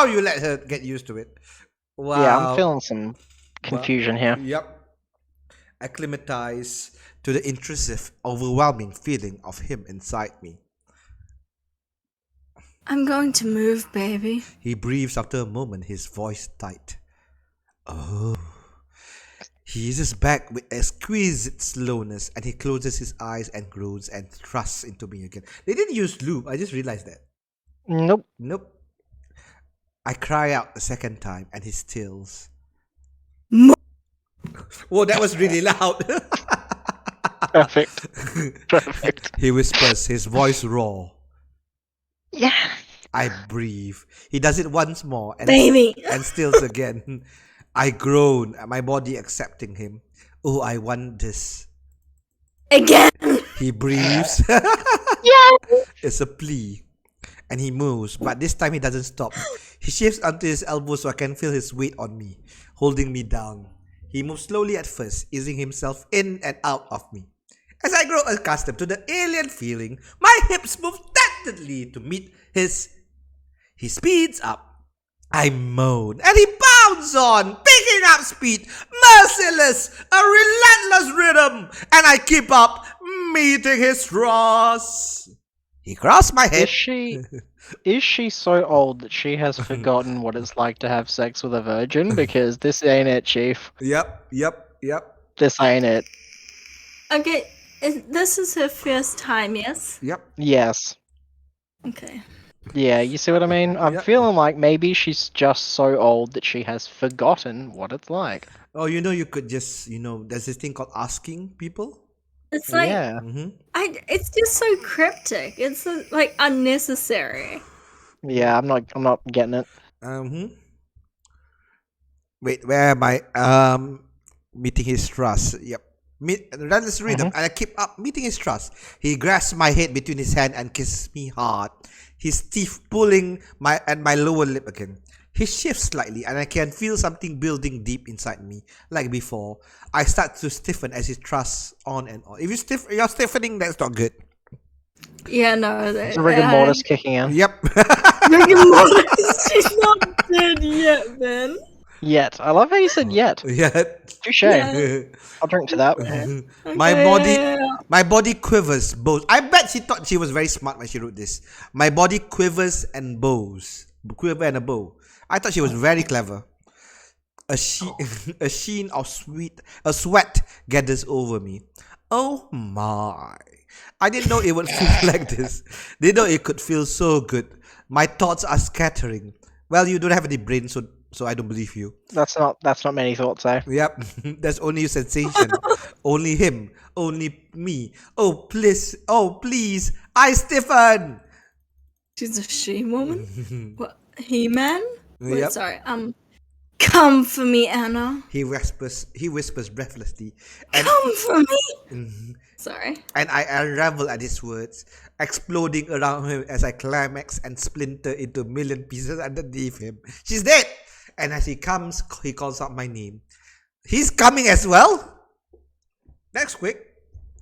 you let her get used to it. Wow. Yeah, I'm feeling some confusion here. Yep. Acclimatize to the intrusive, overwhelming feeling of him inside me. I'm going to move, baby. He breathes after a moment, his voice tight. Oh. He eases back with exquisite slowness and he closes his eyes and groans and thrusts into me again. They didn't use lube, I just realized that. Nope. Nope. I cry out the second time and he stills. Whoa, that was really loud. Perfect. Perfect. He whispers, his voice raw. Yeah. I breathe. He does it once more and, Baby. and stills again. I groan, my body accepting him. Oh, I want this. Again. He breathes. Yeah. It's a plea. And he moves, but this time he doesn't stop. He shifts onto his elbow so I can feel his weight on me, holding me down. He moves slowly at first, easing himself in and out of me. As I grow accustomed to the alien feeling, my hips move tentatively to meet his. He speeds up. I moan, and he pounds on, picking up speed, merciless, a relentless rhythm, and I keep up, meeting his thrust. He crossed my head. Is she so old that she has forgotten what it's like to have sex with a virgin? Because this ain't it, Chief. Yep. This ain't it. Okay. This is her first time, yes? Yep. Yes. Okay. Yeah, you see what I mean? I'm Yep. feeling like maybe she's just so old that she has forgotten what it's like. Oh, you could just, there's this thing called asking people. It's like Yeah. it's just so cryptic. It's like unnecessary. Yeah, I'm not getting it. Wait, where am I? Meeting his trust. Yep. Relentless rhythm, and I keep up meeting his trust. He grasps my head between his hand and kisses me hard. His teeth pulling my lower lip again. He shifts slightly, and I can feel something building deep inside me, like before. I start to stiffen as he thrusts on and on. If you're stiffening, that's not good. Yeah, no. It's a rigor mortis kicking in. Yep. Rigor mortis. She's not dead yet, man. Yet. I love how you said yet. Yeah. Touche. Yeah. I'll drink to that. My body quivers both. I bet she thought she was very smart when she wrote this. My body quivers and bows. Quiver and a bow. I thought she was very clever. A sheen of sweat gathers over me. Oh my. I didn't know it would feel like this. Didn't know it could feel so good. My thoughts are scattering. Well, you don't have any brain, so I don't believe you. That's not many thoughts, eh? Yep, that's only your sensation. Only him. Only me. Oh, please. I stiffen. She's a she woman? What? He-Man? Wait, Yep. sorry. Come for me, Anna. He whispers breathlessly. And, Come for me. Sorry. and I unravel at his words, exploding around him as I climax and splinter into a million pieces underneath him. She's dead! And as he comes, he calls out my name. He's coming as well? That's quick.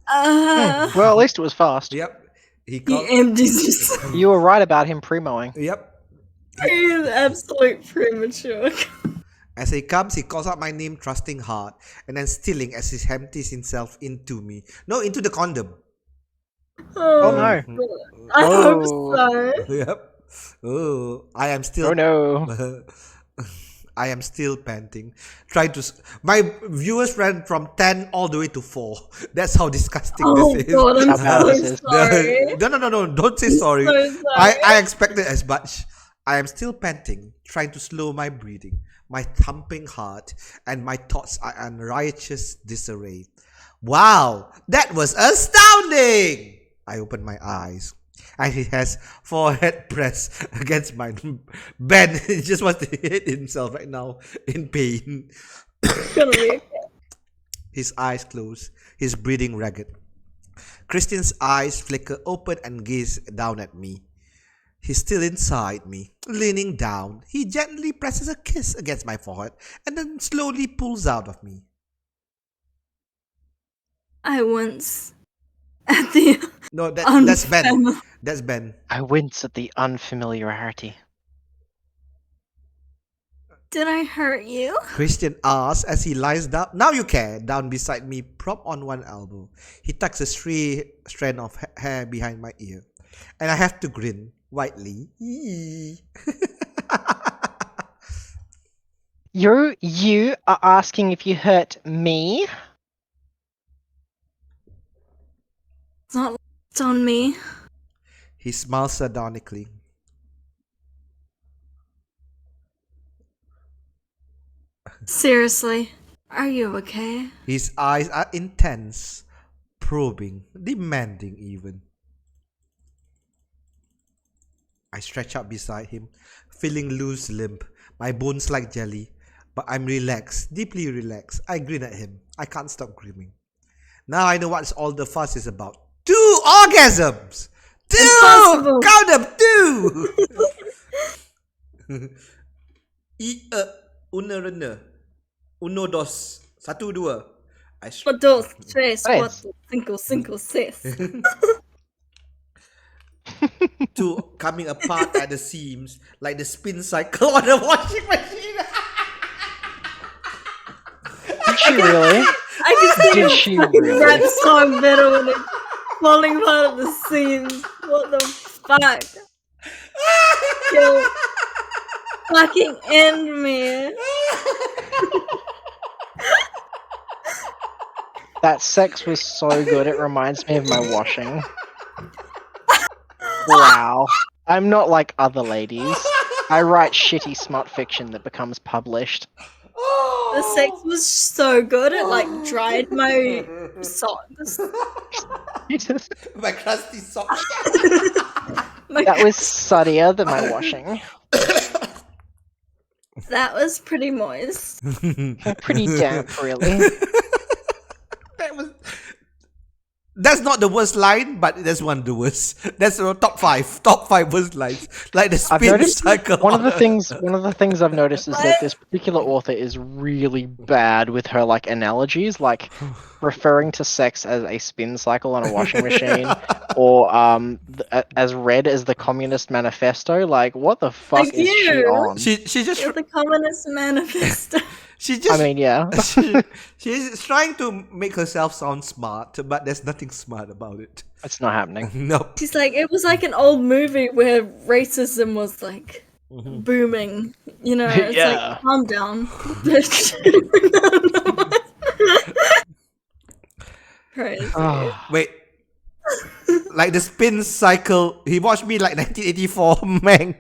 Well, at least it was fast. Yep. He He empties his. You were right about him primoing. Yep. He is absolute premature. As he comes, he calls out my name, trusting hard, and then stilling as he empties himself into me. No, into the condom. Oh no. I hope Oh. so. Yep. Oh, I am still. Oh no. I am still panting. My viewers ran from 10 all the way to 4. That's how disgusting Oh this is. god, I'm How bad so this is. sorry. No. Don't say sorry. So sorry. I expected as much. I am still panting, trying to slow my breathing, my thumping heart, and my thoughts are in riotous disarray. Wow, that was astounding! I opened my eyes. And he has forehead pressed against my Ben. He just wants to hit himself right now in pain. It's gonna be okay. His eyes closed, his breathing ragged. Christian's eyes flicker open and gaze down at me. He's still inside me. Leaning down, he gently presses a kiss against my forehead and then slowly pulls out of me. I once at the No, that's Ben. unfam- That's Ben. I wince at the unfamiliarity. Did I hurt you? Christian asks as he lies down. Now you can. Down beside me, prop on one elbow. He tucks a strand of hair behind my ear. And I have to grin, widely. You are asking if you hurt me? It's not lost on me. He smiles sardonically. Seriously, are you okay? His eyes are intense, probing, demanding even. I stretch out beside him, feeling loose limp, my bones like jelly. But I'm relaxed, deeply relaxed. I grin at him. I can't stop grinning. Now I know what all the fuss is about. 2 orgasms! 2! Impossible. Count them! 2! Una rena. Uno dos. 1, 2. I 1, 2, 3, 4, Tres. 5, 6. 2 coming apart at the seams like the spin cycle on a washing machine. Did she really? I can see Did the she fucking really? rap song better when it's falling apart at the seams. What the fuck? Kill. Fucking end me. That sex was so good, it reminds me of my washing. Wow. I'm not like other ladies. I write shitty smut fiction that becomes published. The sex was so good, it like dried my socks. My crusty socks. That was suddier than my washing. That was pretty moist. Pretty damp, really. That's not the worst line, but that's one of the worst. That's top 5 worst lines. Like the I've spin noticed cycle. one of the things I've noticed is that this particular author is really bad with her like analogies, like referring to sex as a spin cycle on a washing machine, or as read as the Communist Manifesto. Like, what the fuck is she you. on? She just You're the Communist Manifesto. I mean, yeah. she's trying to make herself sound smart, but there's nothing smart about it. It's not happening. Nope. She's like, it was like an old movie where racism was like booming. You know, it's Yeah. like, calm down, bitch. Crazy. Oh, Wait. Like the spin cycle. He watched me like 1984, man.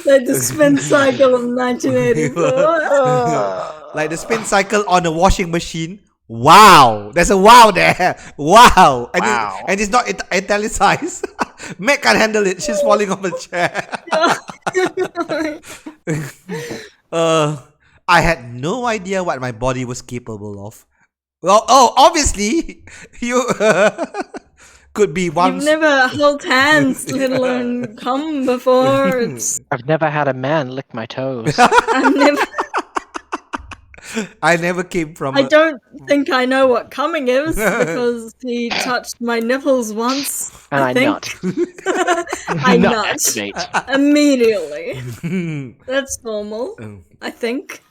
Like the spin cycle of 1984. Like the spin cycle on a washing machine. Wow, there's a wow there. Wow, and Wow. It's not italicized. Meg can't handle it. She's falling off the chair. I had no idea what my body was capable of. Well, obviously, you could be one. You've never held hands, let alone come before. It's I've never had a man lick my toes. I've never. I never came from. I don't think I know what coming is because he touched my nipples once. And I think. nut. I Nut nut activate. immediately. That's normal, I think.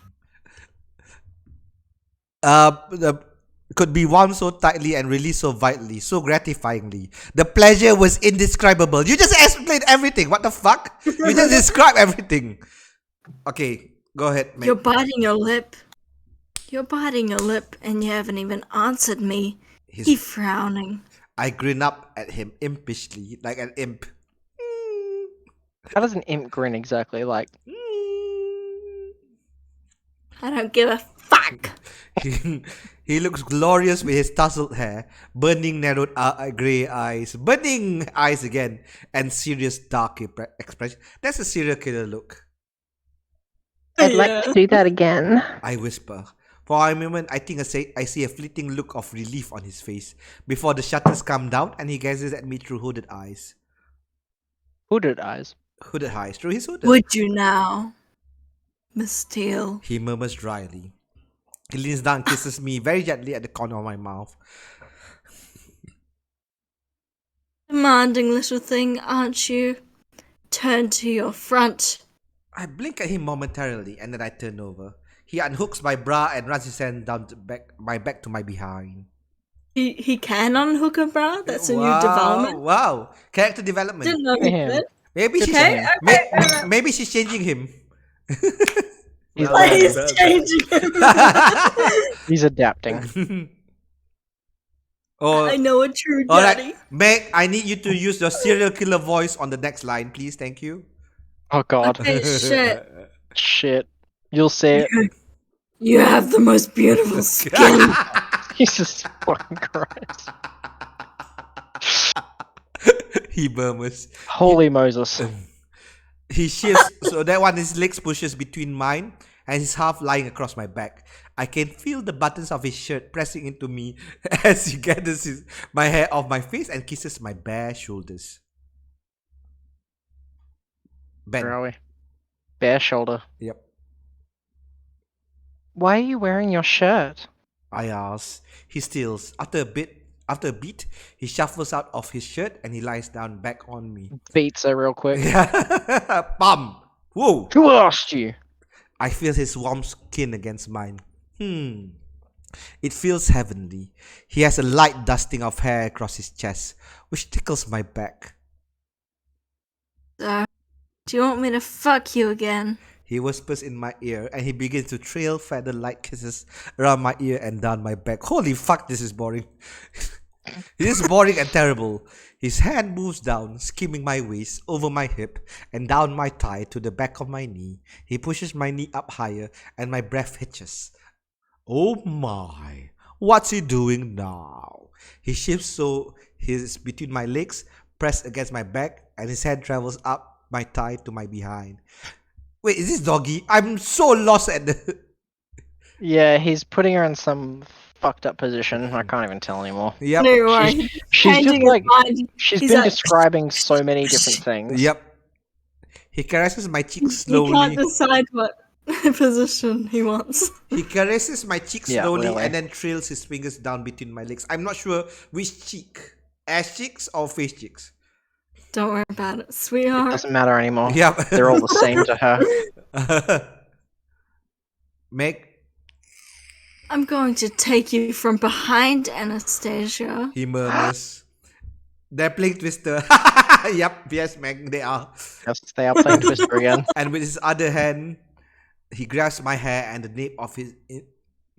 Could be wound so tightly and released so vitally, so gratifyingly. The pleasure was indescribable. You just explained everything. What the fuck? You just described everything. Okay, go ahead, mate. You're biting your lip. You're biting your lip, and you haven't even answered me. He's frowning. I grin up at him impishly, like an imp. How does an imp grin exactly? Like, I don't give a fuck. fuck. He looks glorious with his tousled hair, burning narrowed grey eyes, burning eyes again, and serious dark expression. That's a serial killer look. I'd like to do that again. I whisper. For a moment, I think I see a fleeting look of relief on his face before the shutters come down and he gazes at me through hooded eyes. Hooded eyes. Hooded eyes, through his hooded. Would you now, Miss Steele? He murmurs dryly. He leans down and kisses me very gently at the corner of my mouth. Demanding little thing, aren't you? Turn to your front. I blink at him momentarily and then I turn over. He unhooks my bra and runs his hand down my back to my behind. He can unhook a bra? That's a new Wow, development. Wow. Character development. Didn't know he Yeah. did. Maybe she's Okay, maybe she's changing him. He's Why he's learning. changing. He's adapting. Oh, I know a true all daddy. right, Meg, I need you to use your serial killer voice on the next line, please. Thank you. Oh god. Okay, shit. Shit. You'll see it. You have the most beautiful skin. Jesus fucking Christ. He murmurs. Holy Moses. He shifts so that one his legs pushes between mine and he's half lying across my back. I can feel the buttons of his shirt pressing into me as he gathers my hair off my face and kisses my bare shoulders. Ben. Where are we? Bare shoulder. Yep. Why are you wearing your shirt? I ask. He steals. After a beat, he shuffles out of his shirt and he lies down back on me. Beats her real quick. Bam! Whoa! Who asked you? I feel his warm skin against mine. It feels heavenly. He has a light dusting of hair across his chest, which tickles my back. So, do you want me to fuck you again? He whispers in my ear and he begins to trail feather-like kisses around my ear and down my back. Holy fuck, this is boring. This is boring and terrible. His hand moves down, skimming my waist, over my hip, and down my thigh to the back of my knee. He pushes my knee up higher and my breath hitches. Oh my, what's he doing now? He shifts so he's between my legs, pressed against my back, and his hand travels up my thigh to my behind. Wait, is this doggy? I'm so lost at the... Yeah, he's putting her in some fucked up position. I can't even tell anymore. Yep. No, right. She's Changing just his like mind. she's He's been like- describing so many different things. Yep. He caresses my cheeks He can't slowly. decide what position he wants. He caresses my cheek Yeah, slowly really. and then trails his fingers down between my legs. I'm not sure which cheek. Ass cheeks or face cheeks? Don't worry about it, sweetheart. Doesn't matter anymore. Yep. They're all the same to her. Meg, I'm going to take you from behind, Anastasia. he murmurs. They're playing Twister. Yep, yes, Meg, they are. Yes, they are playing Twister again. And with his other hand, he grabs my hair and the nape of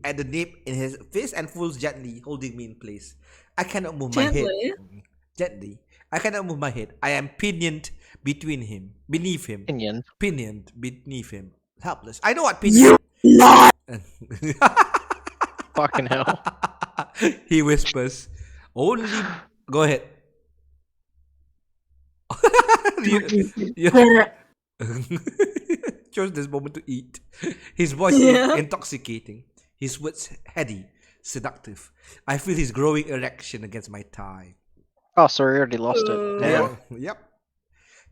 at the nape in his face and pulls gently, holding me in place. I cannot move my head. Gently? Gently. I cannot move my head. I am pinioned beneath him. Opinion. Pinioned beneath him. Helpless. I know what pinion. Fucking hell. He whispers. Only. Go ahead. You- chose this moment to eat. His voice Yeah. is intoxicating. His words heady, seductive. I feel his growing erection against my thigh. Oh, sorry, we already lost it. Damn. Yep.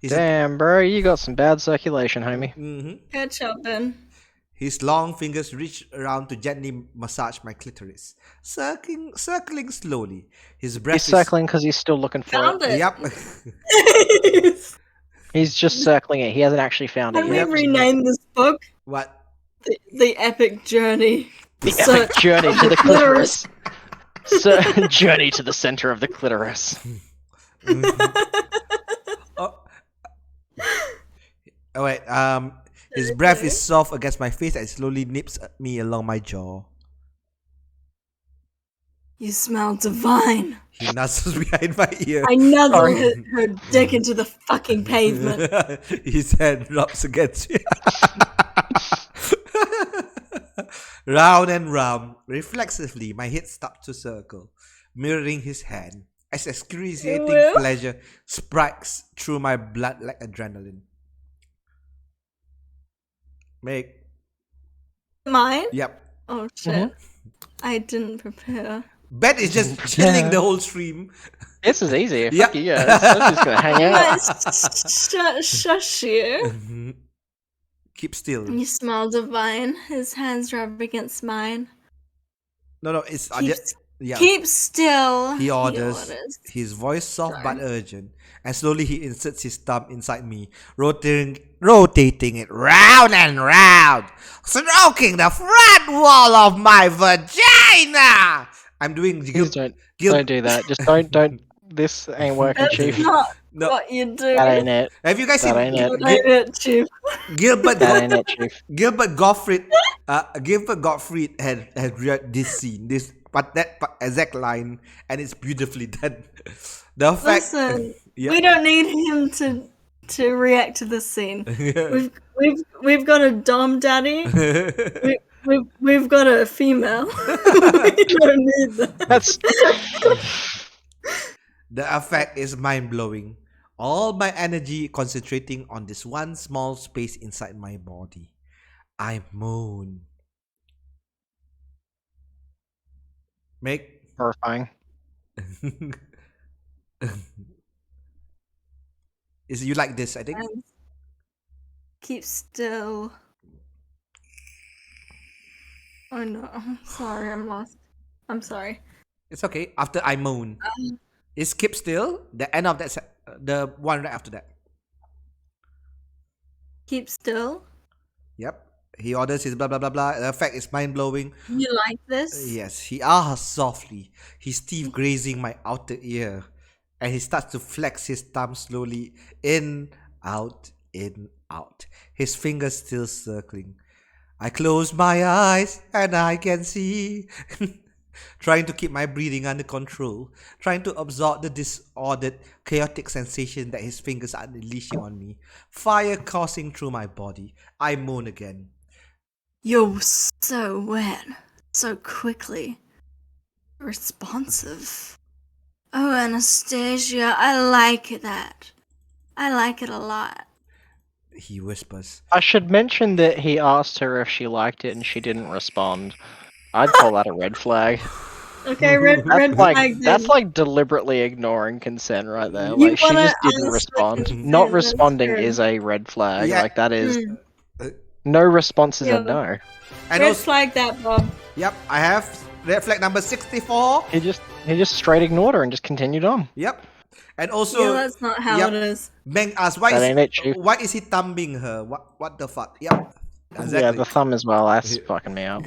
His, Damn, bro, you got some bad circulation, homie. Catch up, then. his long fingers reach around to gently massage my clitoris, circling slowly. His breath He's circling because he's still looking for Found it. it. Yep. He's just circling it. He hasn't actually found it Can we yet. rename this book What? the Epic Journey? The So- epic journey to the clitoris. So, journey to the center of the clitoris. Oh wait. His breath is soft against my face and slowly nips at me along my jaw. You smell divine. He nuzzles behind my ear. I nuzzle Sorry. her dick into the fucking pavement. His hand rubs against me. Round and round, reflexively, my head starts to circle, mirroring his hand, as excruciating will. pleasure sparks through my blood like adrenaline. Meg. Mine? Yep. Oh shit. I didn't prepare. Ben is just chilling the whole stream. This is easy. Yeah. Fuck you guys. I'm just gonna hang out. Shush you. Keep still. You smell divine. His hands rub against mine. No, it's Keep, yeah. keep still. He orders. His voice soft but urgent, and slowly he inserts his thumb inside me, rotating it round and round, stroking the front wall of my vagina. I'm doing Please don't do that. Just don't. This ain't working, That's Chief. not No. what you do. That ain't it. Have you guys That seen ain't it. That ain't it, Chief. Gilbert? That ain't it, Chief. Gilbert Gottfried. Gilbert Gottfried had read this scene, that exact line, and it's beautifully done. The fact. Listen, Yeah. we don't need him to react to this scene. We've got a dom daddy. We've got a female. We don't need that. That's The effect is mind blowing. All my energy concentrating on this one small space inside my body. I moan. Make. horrifying. Is you like this? I think. Keep still. Oh no, sorry, I'm lost. I'm sorry. It's okay. After I moan, is keep still. The end of that. The one right after that. Keep still. Yep. He orders his blah blah blah blah. The effect is mind blowing. You like this? Yes, he ahs softly, his teeth grazing my outer ear, and he starts to flex his thumb slowly in, out, his fingers still circling. I close my eyes and I can see, trying to keep my breathing under control, trying to absorb the disordered, chaotic sensation that his fingers are unleashing on me, fire coursing through my body. I moan again. You're so wet, so quickly responsive. Oh, Anastasia, I like that. I like it a lot. He whispers. I should mention that he asked her if she liked it and she didn't respond. I'd call that a red flag. Okay, red flag. That's like deliberately ignoring consent right there. You Like she wanna just didn't ask for respond. consent, Not that's responding true. is a red flag. Yeah. Like that is Hmm. no response is Yeah. a no. And Red also, flag that, Bob. yep, I have red flag number 64. He just straight ignored her and just continued on. Yep. And also, Yeah, that's not how yep. it is. Bang asked, That ain't it, Chief. why is he thumbing her? What the fuck? Yep. Exactly. Yeah, the thumb as well. That's fucking me up.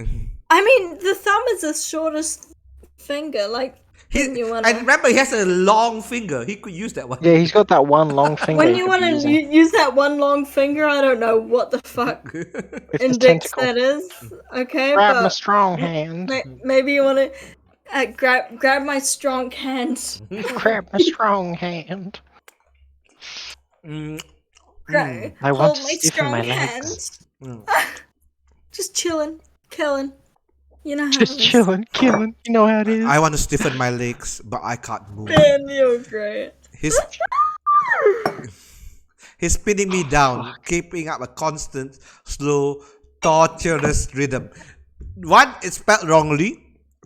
I mean, the thumb is the shortest finger. Like, He, when you wanna, and remember, he has a long finger. He could use that one. Yeah, he's got that one long finger. when he you could want be to using. use that one long finger, I don't know what the fuck With his index tentacle. that is. Okay, Grab my but strong hand. maybe you want to grab my strong hand. Grab my strong hand. Mm, I want Hold to my stiffen strong my hand. legs. Just chilling, killing. You know how Just it is. chilling, killing. You know how it is. I want to stiffen my legs, but I can't move. Man, you're great. He's spinning me down, keeping up a constant, slow, torturous rhythm. One, it's spelled wrongly.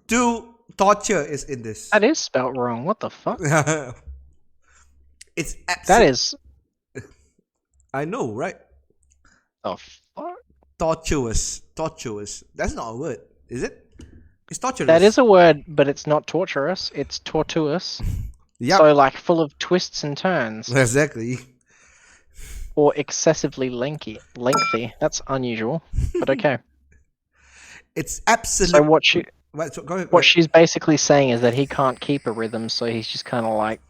Two, torture is in this. That is spelt wrong. What the fuck? It's That is. I know, right? The fuck? Tortuous. That's not a word, is it? It's torturous. That is a word, but it's not torturous. It's tortuous. Yep. So like full of twists and turns, Exactly. or excessively lengthy. That's unusual, but okay. It's absolute. So what she's basically saying is that he can't keep a rhythm, so he's just kind of like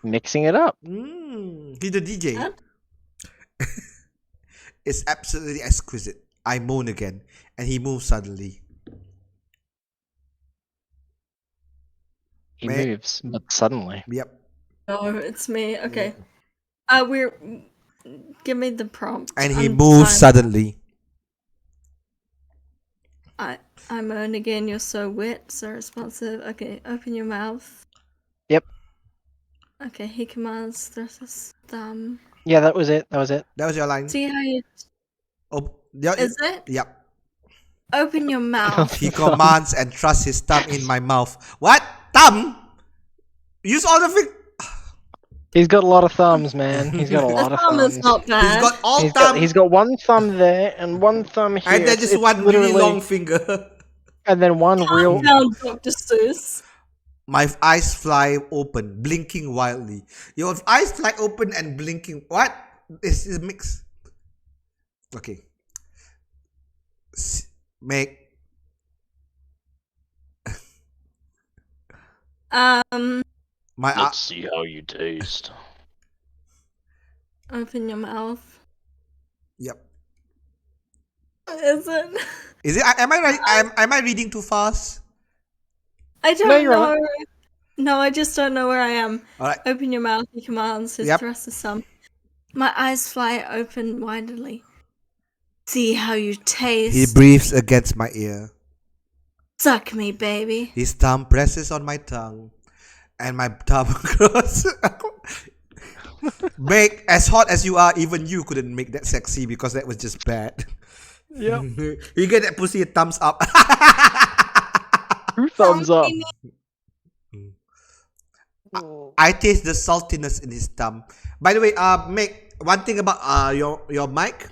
mixing it up. He's the DJ. Huh? It's absolutely exquisite. I moan again, and he moves suddenly. He May- moves, but suddenly. Yep. Oh, it's me. Okay. Give me the prompt. And he I'm moves tired. suddenly. I moan again. You're so wet, so responsive. Okay, open your mouth. Yep. Okay, he commands, thrusts his thumb. Yeah, that was it. That was it. That was your line. See how you... Oh, yeah, Is it? Yep. Open your mouth. He commands and thrusts his thumb in my mouth. What? Thumb? Use all the He's got a lot of thumbs, man. He's got a The lot of thumb thumbs. is not He's bad. got all He's thumb. got one thumb there and one thumb here. and then just It's one really literally- long finger. And then one real. Calm down, Dr. Seuss. My eyes fly open, blinking wildly. Your eyes fly open and blinking. What? This is a mix. Okay. Make. My Let's see how you taste. Open your mouth. Yep. Is it? Is it? Am I right? Am I reading too fast? I don't No, you're know. right. No, I just don't know where I am. All right. Open your mouth, he commands, his Yep. thrust is thumb. My eyes fly open widely. See how you taste. He breathes against my ear. Suck me, baby. His thumb presses on my tongue, and my tongue grows. Make as hot as you are, even you couldn't make that sexy because that was just bad. Yep. You get that pussy a thumbs up. Two thumbs up. I taste the saltiness in his thumb. By the way, Meg, one thing about your mic,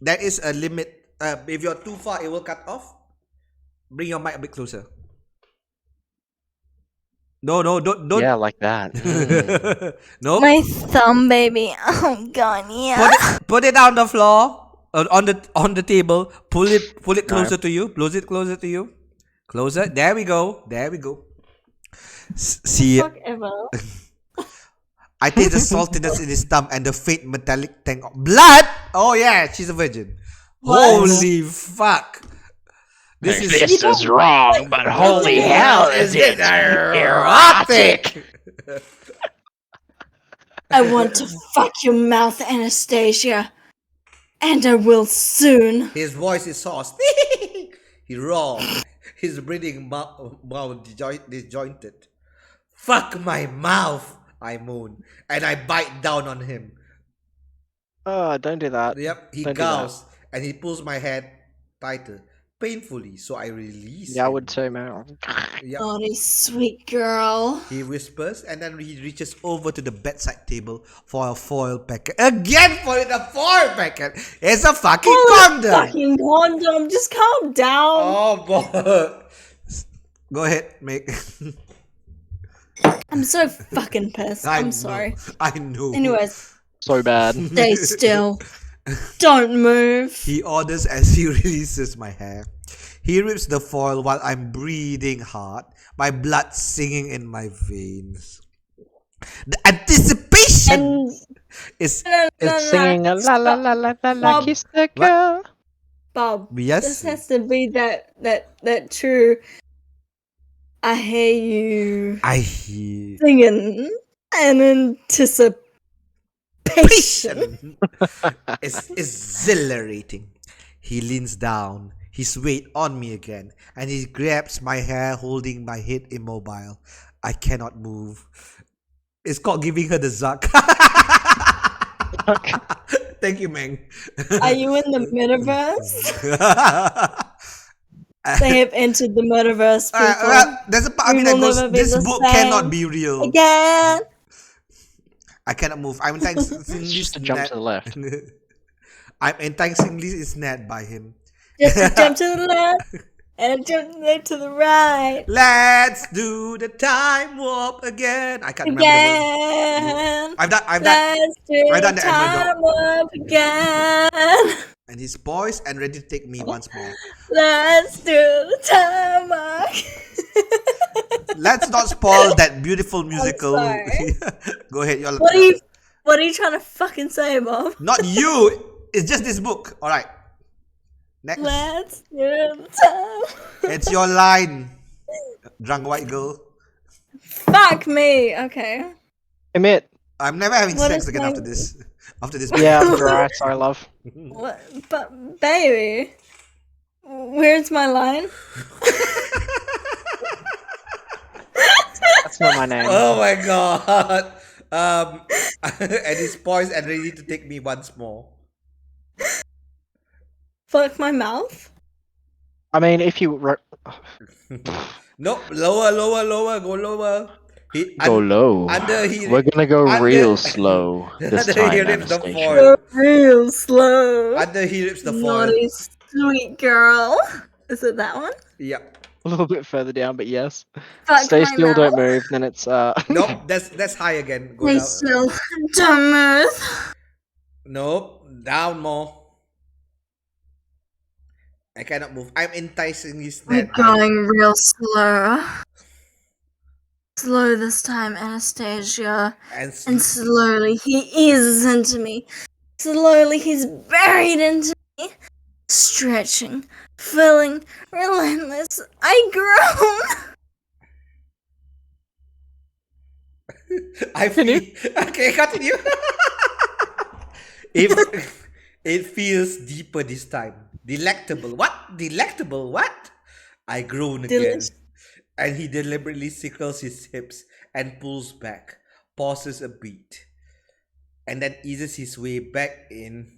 there is a limit. If you're too far, it will cut off. Bring your mic a bit closer. No, don't. Yeah, like that. No. My thumb, baby. Oh god, yeah. Put it on the floor, on the table. Pull it closer to you. Close it closer to you. Closer. There we go. See, Fuck ever. I taste the saltiness in his thumb and the faint metallic tang of blood. Oh yeah, she's a virgin. What? Holy fuck! This is wrong, but holy hell, is it erotic! I want to fuck your mouth, Anastasia. And I will soon. His voice is hoarse. He raw. His breathing mouth disjointed. Fuck my mouth, I moan, and I bite down on him. Oh, don't do that. Yep, he Don't do that. growls and he pulls my head tighter, painfully, so I release Yeah, I him. would too, man. Yep. Naughty sweet girl. He whispers and then he reaches over to the bedside table for a foil packet. Again for the foil packet! It's a fucking condom! Fucking condom. Just calm down. Oh boy. Go ahead, make. I'm so fucking pissed. I I'm know. sorry. I know. Anyways, So bad. stay still. Don't move. He orders as he releases my hair. He rips the foil while I'm breathing hard, my blood singing in my veins. The anticipation And is It's singing a la la la la la la Bob. kiss the girl. Bob, this yes. has to be that true. I hear you I hear singing and anticipation. it's exhilarating. He leans down, his weight on me again, and he grabs my hair, holding my head immobile. I cannot move. It's called giving her the zuck. Thank you, Meng. Are you in the metaverse? They have entered the metaverse, people. Well, there's a part of me We that will goes, never be this the book same cannot be real. Again. I cannot move. I'm enticingly It's just a jump to the left. I'm enticingly snared by him. Just a jump to the left and a jump to the right. Let's do the time warp again. I can't remember the Again. word. I've done. Let's do I've done the the Edward time warp again. And he's poised and ready to take me once more. Let's do the time warp. Let's not spoil that beautiful musical. sorry. Go ahead. You're What are you trying to fucking say, Bob? Not you. It's just this book. All right. Next. Let's do the time. It's your line, drunk white girl. Fuck me. Okay. Emit. I'm never having What sex is again my- after this. After this. Yeah, I'm dry. Sorry, love. What? But baby, Where's my line? That's not my name. Oh my god. And he's poised and ready to take me once more. Fuck my mouth? I mean, if you Nope, lower, go lower. Go low. We're gonna go real slow this Under time, he rips the Anastasia. foil. Go real slow. Under he rips the foil. Naughty sweet girl. Is it that one? Yep. a little bit further down, but yes. Fuck Stay my still, mouth. don't move. Then it's Nope, that's high again. Go Stay down. still. Don't move. Nope, down more. I cannot move. I'm enticing his We're net. going real slow. Slow this time, Anastasia. And And slowly he eases into me. Slowly he's buried into me. Stretching, filling, relentless. I groan. I feel. Okay, continue. It feels deeper this time. Delectable. What? Delectable? What? I groan again. Delish. And he deliberately circles his hips and pulls back, pauses a beat, and then eases his way back in.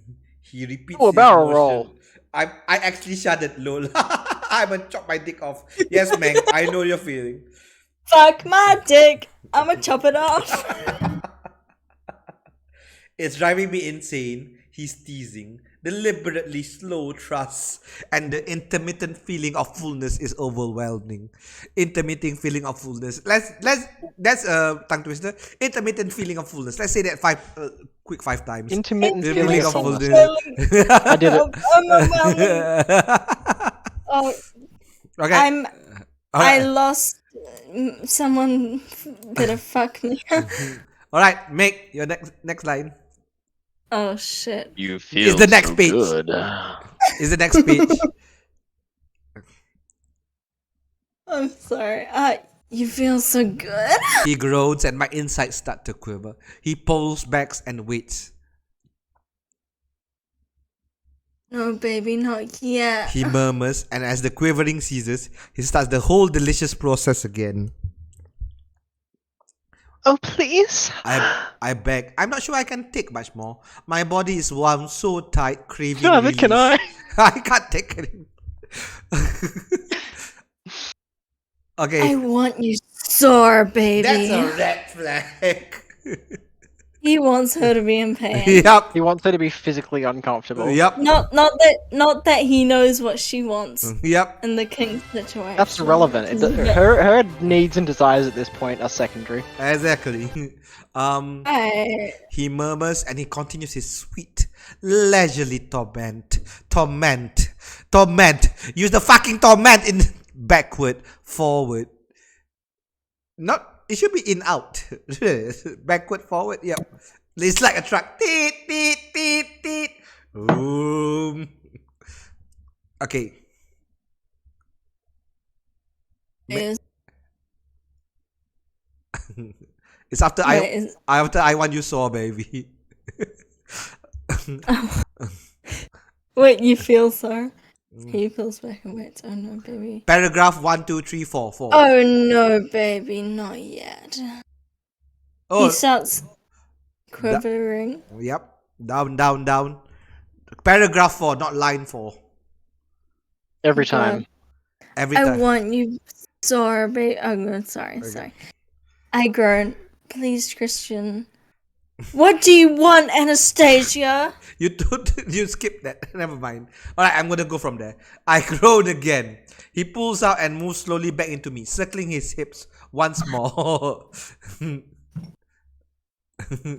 He repeats Oh, a his barrel motion. roll. I actually shuddered, lol. I'ma chop my dick off. Yes, Meg, I know your feeling. Fuck my dick. I'ma chop it off. It's driving me insane. He's teasing, deliberately slow thrusts, and the intermittent feeling of fullness is overwhelming. Intermittent feeling of fullness. That's a tongue twister. Intermittent feeling of fullness. Let's say that quick five times. intermittent The feeling of fullness. fullness. I did it. Oh, Okay. I Alright. lost someone. Better fuck me. Alright, make your next line. Oh shit. You feel the next so page. good. Is the next page. I'm sorry. You feel so good. He groans and my insides start to quiver. He pulls back and waits. No, baby, not yet. He murmurs, and as the quivering ceases, he starts the whole delicious process again. Oh, please. I beg. I'm not sure I can take much more. My body is wound so tight, craving Neither can I. release. I can't take it. Okay. I want you sore, baby. That's a red flag. He wants her to be in pain. Yep. He wants her to be physically uncomfortable. Yep. Not that he knows what she wants Yep. in the king situation. That's irrelevant. Yeah. Her needs and desires at this point are secondary. Exactly. I- He murmurs and he continues his sweet, leisurely torment. Use the fucking torment in backward, forward. Not. It should be in out. Backward, forward. Yep. It's like a truck. Teet, teet, teet, teet. Okay. is- It's after Wait, is- I want you saw, baby. Wait, you feel so? He feels back and waits. Oh no, baby. Paragraph 1, 2, 3, 4, 4. Oh no, baby, not yet. Oh, He starts quivering. yep. Down. Paragraph 4, not line 4. Every God. time. Every I time. want you sore, baby. Oh no, sorry. I groan. Please, Christian. What do you want, Anastasia? You skipped that. Never mind. Alright, I'm gonna go from there. I groan again. He pulls out and moves slowly back into me, circling his hips once more.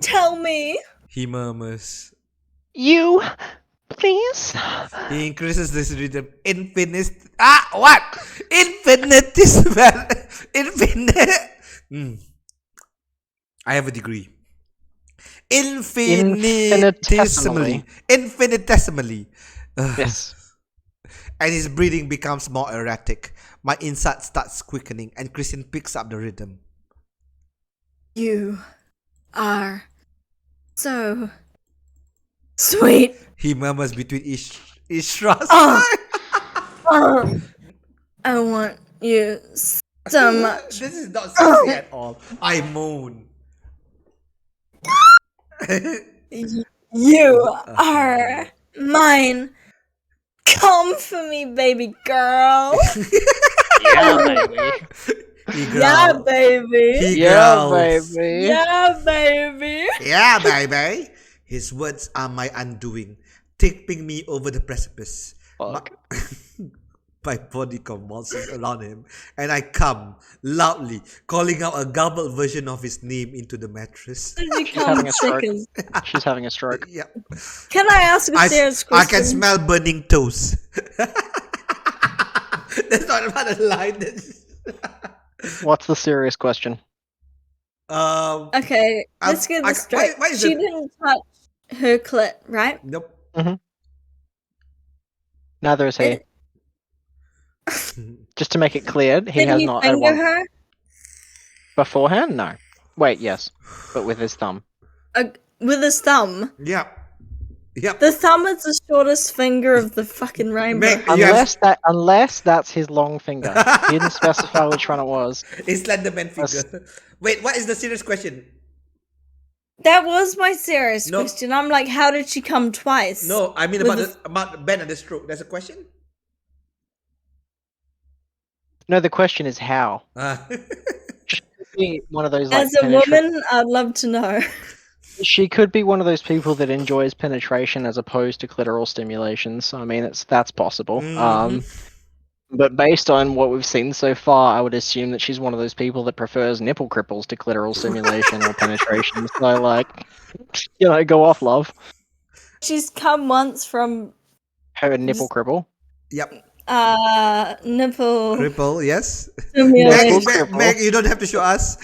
Tell me. He murmurs. You, please. He increases this rhythm. What? Infinitesimal. I have a degree. Infinitesimally. Ugh. Yes. And his breathing becomes more erratic. My inside starts quickening, and Christian picks up the rhythm. You are so sweet. He murmurs between each thrust. Oh. I want you so much. This is not sexy at all. I moan. You are mine. Come for me, baby girl. Yeah, baby. He Yeah, growls. baby. He Yeah, growls. baby. Yeah, baby. Yeah, baby. His words are my undoing, tipping me over the precipice. Fuck. My body convulses around him, and I come loudly, calling out a garbled version of his name into the mattress. Did you She's come having a stroke. seconds? She's having a stroke. Yep. Can I ask a serious I question? can smell burning toes. That's not about the line. What's the serious question? Okay, let's get this straight. why is She it? didn't touch her clit, right? Nope. Neither is he. It- Just to make it clear, he Did has he not finger her? beforehand. No. Wait, yes, but with his thumb. With his thumb. Yep. Yep. The thumb is the shortest finger of the fucking rainbow. Meg, you have- Unless that's his long finger. He didn't specify which one it was. It's Slenderman finger. Wait, what is the serious question? That was my serious No. question. I'm like, how did she come twice? No, I mean With about Ben and the stroke. That's a question. No, the question is how. She could be one of those like As a woman, I'd love to know. She could be one of those people that enjoys penetration as opposed to clitoral stimulation. So I mean, that's possible. Mhm. But based on what we've seen so far, I would assume that she's one of those people that prefers nipple cripples to clitoral stimulation or penetration. So like, go off, love. She's come once from Her nipple cripple. Yep. nipple Cripple, yes. stimulation. Meg, you don't have to show us.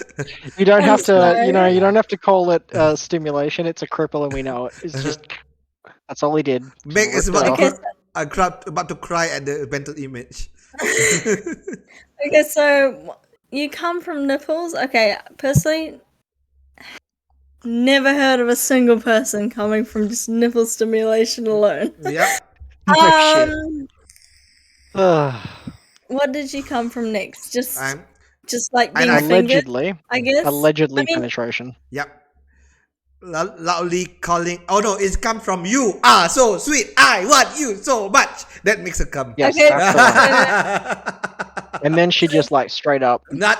You don't have to, sorry. you don't have to call it stimulation. It's a cripple, and we know it. It's just that's all he did. Meg is Ripped it about, off. about to cry at the mental image. Okay, so you come from nipples? Okay, personally, never heard of a single person coming from just nipple stimulation alone. Yep. What did you come from next? Just I'm, like being fingered, Allegedly, I guess. allegedly I mean- penetration. yep. Loudly calling. Oh no, it's come from you. Ah, so sweet. I want you so much. That makes it come. Yes, Okay. that's the one. And then she just like straight up, Not.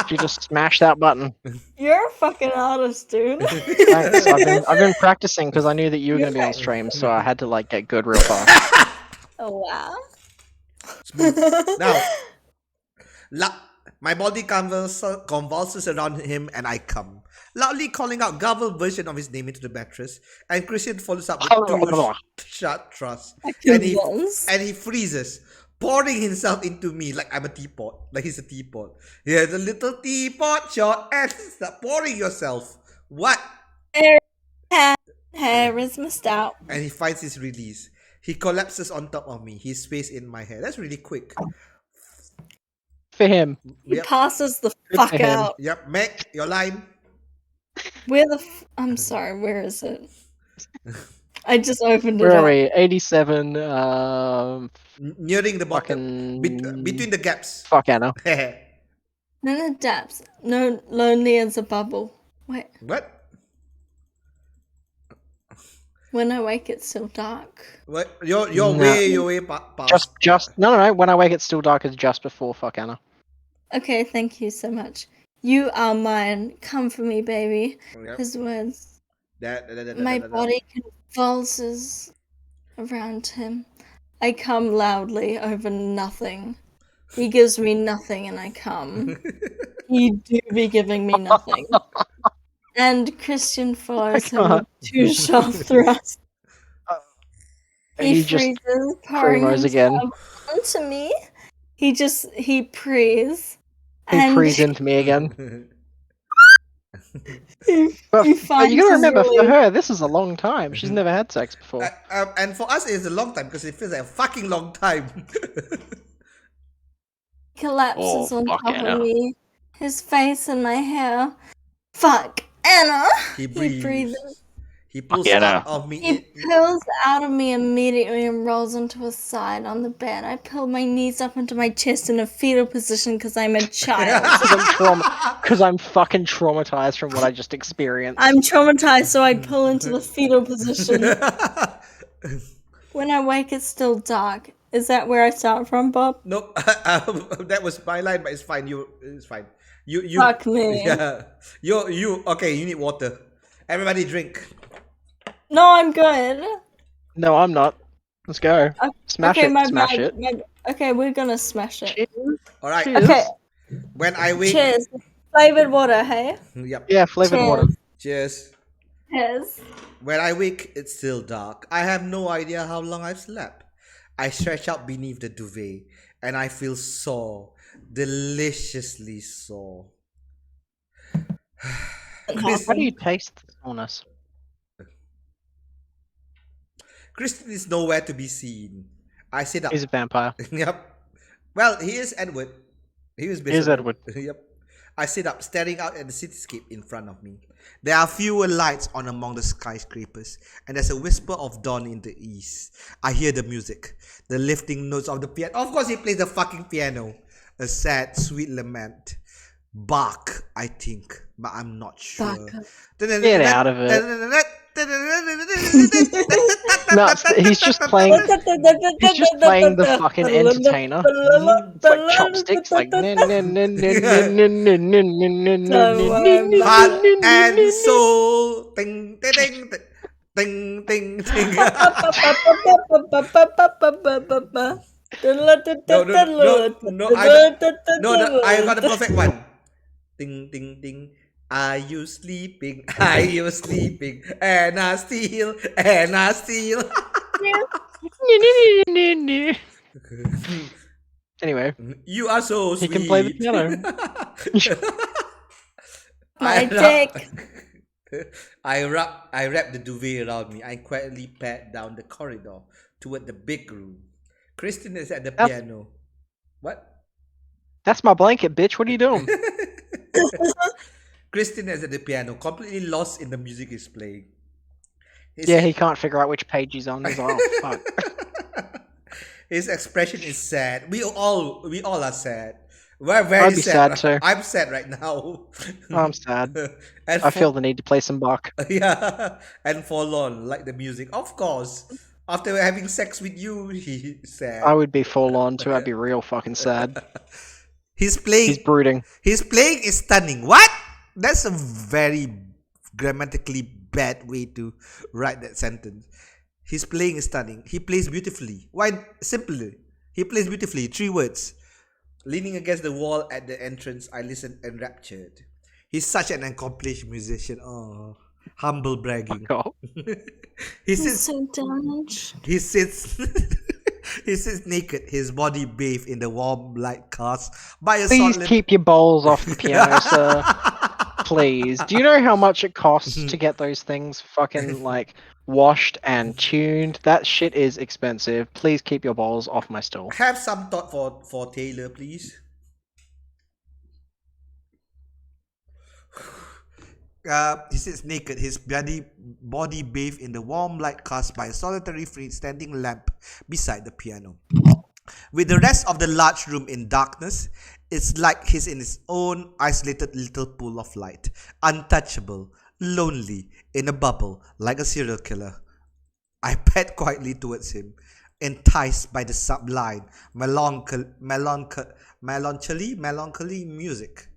she just smashed that button. You're a fucking artist, dude. Thanks. I've been practicing because I knew that you were going to be on stream, so I had to like get good real fast. Oh wow. Now, my body convulses around him and I come, loudly calling out garbled version of his name into the mattress, and Christian follows up with two sharp thrusts, and he freezes, pouring himself into me like I'm a teapot, like he's a teapot. Here's a little teapot shot and start pouring yourself. What? Hair is missed out. And he finds his release. He collapses on top of me, his face in my hair. That's really quick. For him. He Yep. passes the Good fuck for him. out. Yep, Meg, your line. Where the I'm sorry, where is it? I just opened it Where are up. we? 87. Nearing the bottom. Fucking. Between the gaps. Fuck Anna. No daps. No lonely as a bubble. Wait. What? When I wake it's still dark. What? Your way past. Just no. When I wake, it's still dark. It's just before fuck Anna. Okay, thank you so much. You are mine. Come for me, baby. Yep. His words. That. My body convulses around him. I come loudly over nothing. He gives me nothing and I come. He do be giving me nothing. And Christian follows him with two sharp thrusts. He just freezes, pouring primos again. himself onto me. He prees. He prees into me again. But He you finds gotta his remember, for relief. her, this is a long time. She's never had sex before. And for us, it's a long time because it feels like a fucking long time. Collapses Oh, on fuck top Anna. of me. His face and my hair. Fuck Anna. He He breathes. breathes. He pulls Yeah, out no. of me. He pulls out of me immediately and rolls onto a side on the bed. I pull my knees up into my chest in a fetal position because I'm a child. Because I'm fucking traumatized from what I just experienced. I'm traumatized, so I pull into the fetal position. When I wake, it's still dark. Is that where I start from, Bob? Nope. That was my line, but it's fine. It's fine. You. Fuck me. Yeah. You. Okay. You need water. Everybody drink. No, I'm good. No, I'm not. Let's go. Smash Okay, it. my Smash bad. it. Okay, we're gonna smash it. Cheers. All right. Cheers. Okay, When I wake. cheers. Flavored water, hey? Yep. Yeah, flavored Cheers. water. Cheers. Cheers. When I wake, it's still dark. I have no idea how long I've slept. I stretch out beneath the duvet and I feel sore, deliciously sore. How do you taste the soreness? Kristen is nowhere to be seen. I sit up. He's a vampire. Yep. Well, he is Edward. He is He is Edward. Yep. I sit up, staring out at the cityscape in front of me. There are fewer lights on among the skyscrapers, and there's a whisper of dawn in the east. I hear the music, the lifting notes of the piano. Of course, he plays the fucking piano. A sad, sweet lament. Bach, I think, but I'm not sure. Get out of it. No, he's just playing. He's just playing the fucking entertainer. It's like chopsticks, like. Heart and soul. Ding, ding, ding, ding, ding, ding. No, I got the perfect one. Ding, ding, ding. Are you sleeping? Are you sleeping? And I steal. Anyway, You are so he sweet. can play the piano. My dick. I wrap the duvet around me. I quietly pad down the corridor toward the big room. Kristen is at the piano. What? That's my blanket, bitch. What are you doing? Kristen is at the piano, completely lost in the music he's playing. Yeah, he can't figure out which page he's on. He's like, oh fuck. His expression is sad. We all are sad. We're very I'd be sad too. I'm sad right now. I'm sad. And I feel the need to play some Bach. yeah, and forlorn like the music. Of course, after having sex with you, he sad. I would be forlorn too. I'd be real fucking sad. He's playing. He's brooding. His playing is stunning. What? That's a very grammatically bad way to write that sentence. His playing is stunning. He plays beautifully. Why? Simply, he plays beautifully. 3 words. Leaning against the wall at the entrance, I listened enraptured. He's such an accomplished musician. Oh, humble bragging. Oh. He He's sits. so damaged. He sits. He sits naked, his body bathed in the warm light cast by a Please solid. keep your bowls off the piano, sir. Please. Do you know how much it costs to get those things fucking like washed and tuned? That shit is expensive. Please keep your bowls off my stool. Have some thought for Taylor, please. He sits naked, his body bathed in the warm light cast by a solitary freestanding lamp beside the piano. With the rest of the large room in darkness, it's like he's in his own isolated little pool of light, untouchable, lonely, in a bubble, like a serial killer. I pad quietly towards him, enticed by the sublime, melancholy music.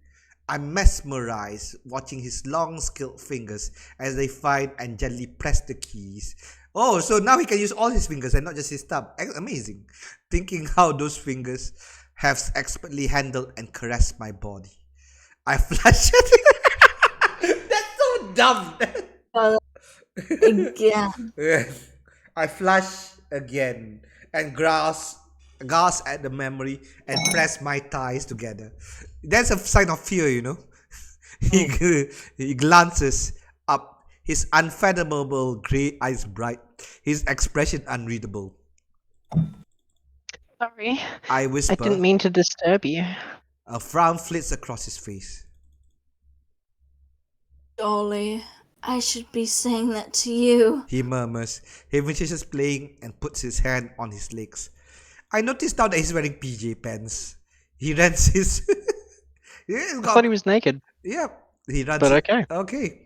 I'm mesmerized watching his long, skilled fingers as they find and gently press the keys. Oh, so now he can use all his fingers and not just his thumb. Amazing. Thinking how those fingers have expertly handled and caressed my body. I flashed. That's so dumb. Again. I flush again and gasp at the memory and press my thighs together. That's a sign of fear, you know. He glances up, his unfathomable grey eyes bright, his expression unreadable. Sorry. I whisper. I didn't mean to disturb you. A frown flits across his face. Dolly, I should be saying that to you. He murmurs. He finishes playing and puts his hand on his legs. I noticed now that he's wearing PJ pants. He runs his. I thought he was naked. Yeah, he runs. But okay. Okay.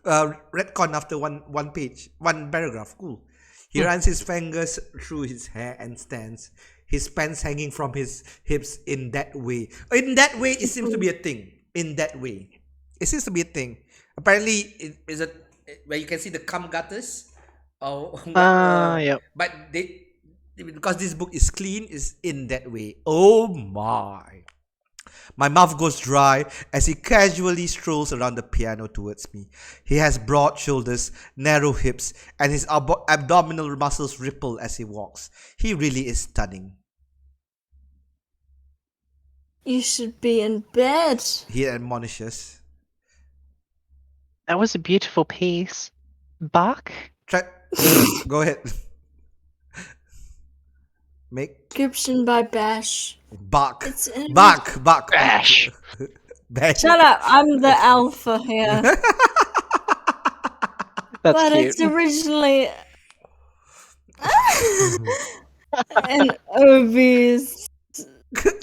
Retcon after one page, one paragraph. Cool. He runs his fingers through his hair and stands, his pants hanging from his hips in that way. In that way, it seems to be a thing. In that way, it seems to be a thing. Apparently, it is a where you can see the cum gutters. Oh, Yep. But they because this book is clean, is in that way. Oh my. My mouth goes dry as he casually strolls around the piano towards me. He has broad shoulders, narrow hips, and his abdominal muscles ripple as he walks. He really is stunning. You should be in bed. He admonishes. That was a beautiful piece. Bach? Go ahead. Make Description by Bash. Bach. It's in- Bach. Bash. Bash. Shut up, I'm the alpha here. That's But cute. it's originally an obese.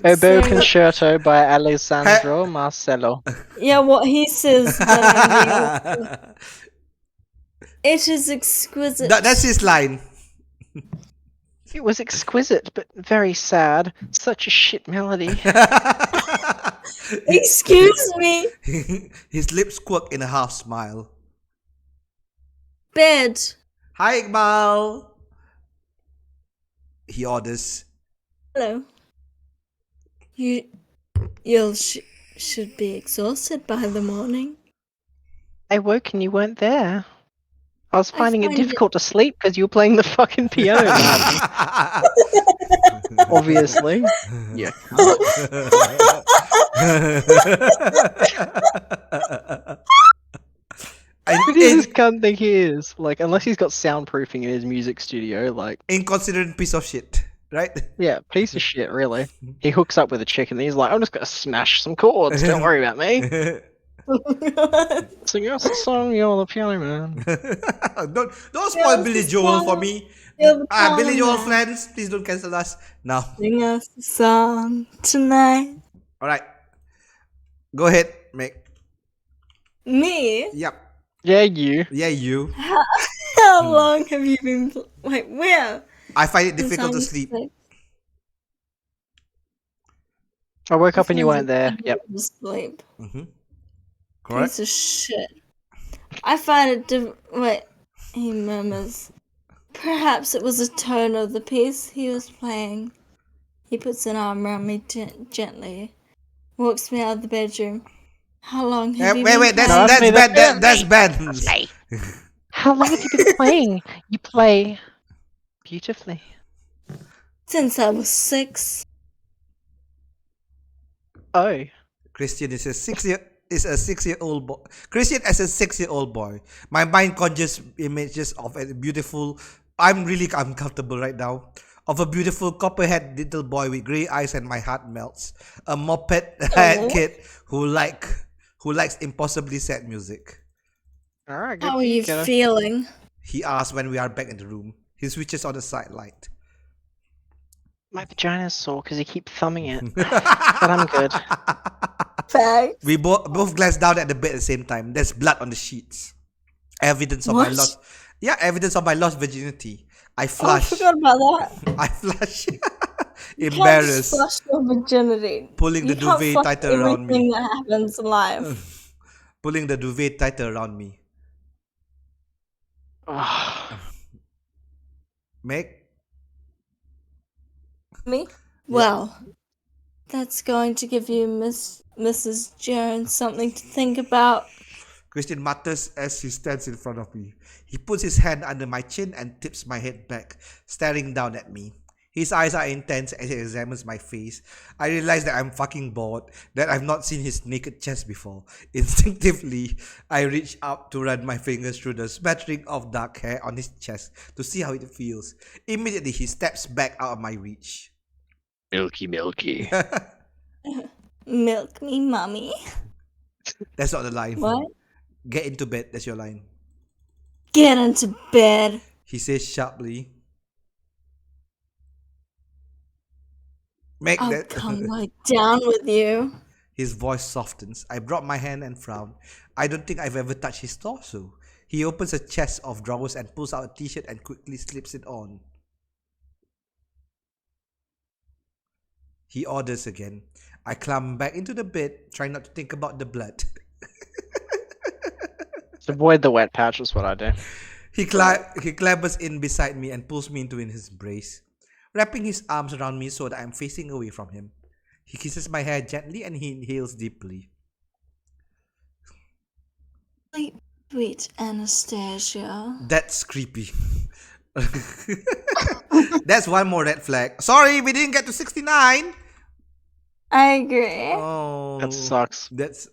Oboe Sing- Concerto by Alessandro Marcello. Yeah, what he says. But I'm the alpha. It is exquisite. That's his line. It was exquisite, but very sad. Such a shit melody. Excuse me. His lips quirk in a half smile. Bed. Hi, Iqbal. He orders. Hello. You'll should be exhausted by the morning. I woke and you weren't there. I was finding it find it- difficult to sleep because you were playing the fucking piano. Man. Obviously. Yeah. Who does this cunt think he is? Like, unless he's got soundproofing in his music studio, like, Inconsiderate piece of shit, right? yeah, piece of shit, really. He hooks up with a chick and he's like, I'm just gonna smash some chords, don't worry about me. Sing us a song, you're the piano man. don't spoil Billy Joel for me. Billy Joel fans, please don't cancel us now. Sing us a song tonight. All right, go ahead, Meg. Me? Yep. Yeah, you. Yeah, you. How long have you been? Wait, where? I find it Since difficult to I'm sleep. sick. I woke up and you Sounds weren't there. like Yep. I'm Sleep. Correct. Piece of shit. I find it. Wait. He murmurs. Perhaps it was a tone of the piece he was playing. He puts an arm around me gently. Walks me out of the bedroom. How long have you been Wait. playing? That's bad. How long have you been playing? You play beautifully. Since I was 6. Oh. Christian is a 6-year-old boy. Christian as a 6-year-old boy. My mind conjures images of a beautiful. I'm really uncomfortable right now. Of a beautiful copperhead little boy with grey eyes, and my heart melts. A moped-head kid who likes impossibly sad music. Alright, How are you feeling? He asks when we are back in the room. He switches on the side light. My vagina's sore because you keep thumbing it. But I'm good. Fact. We both glance down at the bed at the same time. There's blood on the sheets. Evidence of my What? lost. Yeah, evidence of my lost virginity. I Oh, I flush. forgot about that. I flush. You can't Embarrassed. flush your virginity. Pulling the You can't duvet flush tighter around me. everything that happens in life. Pulling the duvet tighter around me. Meg? Me? Well, that's going to give you, Mrs. Jones, something to think about. Christian mutters as he stands in front of me. He puts his hand under my chin and tips my head back, staring down at me. His eyes are intense as he examines my face. I realize that I'm fucking bored, that I've not seen his naked chest before. Instinctively, I reach out to run my fingers through the smattering of dark hair on his chest to see how it feels. Immediately, he steps back out of my reach. Milky, milky. Milk me, mommy. That's not the line. What? Get into bed. That's your line. Get into bed. He says sharply. Make I'll that. come lie down with you. His voice softens. I drop my hand and frown. I don't think I've ever touched his torso. He opens a chest of drawers and pulls out a t-shirt and quickly slips it on. He orders again. I climb back into the bed, trying not to think about the blood. Avoid the wet patch is what I do. He clambers in beside me and pulls me into his embrace, wrapping his arms around me so that I'm facing away from him. He kisses my hair gently and he inhales deeply. Sweet Anastasia. That's creepy. That's one more red flag. Sorry, we didn't get to 69. I agree. Oh, That sucks. That's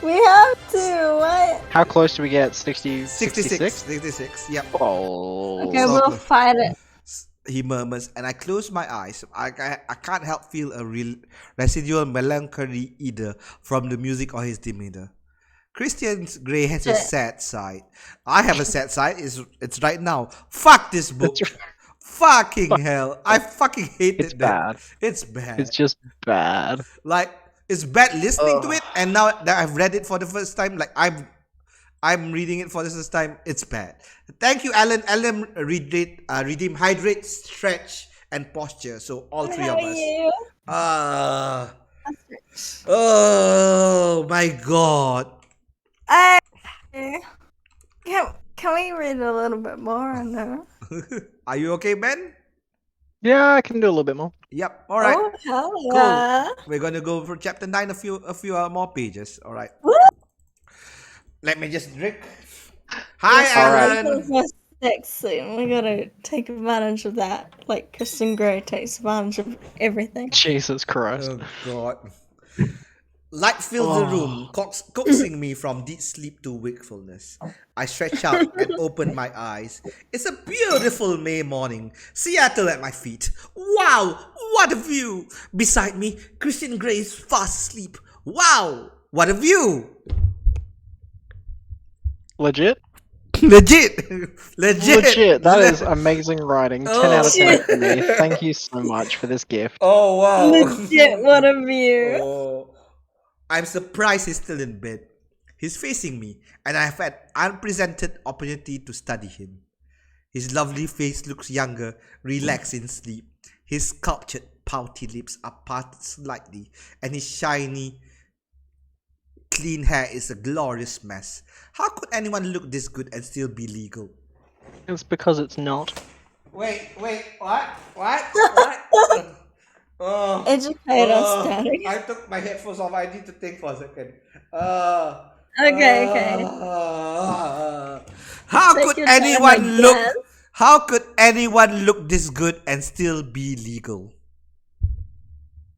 We have to. What? How close do we get? 60, 66. 66? 66. Yep. Oh. Okay, So- we'll fight it. He murmurs, and I close my eyes. I can't help feel a real residual melancholy either from the music or his demeanor. Christian Grey has a sad side. I have a sad side. It's right now. Fuck this book. Fucking hell. I fucking hated It's that. bad. It's bad. It's just bad. Like, it's bad listening to it, and now that I've read it for the first time, like I'm reading it for the first time, it's bad. Thank you, Alan. Alan redeem, hydrate, stretch, and posture. So all three of us. Oh my god. Can we read a little bit more? Or no? Are you okay, Ben? Yeah, I can do a little bit more. Yep. All right. Oh, hell yeah. We're gonna go for chapter 9. A few more pages. All right. Woo! Let me just drink. Hi, Alright. Alan. We're sexy. We gotta take advantage of that. Like Kristen Grey takes advantage of everything. Jesus Christ. Oh god. Light fills the room, coaxing me from deep sleep to wakefulness. I stretch out and open my eyes. It's a beautiful May morning. Seattle at my feet. Wow, what a view! Beside me, Christian Grey is fast asleep. Wow, what a view! Legit? Legit! Legit! Legit. That is amazing writing. 10 out of 10 shit. for me. Thank you so much for this gift. Oh wow! Legit, what a view. Oh. I'm surprised he's still in bed. He's facing me, and I've had unprecedented opportunity to study him. His lovely face looks younger, relaxed in sleep. His sculptured, pouty lips are parted slightly, and his shiny, clean hair is a glorious mess. How could anyone look this good and still be legal? It's because it's not. Wait, what? What? Oh, Educate us, Daddy. I took my headphones off. I need to think for a second. Okay. How Take could your time, anyone I look? guess. How could anyone look this good and still be legal?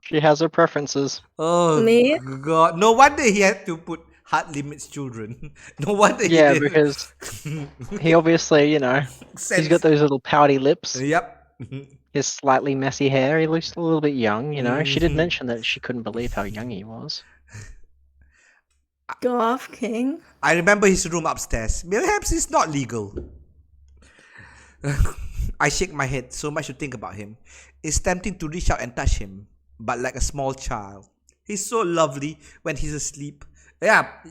She has her preferences. Oh Me? God! No wonder he had to put hard limits children. No wonder he Yeah, did. because he obviously, he's got those little pouty lips. Yep. His slightly messy hair. He looks a little bit young, She did mention that she couldn't believe how young he was. Go off, King. I remember his room upstairs. Perhaps it's not legal. I shake my head, so much to think about him. It's tempting to reach out and touch him, but like a small child. He's so lovely when he's asleep. Yep.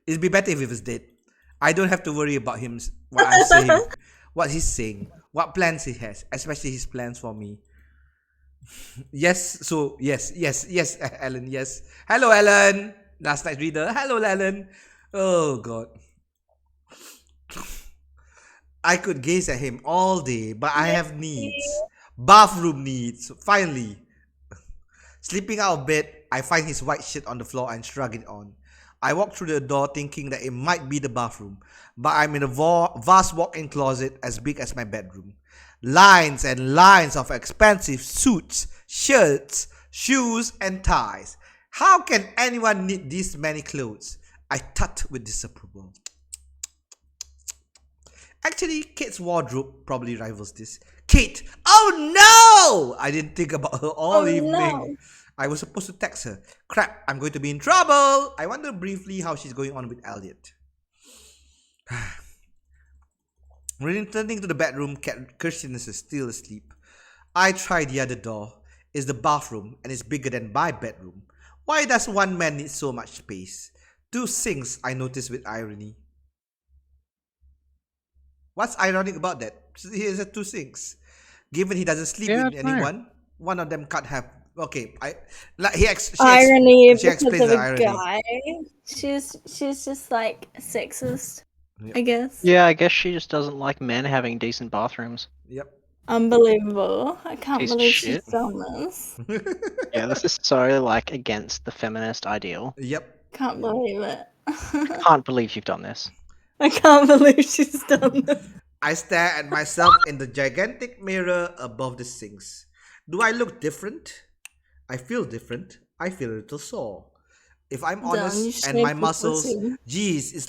It'd be better if he was dead. I don't have to worry about him, what I'm saying, what he's saying, what plans he has, especially his plans for me. Yes, Alan, yes. Hello, Alan. Last night's reader. Hello, Alan. Oh, God. I could gaze at him all day, but I have needs. Bathroom needs. Finally. Sleeping out of bed, I find his white shirt on the floor and shrug it on. I walk through the door thinking that it might be the bathroom, but I'm in a vast walk-in closet as big as my bedroom. Lines and lines of expensive suits, shirts, shoes, and ties. How can anyone need these many clothes? I tut with disapproval. Actually, Kate's wardrobe probably rivals this. Kate! Oh no! I didn't think about her all evening. No. I was supposed to text her. Crap, I'm going to be in trouble. I wonder briefly how she's going on with Elliot. Returning to the bedroom, Kirsten is still asleep. I tried the other door. It's the bathroom and it's bigger than my bedroom. Why does one man need so much space? 2 sinks, I noticed with irony. What's ironic about that? He has 2 sinks. Given he doesn't sleep Yeah, with I don't know. anyone, one of them can't have. Okay, Irony she because explains of the a irony. guy. She's just like sexist, Yep. I guess. Yeah, I guess she just doesn't like men having decent bathrooms. Yep. Unbelievable. I can't Piece of believe shit. she's done this. Yeah, this is so like against the feminist ideal. Yep. Can't believe it. Can't believe you've done this. I can't believe she's done this. I stare at myself in the gigantic mirror above the sinks. Do I look different? I feel different. I feel a little sore. If I'm Done, you honest, and my shaved your muscles, pussy. geez, it's